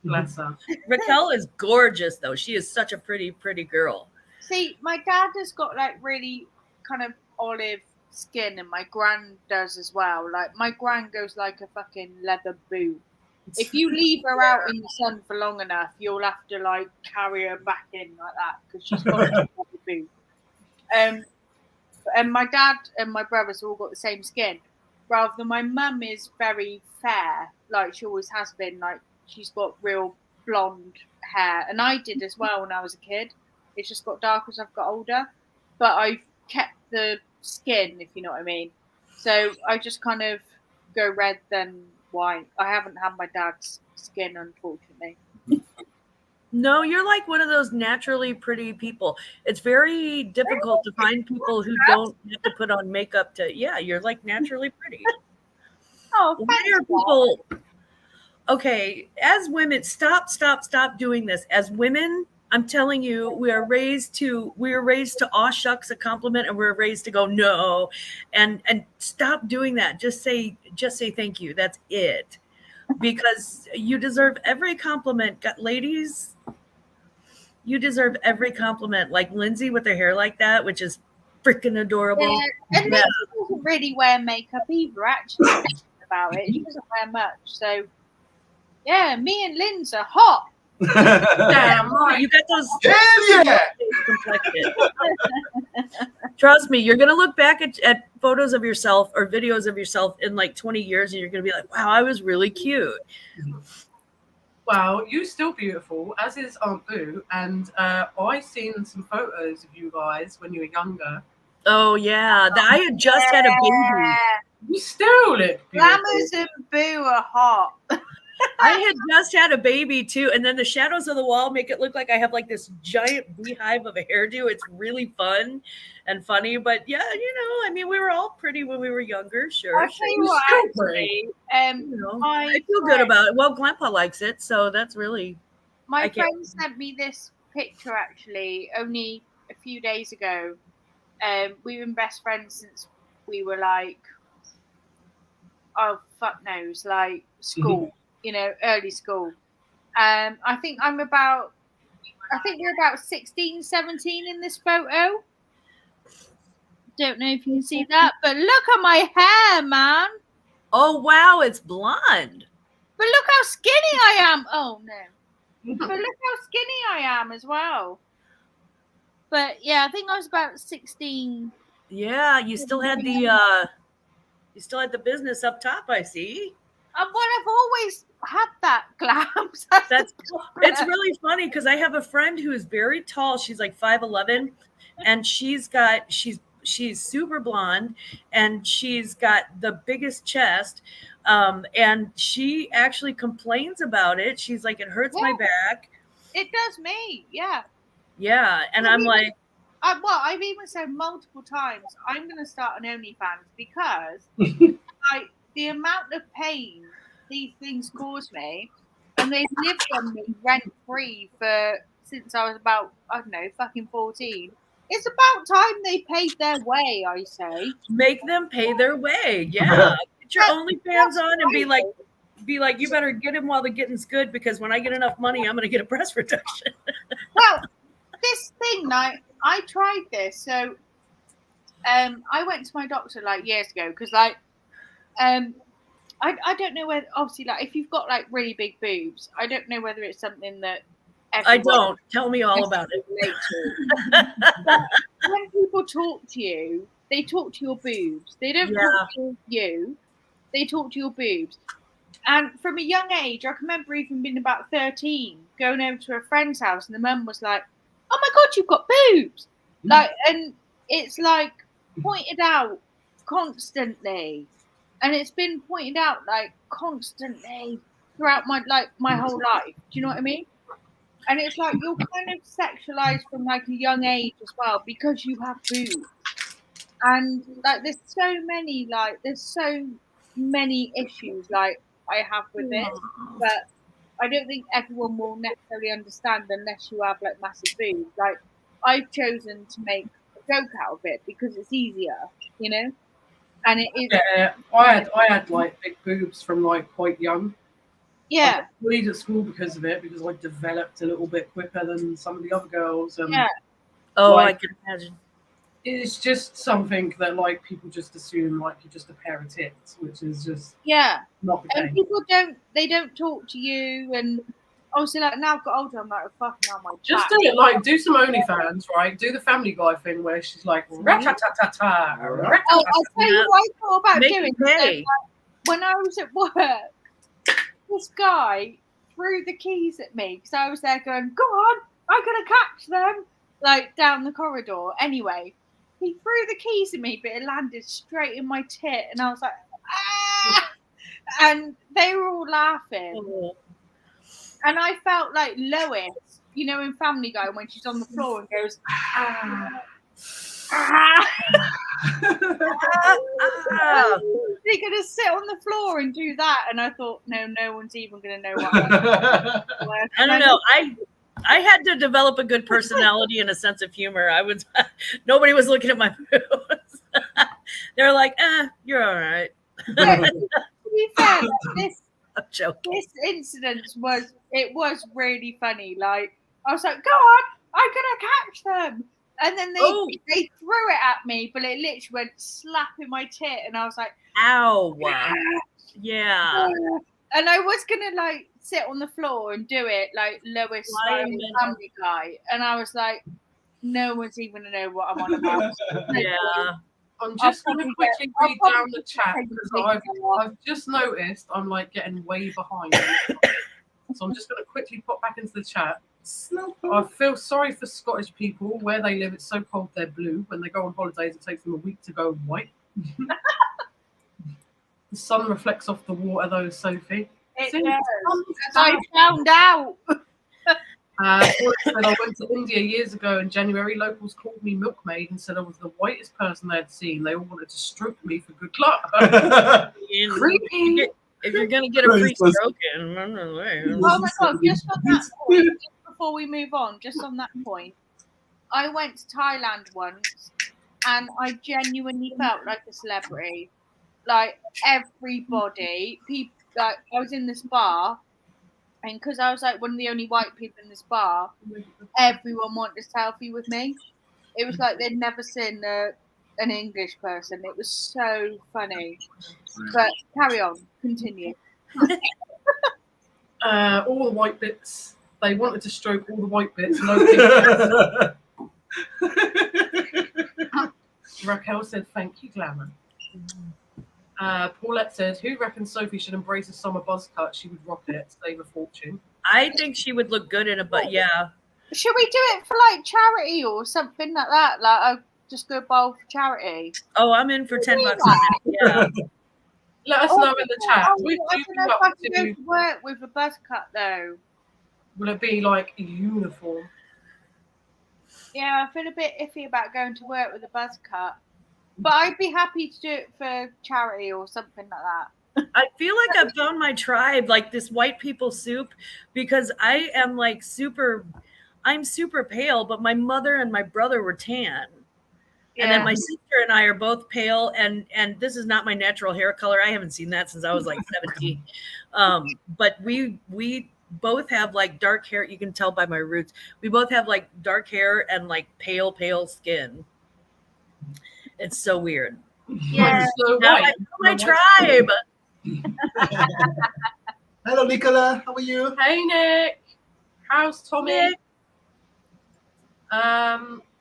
Bless her. Raquel is gorgeous, though. She is such a pretty, pretty girl. See, my dad has got like really kind of olive skin, and my gran does as well. Like my gran goes like a fucking leather boot. If you leave her out in the sun for long enough, you'll have to like carry her back in like that because she's got a leather boot. And my dad and my brothers all got the same skin. Rather than my mum is very fair, like she always has been. Like she's got real blonde hair, and I did as well when I was a kid. It's just got darker as I've got older, but I've kept the skin, if you know what I mean. So I just kind of go red then white. I haven't had my dad's skin, unfortunately. No, you're like one of those naturally pretty people. It's very difficult to find people who don't have to put on makeup to, yeah, you're like naturally pretty. Oh, Why thanks, are people, okay, as women, stop doing this. As women, I'm telling you, we are raised to aw shucks a compliment, and we're raised to go no, and stop doing that. Just say thank you. That's it. Because you deserve every compliment, ladies. You deserve every compliment. Like Lindsay with her hair like that, which is freaking adorable. Yeah, and Lindsay doesn't really wear makeup either. Actually, about it, she doesn't wear much. So, yeah, me and Lindsay are hot. Damn right. You got those. Hell yeah! Complexion. Trust me, you're gonna look back at photos of yourself or videos of yourself in like 20 years, and you're gonna be like, "Wow, I was really cute." Well, you're still beautiful, as is Aunt Boo, and I seen some photos of you guys when you were younger. Oh yeah, I had just had a baby. You still look beautiful. Lammers and Boo are hot. I had just had a baby too, and then the shadows of the wall make it look like I have like this giant beehive of a hairdo. It's really fun and funny, but yeah, I mean, we were all pretty when we were younger. Sure, I'll tell you what, actually, I feel good about it. Well, Grandpa likes it, so that's really. My friend sent me this picture actually only a few days ago. We've been best friends since we were like, oh fuck knows, like school. Early school. I think we're about 16, 17 in this photo. Don't know if you can see that, but look at my hair, man. Oh wow, it's blonde. But look how skinny I am. Oh no. But look how skinny I am as well. But yeah, I think I was about 16. Yeah, you still had the business up top, I see. Well, I've always had that glam. It's really funny because I have a friend who is very tall. She's like 5'11", and she's super blonde, and she's got the biggest chest. And she actually complains about it. She's like, it hurts my back. It does me, yeah. Yeah, and I'm like, I've even said multiple times, I'm going to start an OnlyFans because like the amount of pain these things cause me, and they've lived on me rent free since I was about, I don't know, fucking 14. It's about time they paid their way, I say. Make them pay their way. Yeah. Get your OnlyFans on and be like, you better get him while the getting's good, because when I get enough money, I'm going to get a breast reduction. Well, this thing, like, I tried this. So I went to my doctor like years ago because like I don't know whether, obviously, like if you've got like really big boobs, I don't know whether it's something that I don't. Tell me all about it. But when people talk to you, they talk to your boobs. They don't talk to you. They talk to your boobs. And from a young age, I can remember even being about 13, going over to a friend's house, and the mum was like, "Oh my God, you've got boobs!" Like, and it's like pointed out constantly, and it's been pointed out like constantly throughout my whole life. Do you know what I mean? And it's like you're kind of sexualized from like a young age as well because you have boobs. And like there's so many issues like I have with it, but I don't think everyone will necessarily understand unless you have like massive boobs. Like I've chosen to make a joke out of it because it's easier, you know. And it is, Yeah, I had like big boobs from like quite young. I yeah, got bullied at school because of it, because I developed a little bit quicker than some of the other girls. And yeah. Oh, Like- I can imagine. it's just something that like people just assume like you're just a pair of tits, which is just Yeah. not the And case. people don't talk to you, and obviously like now I've got older, I'm like, oh, fucking on my Just back. do it, like do some OnlyFans, right? Do the Family Guy thing where she's like, rat-ta-ta-ta-ta, Oh, rat-ta-ta-ta. I'll tell you what I thought about Make doing. it pay. When I was at work, this guy threw the keys at me because I was there going, go on, I'm going to catch them, like down the corridor. Anyway, he threw the keys at me, but it landed straight in my tit. And I was like, ah! And they were all laughing. Oh. And I felt like Lois, you know, in Family Guy when she's on the floor and goes, ah. Ah. They're going to sit on the floor and do that. And I thought, no one's even going to know what I'm doing. I don't know. I had to develop a good personality and a sense of humor. Nobody was looking at my boobs. They're like, you're all right. To be fair, I'm joking. this incident was really funny. Like, I was like, go on, I'm going to catch them. And then they threw it at me, but it literally went slap in my tit. And I was like, Ow. Yeah. and I was going to like sit on the floor and do it like Lois style Family Guy. And I was like, no one's even going to know what I'm on about. Yeah. I'm just going to quickly read down the chat because I've just noticed I'm like getting way behind. So I'm just going to quickly pop back into the chat. I feel sorry for Scottish people. Where they live, it's so cold they're blue. When they go on holidays, it takes them a week to go white. The sun reflects off the water, though, Sophie. It See, does. the I found out. I went to India years ago in January. Locals called me milkmaid and said I was the whitest person they'd seen. They all wanted to stroke me for good luck. Creepy. If you're gonna get a free stroke in, Oh my god! Just on that point, just before we move on, just on that point, I went to Thailand once, and I genuinely felt like a celebrity. Like everybody, people, like I was in this bar, and because I was like one of the only white people in this bar, everyone wanted a selfie with me. It was like they'd never seen an English person. It was so funny. But carry on, continue. All the white bits. They wanted to stroke all the white bits. No Raquel said, "Thank you, Glamour." Paulette says, "Who reckons Sophie should embrace a summer buzz cut? She would rock it, save a fortune." I think she would look good in it, but yeah. Should we do it for like charity or something like that? Like, I'll just go bowl for charity. Oh, I'm in for $10 on it. Yeah. Let us know in the chat. I We don't do know if up I can go to, to work with a buzz cut though. will it be like a uniform? Yeah, I feel a bit iffy about going to work with a buzz cut. But I'd be happy to do it for charity or something like that. I feel like I've found my tribe, like this white people soup, because I am like I'm super pale, but my mother and my brother were tan. And then my sister and I are both pale, and this is not my natural hair color. I haven't seen that since I was like 17. But we both have like dark hair. You can tell by my roots. We both have like dark hair and like pale skin. It's so weird. Yeah. So Now white. I know my tribe. Hello, Nicola. How are you? Hey, Nick. How's Tommy? Nick.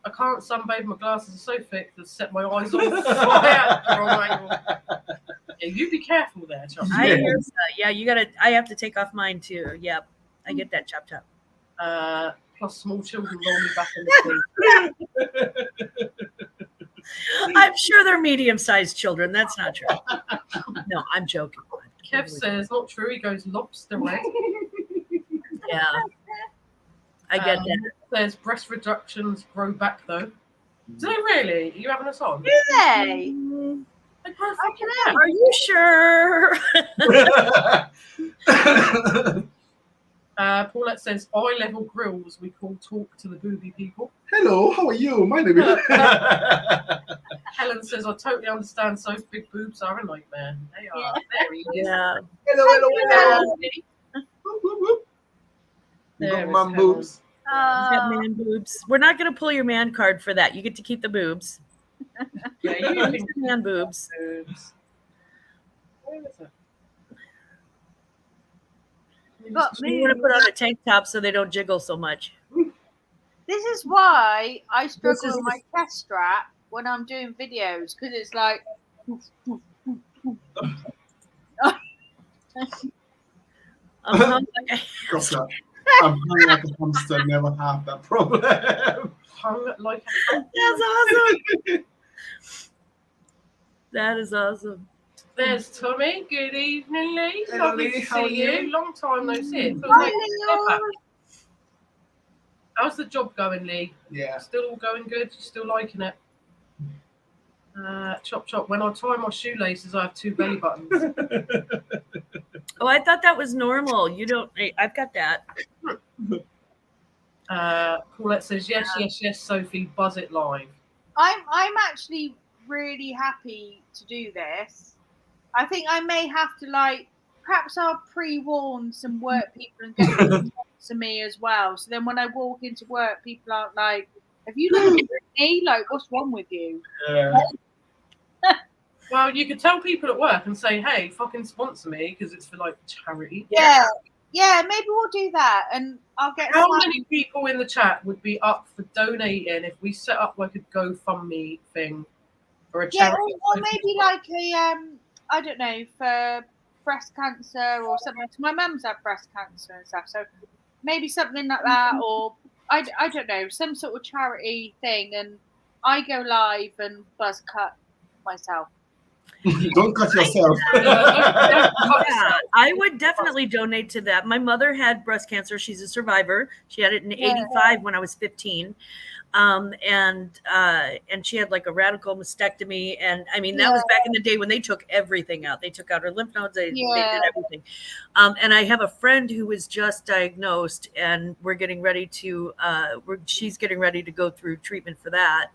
I can't sunbathe. My glasses are so thick that set my eyes on fire. Wrong angle. Yeah, you be careful there, Chelsea. I hear that. Yeah, I have to take off mine too. Yep. I get that chopped up. Plus, small children roll me back in the sea. I'm sure they're medium-sized children. That's not true. No, I'm joking. Kev says, not true. He goes lobster red. Yeah. I get that. Says breast reductions grow back though. Do they really? Are you having us on? Do they? They grow fucking back. Are you sure? Paulette says, eye level grills we call talk to the booby people. Hello, how are you? My name is. Helen says, I totally understand Soph's big boobs are a nightmare. They are. Yeah. There he is. Yeah. Hello, hello, hello. Yeah. Whoop, whoop, whoop. You There got is man Helen. boobs. He's got Oh, man boobs. We're not going to pull your man card for that. You get to keep the boobs. Yeah, you Keep can the man boobs. boobs. Where is it? got You want to put boobs. on a tank top so they don't jiggle so much. This is why I struggle is- with my chest strap when I'm doing videos because it's like. I'm hung like Gotcha. I'm hung like a hamster, never have that problem. Hung like That's awesome. That is awesome. There's Tommy. Good evening, Lee. Hello, Lovely Lee. to How are see you? you. Long time no see. It feels Hi, like Leo. back. How's the job going, Lee? Yeah. Still all going good? You still liking it? Chop chop. When I tie my shoelaces, I have 2 belly buttons. Oh, I thought that was normal. You don't. I've got that. Paulette says yes, yes, yes. Sophie, buzz it live. I'm actually really happy to do this. I think I may have to perhaps I'll pre-warn some work people and get them to sponsor me as well. So then when I walk into work, people aren't like, "Have you looked at me? Like, what's wrong with you?" Yeah. Well, you could tell people at work and say, "Hey, fucking sponsor me," because it's for like charity. Yeah, maybe we'll do that, and I'll get. How many people in the chat would be up for donating if we set up like a GoFundMe thing for a Yeah, charity? or maybe like a I don't know, for breast cancer or something. 'Cause my mum's had breast cancer and stuff, so maybe something like that, or I don't know, some sort of charity thing, and I go live and buzz cut myself. Don't cut yourself. Yeah, I would definitely donate to that. My mother had breast cancer. She's a survivor. She had it in '85 when I was 15. And she had like a radical mastectomy, and I mean that was back in the day when they took everything out. They took out her lymph nodes. They did everything. And I have a friend who was just diagnosed, and we're getting ready to she's getting ready to go through treatment for that.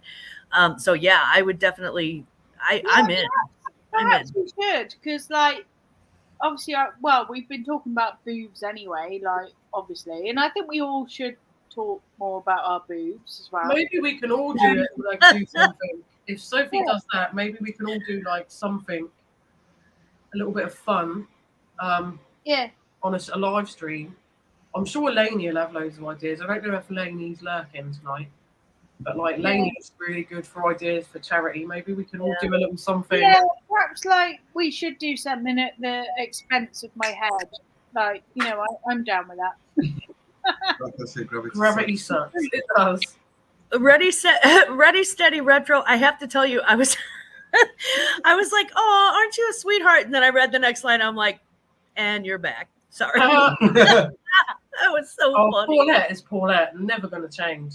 So yeah, I would definitely. I'm in. Perhaps we should, because obviously, we've been talking about boobs anyway, obviously, and I think we all should talk more about our boobs as well. Maybe we can all do it, like do something. If Sophie does that, maybe we can all do like something, a little bit of fun. On a live stream. I'm sure Lainey will have loads of ideas. I don't know if Lainey's lurking tonight, but like Lainey's really good for ideas for charity. Maybe we can all do a little something. Yeah, perhaps we should do something at the expense of my head. I'm down with that. Gravity sucks. It does. Ready, set, ready, steady, retro. I have to tell you, I was like, "Oh, aren't you a sweetheart?" And then I read the next line. I'm like, "And you're back." Sorry. That was so funny. Paulette is Paulette. Never going to change.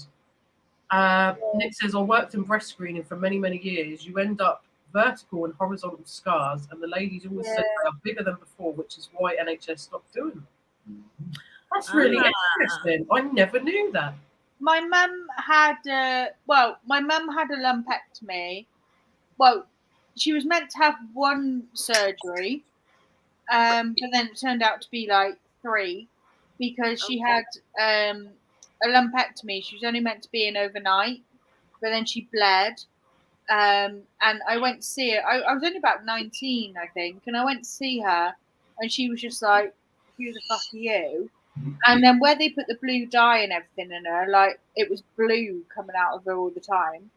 Nick says, I worked in breast screening for many, many years. You end up vertical and horizontal scars, and the ladies always said they are bigger than before, which is why NHS stopped doing them. That's really interesting. I never knew that. My mum had a lumpectomy. Well, she was meant to have 1 surgery, but then it turned out to be 3 because she had a lumpectomy. She was only meant to be in overnight, but then she bled. And I went to see her. I was only about 19, I think, and I went to see her, and she was just like, "Who the fuck are you?" And then where they put the blue dye and everything in her, it was blue coming out of her all the time.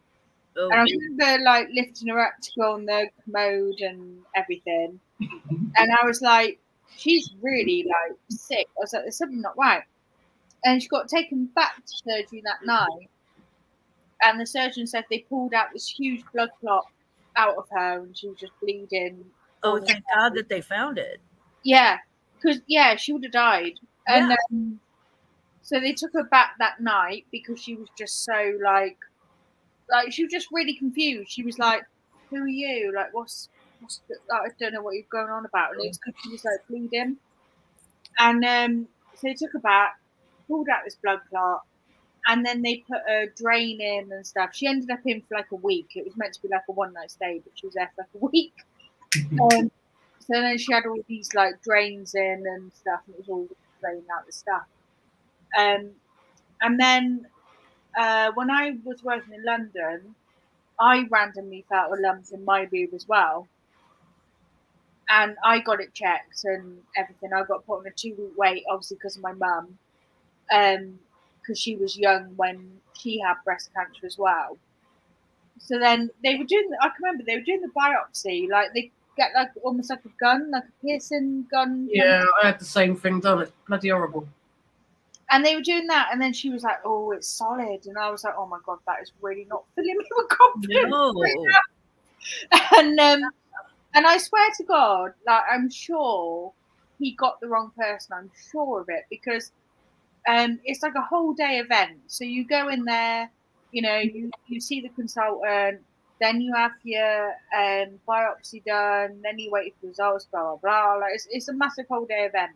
Oh. And I remember lifting her up to go on the commode and everything. And I was like, she's really sick. I was like, there's something not right. And she got taken back to surgery that night. And the surgeon said they pulled out this huge blood clot out of her, and she was just bleeding. Oh, thank God that they found it. Yeah, because she would have died. And so they took her back that night because she was just so she was just really confused. She was like, "Who are you? What's I don't know what you're going on about." And it's because she was bleeding. And so they took her back, pulled out this blood clot, and then they put a drain in and stuff. She ended up in for like a week. It was meant to be like a one night stay, but she was there for like a week. So then she had all these like drains in and stuff, and it was all draining out the stuff. And then when I was working in London, I randomly felt a lump in my boob as well. And I got it checked and everything. I got put on a 2-week wait, obviously because of my mum, because she was young when she had breast cancer as well. So then they were doing, I can remember they were doing the biopsy, like they get like almost like a gun, like a piercing gun. Yeah, I had the same thing done. It's bloody horrible. And they were doing that, and then she was like, "Oh, it's solid," and I was like, "Oh my god, that is really not filling me with confidence." No. And I swear to God, like I'm sure he got the wrong person. I'm sure of it because it's like a whole day event. So you go in there, you know, you see the consultant, then you have your biopsy done, then you wait for results, blah blah blah. Like it's a massive whole day event,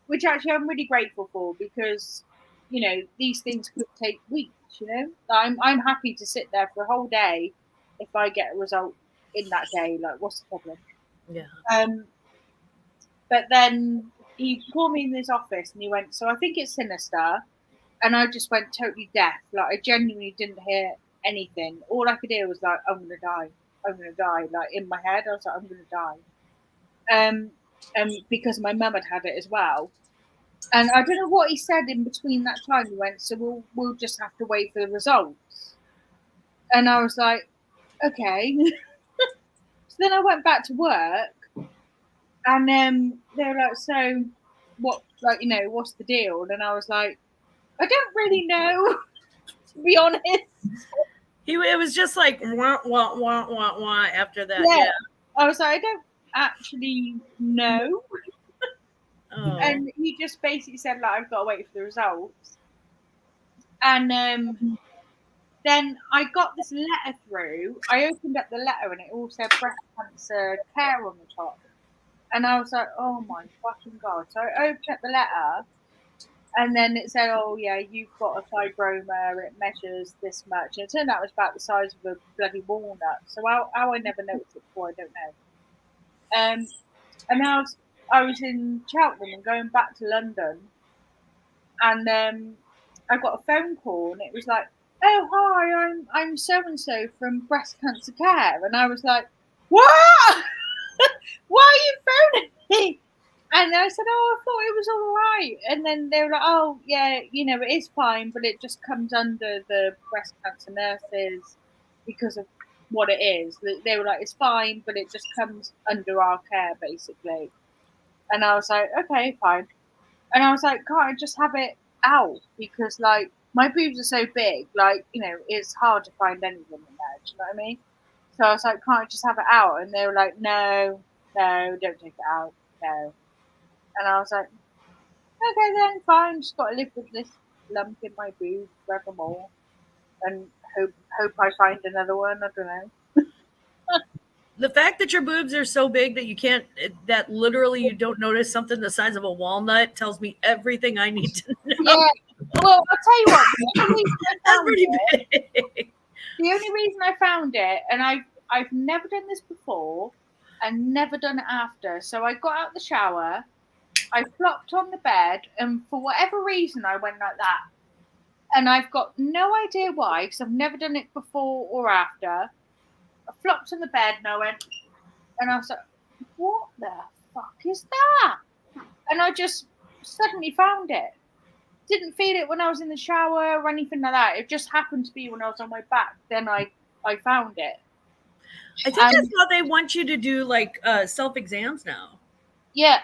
which actually I'm really grateful for because, you know, these things could take weeks. You know, I'm happy to sit there for a whole day if I get a result in that day. Like, what's the problem? Yeah. But then he called me in his office and he went, "So I think it's sinister," and I just went totally deaf. Like I genuinely didn't hear anything. All I could hear was like, "I'm gonna die. I'm gonna die." Like in my head, I was like, "I'm gonna die." Because my mum had it as well. And I don't know what he said in between that time. He went, "So we'll just have to wait for the results." And I was like, "Okay." So then I went back to work, and they were like, "So what? Like, you know, what's the deal?" And I was like, "I don't really know, to be honest." It was just like wah, wah, wah, wah, wah after that. Yeah. I was like, "I don't actually know." Oh. And he just basically said, like, "I've got to wait for the results." And then I got this letter through. I opened up the letter and it all said breast cancer care on the top. And I was like, "Oh my fucking God." So I opened up the letter and then it said, "Oh yeah, you've got a fibroma. It measures this much." And it turned out it was about the size of a bloody walnut. So how I never noticed it before, I don't know. And I was in Cheltenham and going back to London. And I got a phone call and it was like, "Oh hi, I'm so and so from breast cancer care," and I was like, "What? Why are you phoning me?" And I said, "Oh, I thought it was all right." And then they were like, "Oh yeah, you know, it is fine, but it just comes under the breast cancer nurses because of what it is." They were like, "It's fine, but it just comes under our care basically." And I was like, "Okay, fine." And I was like, "Can't I just have it out?" Because like my boobs are so big, like, you know, it's hard to find anything in there. Do you know what I mean? So I was like, "Can't I just have it out?" And they were like, "No, don't take it out, no." And I was like, "Okay then, fine. Just got to live with this lump in my boob forevermore, and hope I find another one. I don't know." The fact that your boobs are so big that you can't, that literally you don't notice something the size of a walnut tells me everything I need to know. Yeah. Well, I'll tell you what. The only reason I That's found pretty it, big. the only reason I found it, and I've never done this before, and never done it after. So I got out the shower, I flopped on the bed, and for whatever reason, I went like that. And I've got no idea why, because I've never done it before or after. I flopped on the bed and I went, and I was like, "What the fuck is that?" And I just suddenly found it. Didn't feel it when I was in the shower or anything like that. It just happened to be when I was on my back. Then I found it. I think that's how they want you to do like self exams now. Yeah.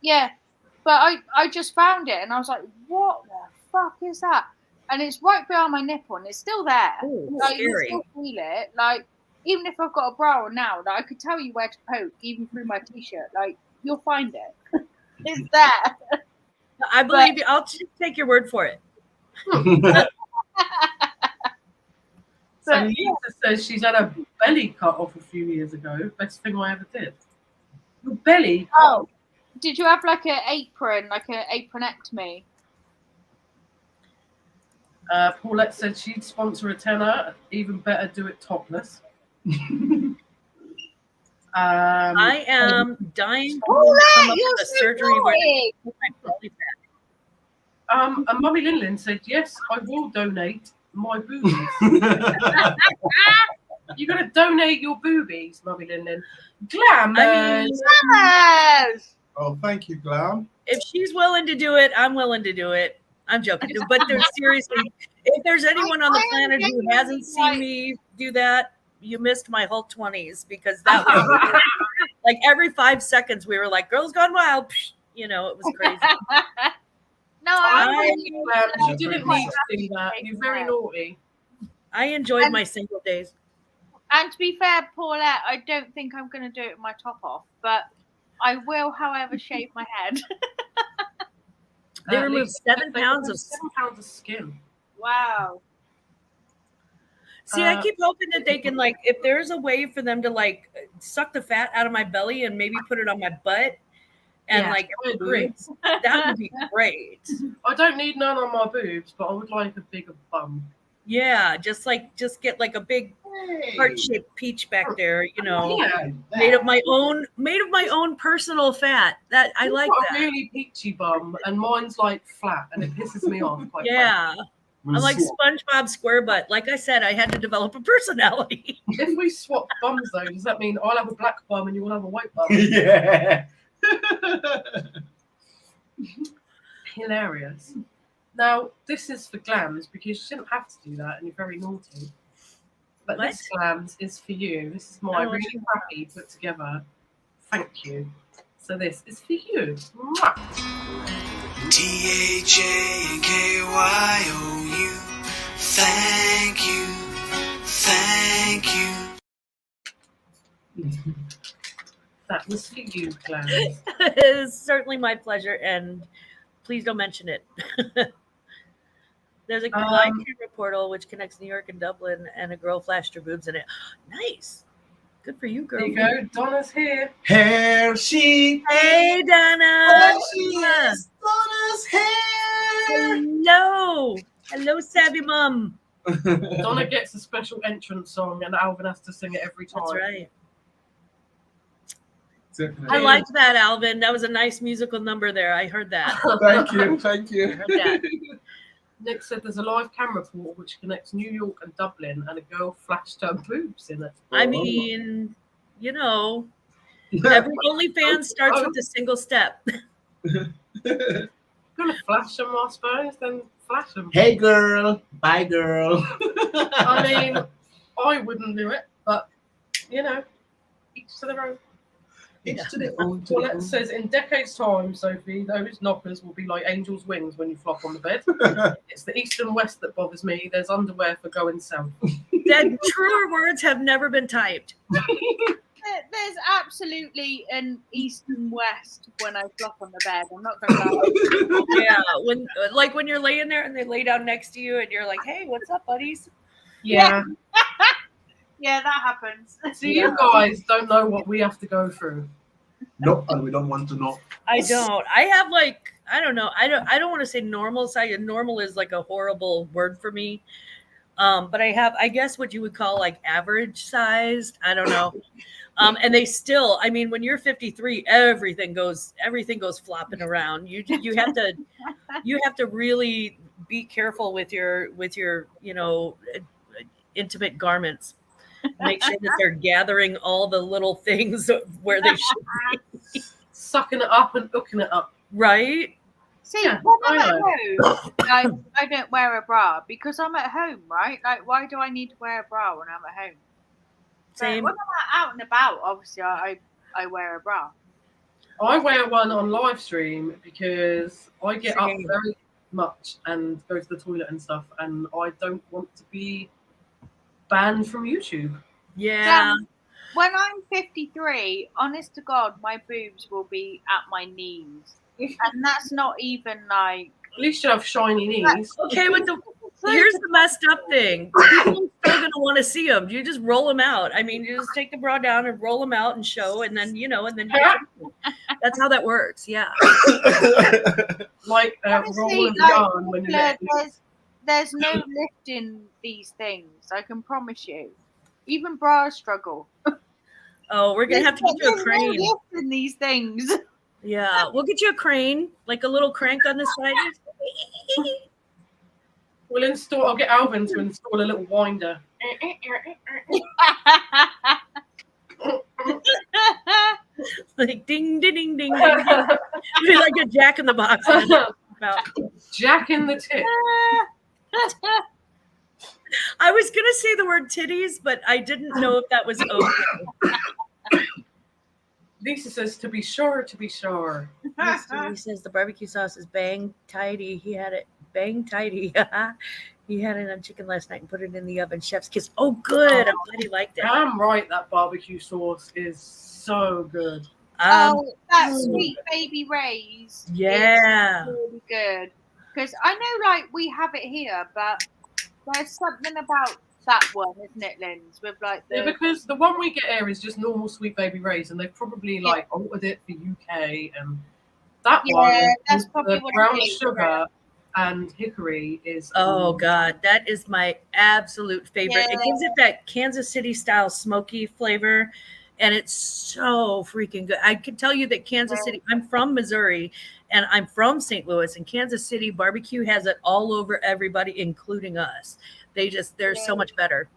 Yeah. But I just found it and I was like, "What the fuck is that?" And it's right behind my nipple and it's still there. Ooh, Like, you scary. still feel it. Like, even if I've got a bra on now, like, I could tell you where to poke, even through my t-shirt. Like, you'll find it. It's there. I believe you. I'll just take your word for it. So Lisa says she's had her belly cut off a few years ago. Best thing I ever did. Your belly? Oh, did you have like an apron, like an apronectomy? Paulette said she'd sponsor a tenner. Even better, do it topless. I am dying to Paulette, come up you're with a so surgery where naughty. my belly fat. And Mummy Linlin said, yes, I will donate my boobies. You're going to donate your boobies, Mummy Linlin. Glam. I mean, Yes. Oh, thank you, Glam. if she's willing to do it, I'm willing to do it. I'm joking. But there's seriously, if there's anyone on the planet who hasn't seen me do that, you missed my whole 20s, because that was like every 5 seconds we were like, Girls Gone Wild. You know, it was crazy. No, You didn't need to do that. You're very naughty. I enjoyed my single days. And to be fair, Paulette, I don't think I'm going to do it with my top off, but I will, however, shave my head. They removed 7 pounds of 7 pounds of skin. Wow. See, I keep hoping that they can, like, if there's a way for them to like suck the fat out of my belly and maybe put it on my butt and like boobs, that would be great. I don't need none on my boobs, but I would like a bigger bum. Yeah, just get like a big heart-shaped peach back there, you know, Yeah. made of my own personal fat. That I You've like got that. a really peachy bum, and mine's like flat, and it pisses me off. Quite Yeah. I'm like SpongeBob SquareButt. Like I said, I had to develop a personality. If we swap bums, though, does that mean I'll have a black bum and you will have a white bum? Yeah. Hilarious. Now, this is for Glams, because you shouldn't have to do that, and you're very naughty. But What? this Glams is for you. This is my really crappy put together. Thank you. So this is for you. Mwah. THANKYOU. Thank you. Thank you. That was for you, Glams. It is certainly my pleasure, and please don't mention it. There's a live camera portal which connects New York and Dublin, and a girl flashed her boobs in it. Nice. Good for you, girl. There you go. Donna's here. Here she Hey, Donna. There she is. Donna's here. Hello. Hello, Savvy Mom. Donna gets a special entrance song, and Alvin has to sing it every time. That's right. Definitely. I liked that, Alvin. That was a nice musical number there. I heard that. Thank you. Thank I you. heard that. Nick said there's a live camera portal which connects New York and Dublin, and a girl flashed her boobs in it. I mean, you know, every OnlyFans starts with a single step. Gonna flash them, I suppose, then flash them. Hey, girl. Bye, girl. I mean, I wouldn't do it, but, you know, each to their own. It's to the own. Paulette says, in decades' time, Sophie, those knockers will be like angels' wings when you flop on the bed. It's the east and west that bothers me. There's underwear for going south. That truer words have never been typed. There's absolutely an east and west when I flop on the bed. I'm not going to lie. Yeah, when you're laying there and they lay down next to you and you're like, hey, what's up, buddies? Yeah. Yeah, that happens. See, you guys don't know what we have to go through. Nope, and we don't want to know. I don't. I have like, I don't know. I don't want to say normal size. Normal is like a horrible word for me. But I have, I guess, what you would call like average sized. I don't know. And they still, I mean, when you're 53, everything goes flopping around. You have to really be careful with your, you know, intimate garments. Make sure that they're gathering all the little things where they should be. Sucking it up and hooking it up. Right? See, Yeah, when I'm at home, I don't wear a bra because I'm at home, right? Like, why do I need to wear a bra when I'm at home? Same. When I'm out and about, obviously, I wear a bra. I wear one on live stream because I get up very much and go to the toilet and stuff, and I don't want to be banned from YouTube. Yeah. When I'm 53, honest to God, my boobs will be at my knees. And that's not even like... At least you have shiny knees. Okay, here's the messed up thing. People are still going to want to see them. You just roll them out. I mean, you just take the bra down and roll them out and show, and then, you know, and then that's how that works. Yeah. Like Honestly, rolling like, yarn when you're there's no lift in these things. I can promise you. Even bras struggle. Oh, we're gonna have to get you a crane. No lift in these things. Yeah, we'll get you a crane, like a little crank on the side. I'll get Alvin to install a little winder. Like ding, ding, ding, ding, ding. Be like a Jack in the Box. Jack in the tit. I was gonna say the word titties, but I didn't know if that was okay. Lisa says to be sure, to be sure. He says the barbecue sauce is bang tidy. He had it bang tidy. He had it on chicken last night and put it in the oven. Chef's kiss. Oh, good. I'm glad he liked it. Damn right, that barbecue sauce is so good. That Sweet Baby Ray's. Yeah. Is really good. Because I know, like, we have it here, but there's something about that one, isn't it, Linz? With like yeah, because the one we get here is just normal Sweet Baby Ray's, and they've probably like altered it for UK, and that one, that's probably the brown sugar and hickory is. Oh God, that is my absolute favorite. It gives it that Kansas City style smoky flavor, and it's so freaking good. I can tell you that Kansas City. I'm from Missouri, and I'm from St. Louis, and Kansas City barbecue has it all over everybody, including us. They're so much better.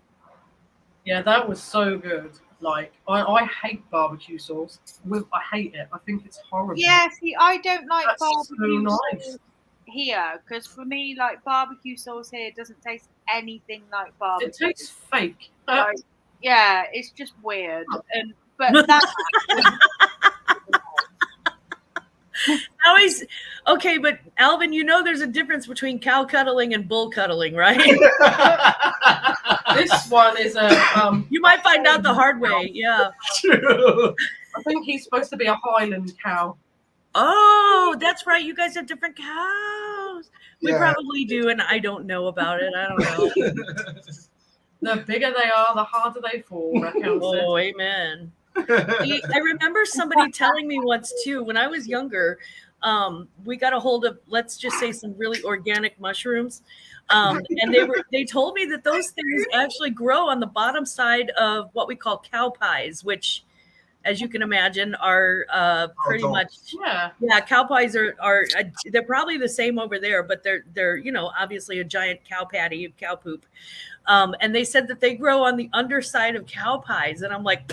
Yeah, that was so good. Like, I hate barbecue sauce. I hate it. I think it's horrible. Yeah, see, I don't like barbecue so sauce here, because for me, like, barbecue sauce here doesn't taste anything like barbecue. It tastes fake. Like, yeah, it's just weird. But that. Always okay, but Alvin, you know there's a difference between cow cuddling and bull cuddling, right? This one is a you might find out the hard way. Yeah. True. I think he's supposed to be a Highland cow. Oh, that's right. You guys have different cows. We probably do, and I don't know about it. I don't know. The bigger they are, the harder they fall. Oh, amen. I remember somebody telling me once too, when I was younger, we got a hold of, let's just say, some really organic mushrooms. And they told me that those things actually grow on the bottom side of what we call cow pies, which, as you can imagine, are pretty much cow pies are they're probably the same over there, but they're obviously a giant cow patty of cow poop. And they said that they grow on the underside of cow pies, and I'm like,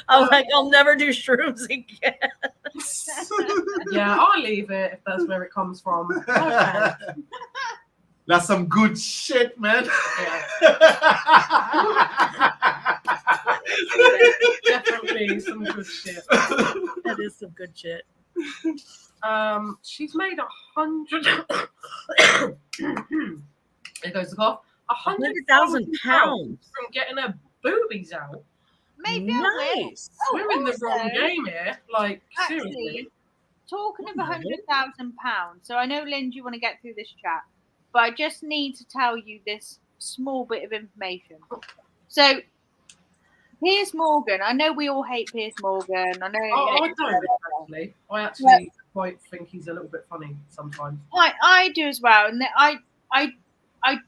I'll never do shrooms again. Yeah, I'll leave it if that's where it comes from. Okay. That's some good shit, man. Definitely some good shit. That is some good shit. She's made 100. There goes the cough. 100,000 pounds from getting her boobies out. Maybe nice. We're in the wrong game here. Like, actually, seriously. Talking of 100,000 pounds, so I know, Lynn, you want to get through this chat, but I just need to tell you this small bit of information. So, Piers Morgan, I know we all hate Piers Morgan. I know. I don't actually. I actually quite think he's a little bit funny sometimes. I do as well, and I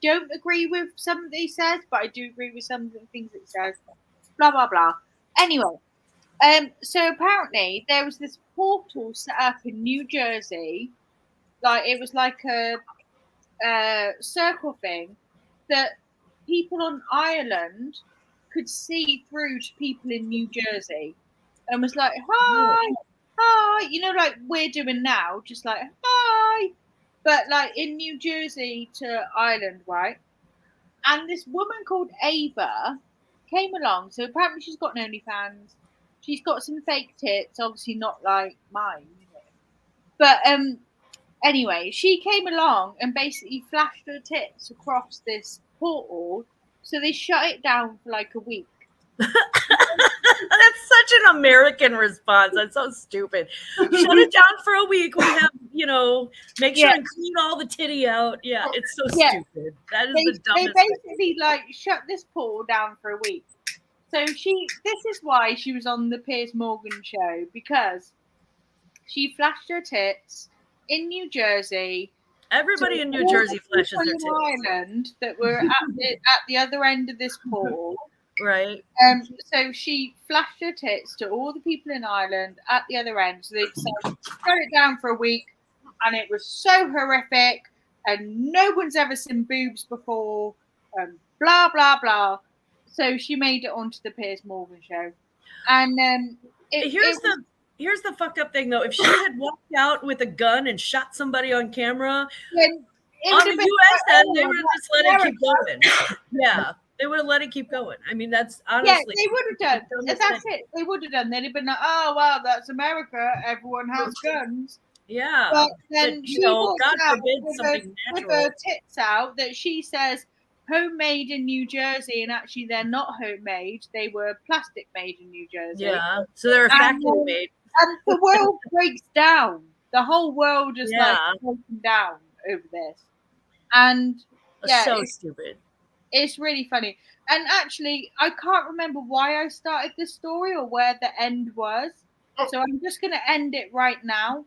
don't agree with some that he says, but I do agree with some of the things that he says. Blah blah blah. Anyway, so apparently there was this portal set up in New Jersey, like it was like a circle thing that people on Ireland could see through to people in New Jersey, and was like, hi, like we're doing now, just like hi. But like in New Jersey to Ireland, right? And this woman called Ava came along. So apparently she's got an OnlyFans. She's got some fake tits, obviously not like mine. But anyway, she came along and basically flashed her tits across this portal. So they shut it down for like a week. That's such an American response. That's so stupid. Shut it down for a week. We have, make sure and clean all the titty out. Yeah, it's so stupid. That is the dumbest. They basically like shut this portal down for a week. So this is why she was on the Piers Morgan show, because she flashed her tits in New Jersey Everybody in New all Jersey the flashes their people in tits, Ireland that were at the other end of this pool. right? So she flashed her tits to all the people in Ireland at the other end. So they decided to shut it down for a week, and it was so horrific, and no one's ever seen boobs before, blah blah blah. So she made it onto the Piers Morgan show, and Here's the fucked up thing though. If she had walked out with a gun and shot somebody on camera on the US end, they would have just let it keep going. Yeah, they would have let it keep going. I mean, that's honestly. Yeah, they would have done. That's it. They would have done. They'd have been like, "Oh wow, that's America. Everyone has guns." Yeah, but then she walks God out forbid with something with natural. her tits out that she says homemade in New Jersey, and actually they're not homemade. They were plastic made in New Jersey. Yeah, so they're factory made. And the world breaks down. The whole world is like Yeah. breaking down over this. And yeah, So stupid. It's really funny. And actually, I can't remember why I started this story or where the end was. So I'm just going to end it right now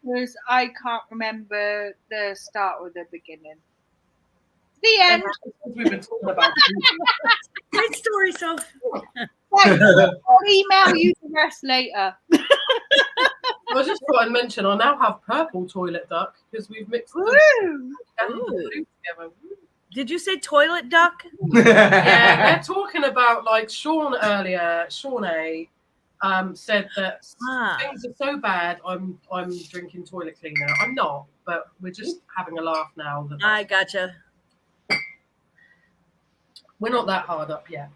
because I can't remember the start or the beginning. The end. We've been talking about Great story, Soph. Right, I'll email you the rest later. I just thought I'd mention I now have purple toilet duck because we've mixed them together. Did you say toilet duck? Yeah, they're talking about like Sean earlier. Sean A. Said that things are so bad. I'm drinking toilet cleaner. I'm not, but we're just having a laugh now. I gotcha. We're not that hard up yet.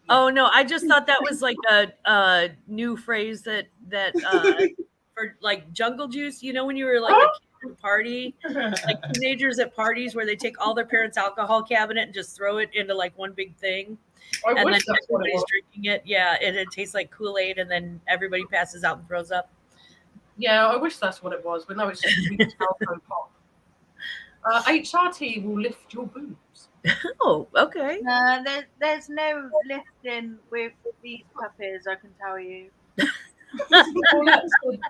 Oh no, I just thought that was like a new phrase that for like jungle juice. You know, when you were like a kid at a party, like teenagers at parties where they take all their parents' alcohol cabinet and just throw it into like one big thing, and then everybody's drinking it. Yeah, and it tastes like Kool-Aid, and then everybody passes out and throws up. Yeah, I wish that's what it was, but no, it's just alcohol pop. HRT will lift your boobs. Oh, okay. There's no lifting with these puppies, I can tell you.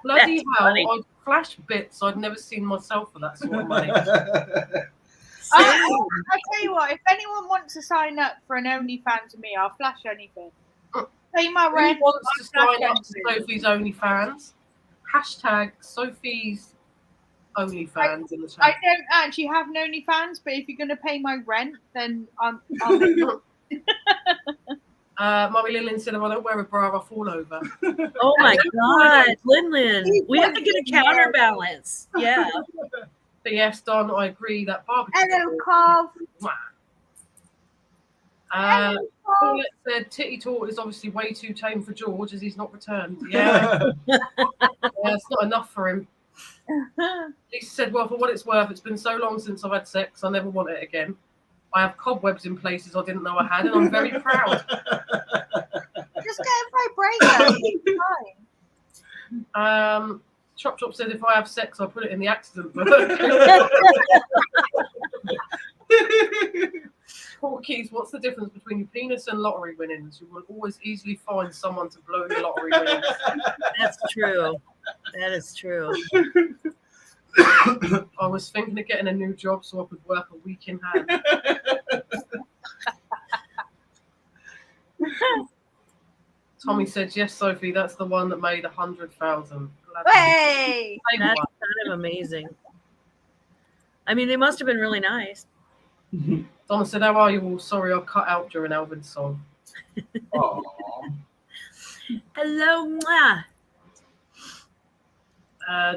Bloody hell, I'd flash bits I'd never seen myself for that sort of money. I tell you what, if anyone wants to sign up for an OnlyFans to me, I'll flash anything. Pay my rent. Who wants to sign up to Sophie's OnlyFans? Hashtag Sophie's OnlyFans in the chat. I don't actually have an OnlyFans, but if you're going to pay my rent, then I'll make it. Mummy Lillian said, if I don't wear a bra, I'll fall over. Oh my God, Lin, we have to get a counterbalance. Yeah. But yes, Don, I agree that barbecue. Hello, Carl. Paulette said Titty Tort is obviously way too tame for George as he's not returned. Yeah. Yeah, it's not enough for him. Lisa said, well, for what it's worth, it's been so long since I've had sex, I never want it again. I have cobwebs in places I didn't know I had, and I'm very proud. Just get a vibrator. Fine. Chop Chop said, if I have sex, I'll put it in the accident book. Keys, what's the difference between your penis and lottery winnings? You will always easily find someone to blow your lottery winnings. That's true. That is true. I was thinking of getting a new job so I could work a week in hand. Tommy said, yes, Sophie, that's the one that made 100,000. Hey! That's kind of amazing. I mean, they must have been really nice. Donna said, how are you all? Sorry, I cut out during Alvin's song. Hello, mwah.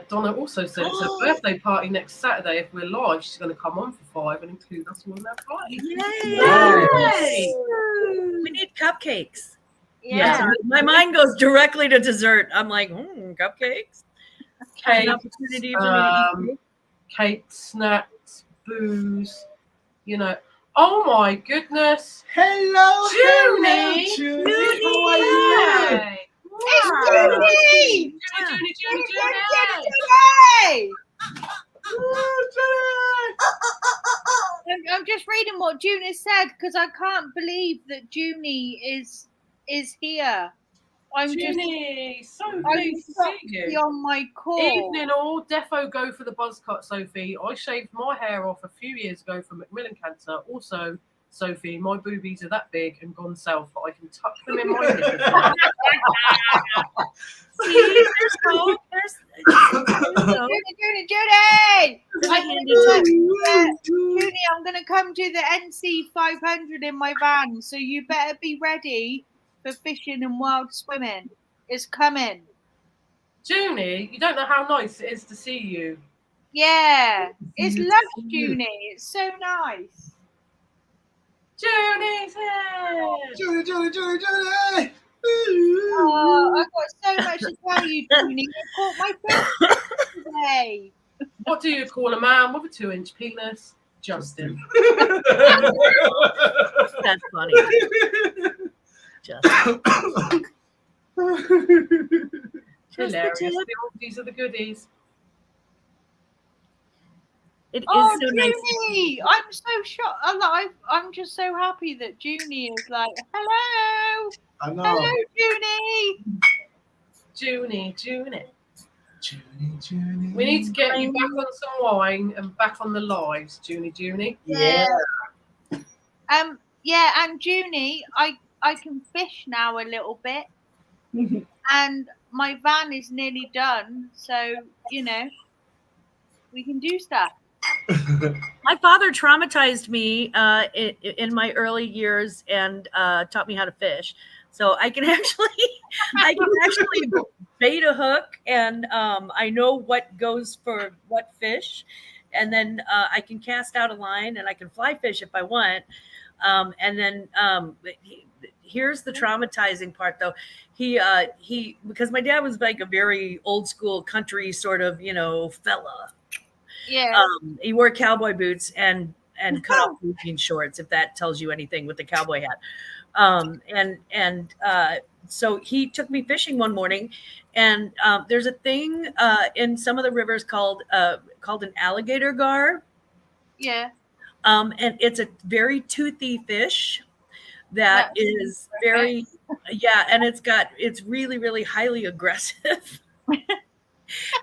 Donna also said it's her birthday party next Saturday. If we're live, she's going to come on for 5 and include us all in that party. Yay! We need cupcakes. Yeah. My mind goes directly to dessert. I'm like, cupcakes. Cake, An opportunity for me to eat cake, snacks, booze, you know. Oh my goodness. Hello, Junie. Junie. How are you? It's Junie! Junie! I'm just reading what Junie said because I can't believe that Junie is here. I'm just Junie, so I'm pleased to shocked see to be you. on my call. Evening all, defo go for the buzz cut, Sophie. I shaved my hair off a few years ago for Macmillan cancer. Also, Sophie, my boobies are that big and gone south that I can tuck them in my knickers now. See, there's hope. Judy! There's a I'm handy gonna, tip. Judy, I'm going to come to the NC 500 in my van, so you better be ready for fishing and wild swimming. It's coming. Junie, you don't know how nice it is to see you. Yeah, it's you lush, too. Junie. It's so nice. Junie's here! Judy. Oh, I've got so much to tell you, Junie. I caught my fish today. What do you call a man with a 2-inch penis? Justin. That's funny. Just Hilarious. tip. These are the goodies. It is Oh, so nice. Junie! I'm so shocked. I'm just so happy that Junie is like, hello. I know. Hello, Junie. Junie. Junie. We need to get you back on some wine and back on the lives, Junie. Yeah, and Junie, I can fish now a little bit, and my van is nearly done, so we can do stuff. My father traumatized me in my early years and taught me how to fish. So I can actually bait a hook, and I know what goes for what fish, and then I can cast out a line, and I can fly fish if I want. And then here's the traumatizing part, though. He because my dad was like a very old school country sort of fella. Yeah. He wore cowboy boots and cut off blue jean shorts, if that tells you anything, with the cowboy hat. So he took me fishing one morning, and there's a thing in some of the rivers called an alligator gar. Yeah. And it's a very toothy fish that is very, and it's really, really highly aggressive.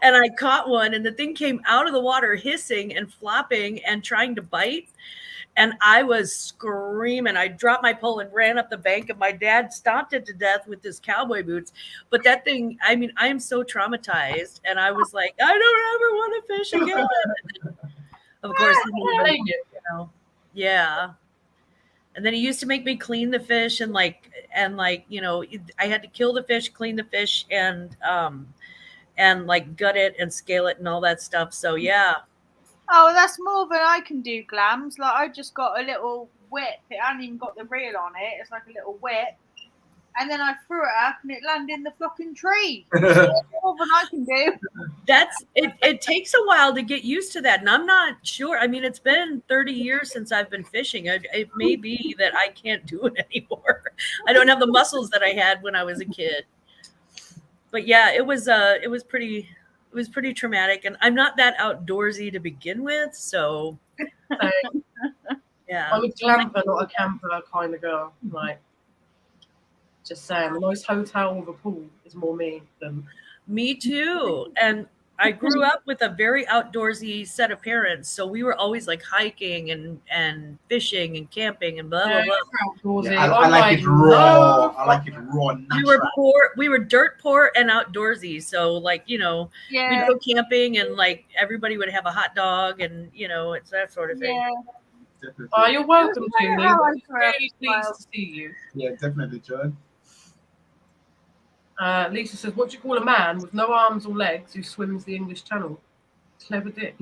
And I caught one, and the thing came out of the water hissing and flopping and trying to bite. And I was screaming. I dropped my pole and ran up the bank, and my dad stomped it to death with his cowboy boots. But that thing, I mean, I am so traumatized. And I was like, I don't ever want to fish again. Of course, yeah. And then he used to make me clean the fish, and I had to kill the fish, clean the fish, and like gut it and scale it and all that stuff. So yeah. Oh, that's more than I can do, Glams. Like, I just got a little whip. It hadn't even got the reel on it. It's like a little whip. And then I threw it up, and it landed in the fucking tree. So that's more than I can do. It takes a while to get used to that. And I'm not sure. I mean, it's been 30 years since I've been fishing. It may be that I can't do it anymore. I don't have the muscles that I had when I was a kid. But yeah, it was pretty traumatic, and I'm not that outdoorsy to begin with, so yeah. I'm a glamper, not a camper kind of girl. Like, just saying, a nice hotel with a pool is more me than. Me too. And I grew up with a very outdoorsy set of parents, so we were always like hiking and fishing and camping and blah blah blah. Yeah, I like it raw. I like it raw. Natural. We were dirt poor and outdoorsy, so like we'd go camping, and like everybody would have a hot dog, and it's that sort of thing. Yeah. Oh, you're welcome, Julie. Really pleased to see you. Yeah, definitely, John. Lisa says, what do you call a man with no arms or legs who swims the English Channel? Clever dick.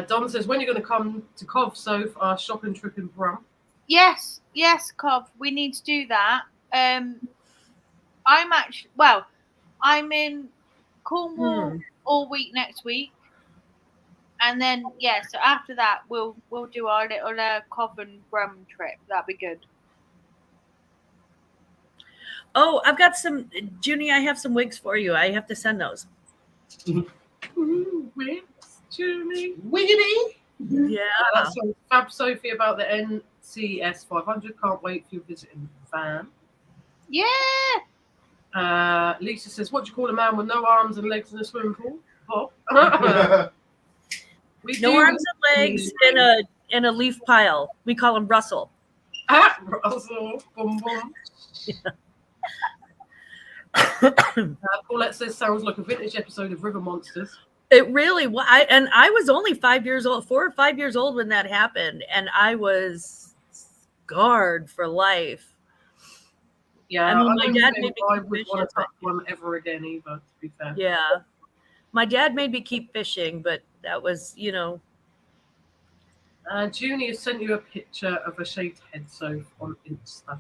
Don says, when are you going to come to Cov, Soph, our shopping trip in Brum? Yes, Cov, we need to do that. I'm in Cornwall all week next week. And then, so after that, we'll do our little Cov and Brum trip. That'd be good. Oh, I've got some, Junie, I have some wigs for you. I have to send those. Wigs, Julie. Wiggity. Yeah. So Fab Sophie about the NCS 500. Can't wait for your visit in fan. Yeah. Lisa says, what do you call a man with no arms and legs in a swimming pool? Bob. We No do- arms and legs in a leaf pile. We call him Russell. Russell. Boom, boom. Paulette says, sounds like a vintage episode of River Monsters. It really was. I was only 5 years old, 4 or 5 years old when that happened, and I was scarred for life. Yeah, I mean, I my don't dad think made me I keep would want fishing, to touch one ever again either, to be fair. Yeah, my dad made me keep fishing, but that was, Junie has sent you a picture of a shaved head soap on Insta.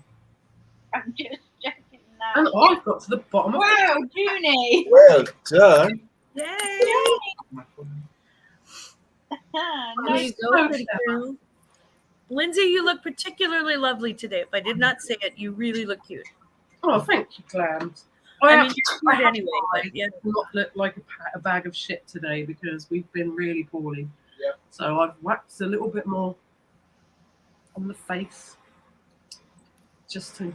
I'm just checking now. And I've got to the bottom of Wow, Junie. Well done. Yay! There Nice. you go, pretty girl. Lindsay, you look particularly lovely today. If I did not say it, you really look cute. Oh, thank you, Clams. I mean, actually- you're I cute have anyway, tried but yeah. to not look like a bag of shit today because we've been really poorly. Yeah. So I've waxed a little bit more on the face just to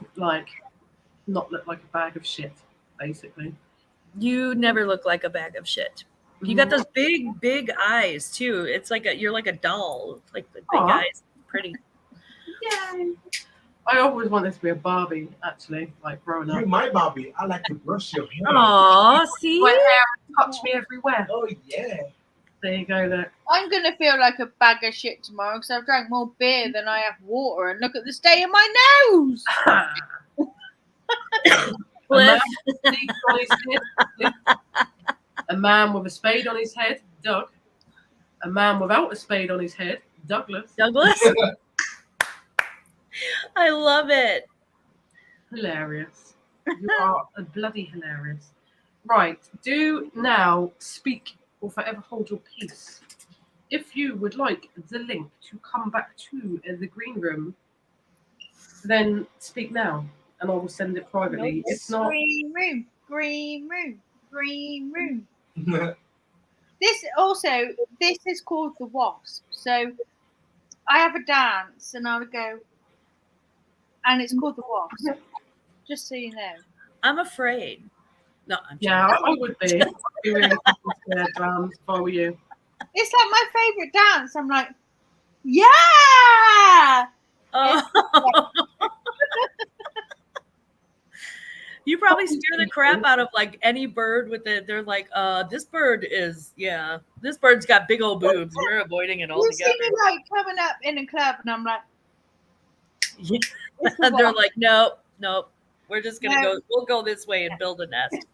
not look like a bag of shit, basically. You never look like a bag of shit. You got those big, big eyes too. It's like you're like a doll. Like the big Aw. eyes, pretty. Yay. I always wanted to be a Barbie, actually, like growing up. You're my Bobby. I like to brush your hair. Aw, see? My hair touch me everywhere. Oh yeah. There you go, look. I'm gonna feel like a bag of shit tomorrow because I've drank more beer than I have water, and look at the state of my nose. Cliff. A man with a spade on his head, Doug. A man without a spade on his head, Douglas. Douglas. I love it. Hilarious. You are a bloody hilarious. Right. Do now speak or forever hold your peace. If you would like the link to come back to the green room, then speak now and I will send it privately. If not, Green room, green room, green room. This is called the Wasp. So I have a dance and I would go, and it's called the Wasp. Just so you know. I'm afraid. No, I'm yeah, I would be. I'd be really scared, if I were you. It's like my favorite dance. I'm like, yeah. Oh. You probably scare the crap out of like any bird with it. They're like, this bird's got big old boobs. We're avoiding it You see altogether. me like coming up in a club, and I'm like, Yeah. it's the They're Wasp. like, nope. We're just gonna go. We'll go this way and build a nest.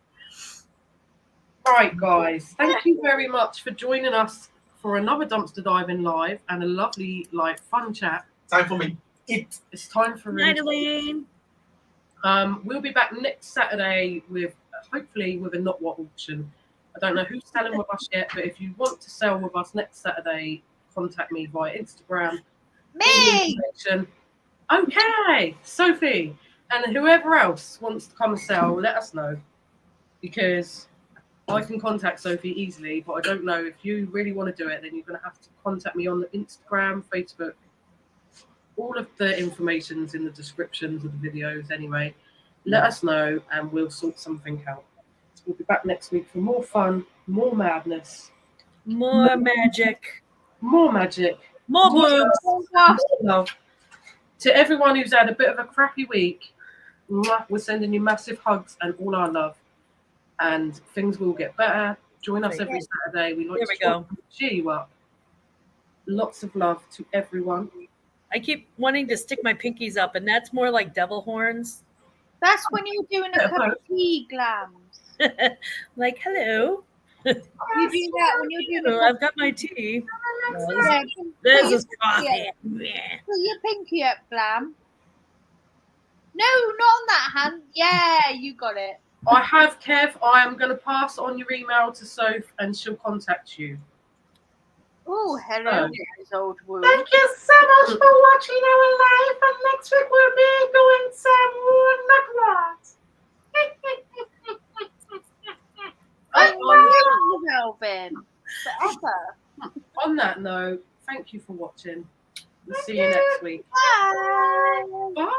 All right, guys. Thank you very much for joining us for another Dumpster Diving Live and a lovely, fun chat. Time for me. It's time for Night, Elaine. We'll be back next Saturday with hopefully with a not what auction. I don't know who's selling with us yet, but if you want to sell with us next Saturday, contact me via Instagram. Me. Okay, Sophie, and whoever else wants to come and sell, let us know because I can contact Sophie easily, but I don't know if you really want to do it. Then you're going to have to contact me on the Instagram, Facebook. All of the information's in the descriptions of the videos anyway. Let us know and we'll sort something out. So we'll be back next week for more fun, more madness, More magic. more magic, More boobs. more love. To everyone who's had a bit of a crappy week, we're sending you massive hugs and all our love. And things will get better. Join us every Saturday. We like There to we go. cheer you up. Lots of love to everyone. I keep wanting to stick my pinkies up, and that's more like devil horns. That's when you're doing a cup of tea, Glams. Like, hello. You do that when you're doing a Oh, cup I've got my tea. Yeah, This put is your coffee. pinky Yeah. Put your pinky up, Glam. No, not on that hand. Yeah, you got it. I have, Kev. I am going to pass on your email to Soph and she'll contact you. Oh, hello, Oh. this old wound. Thank you so much for watching our live. And next week we'll be doing some more I love Melvin. Forever. On that note, thank you for watching. We'll see you next week. Bye. Bye.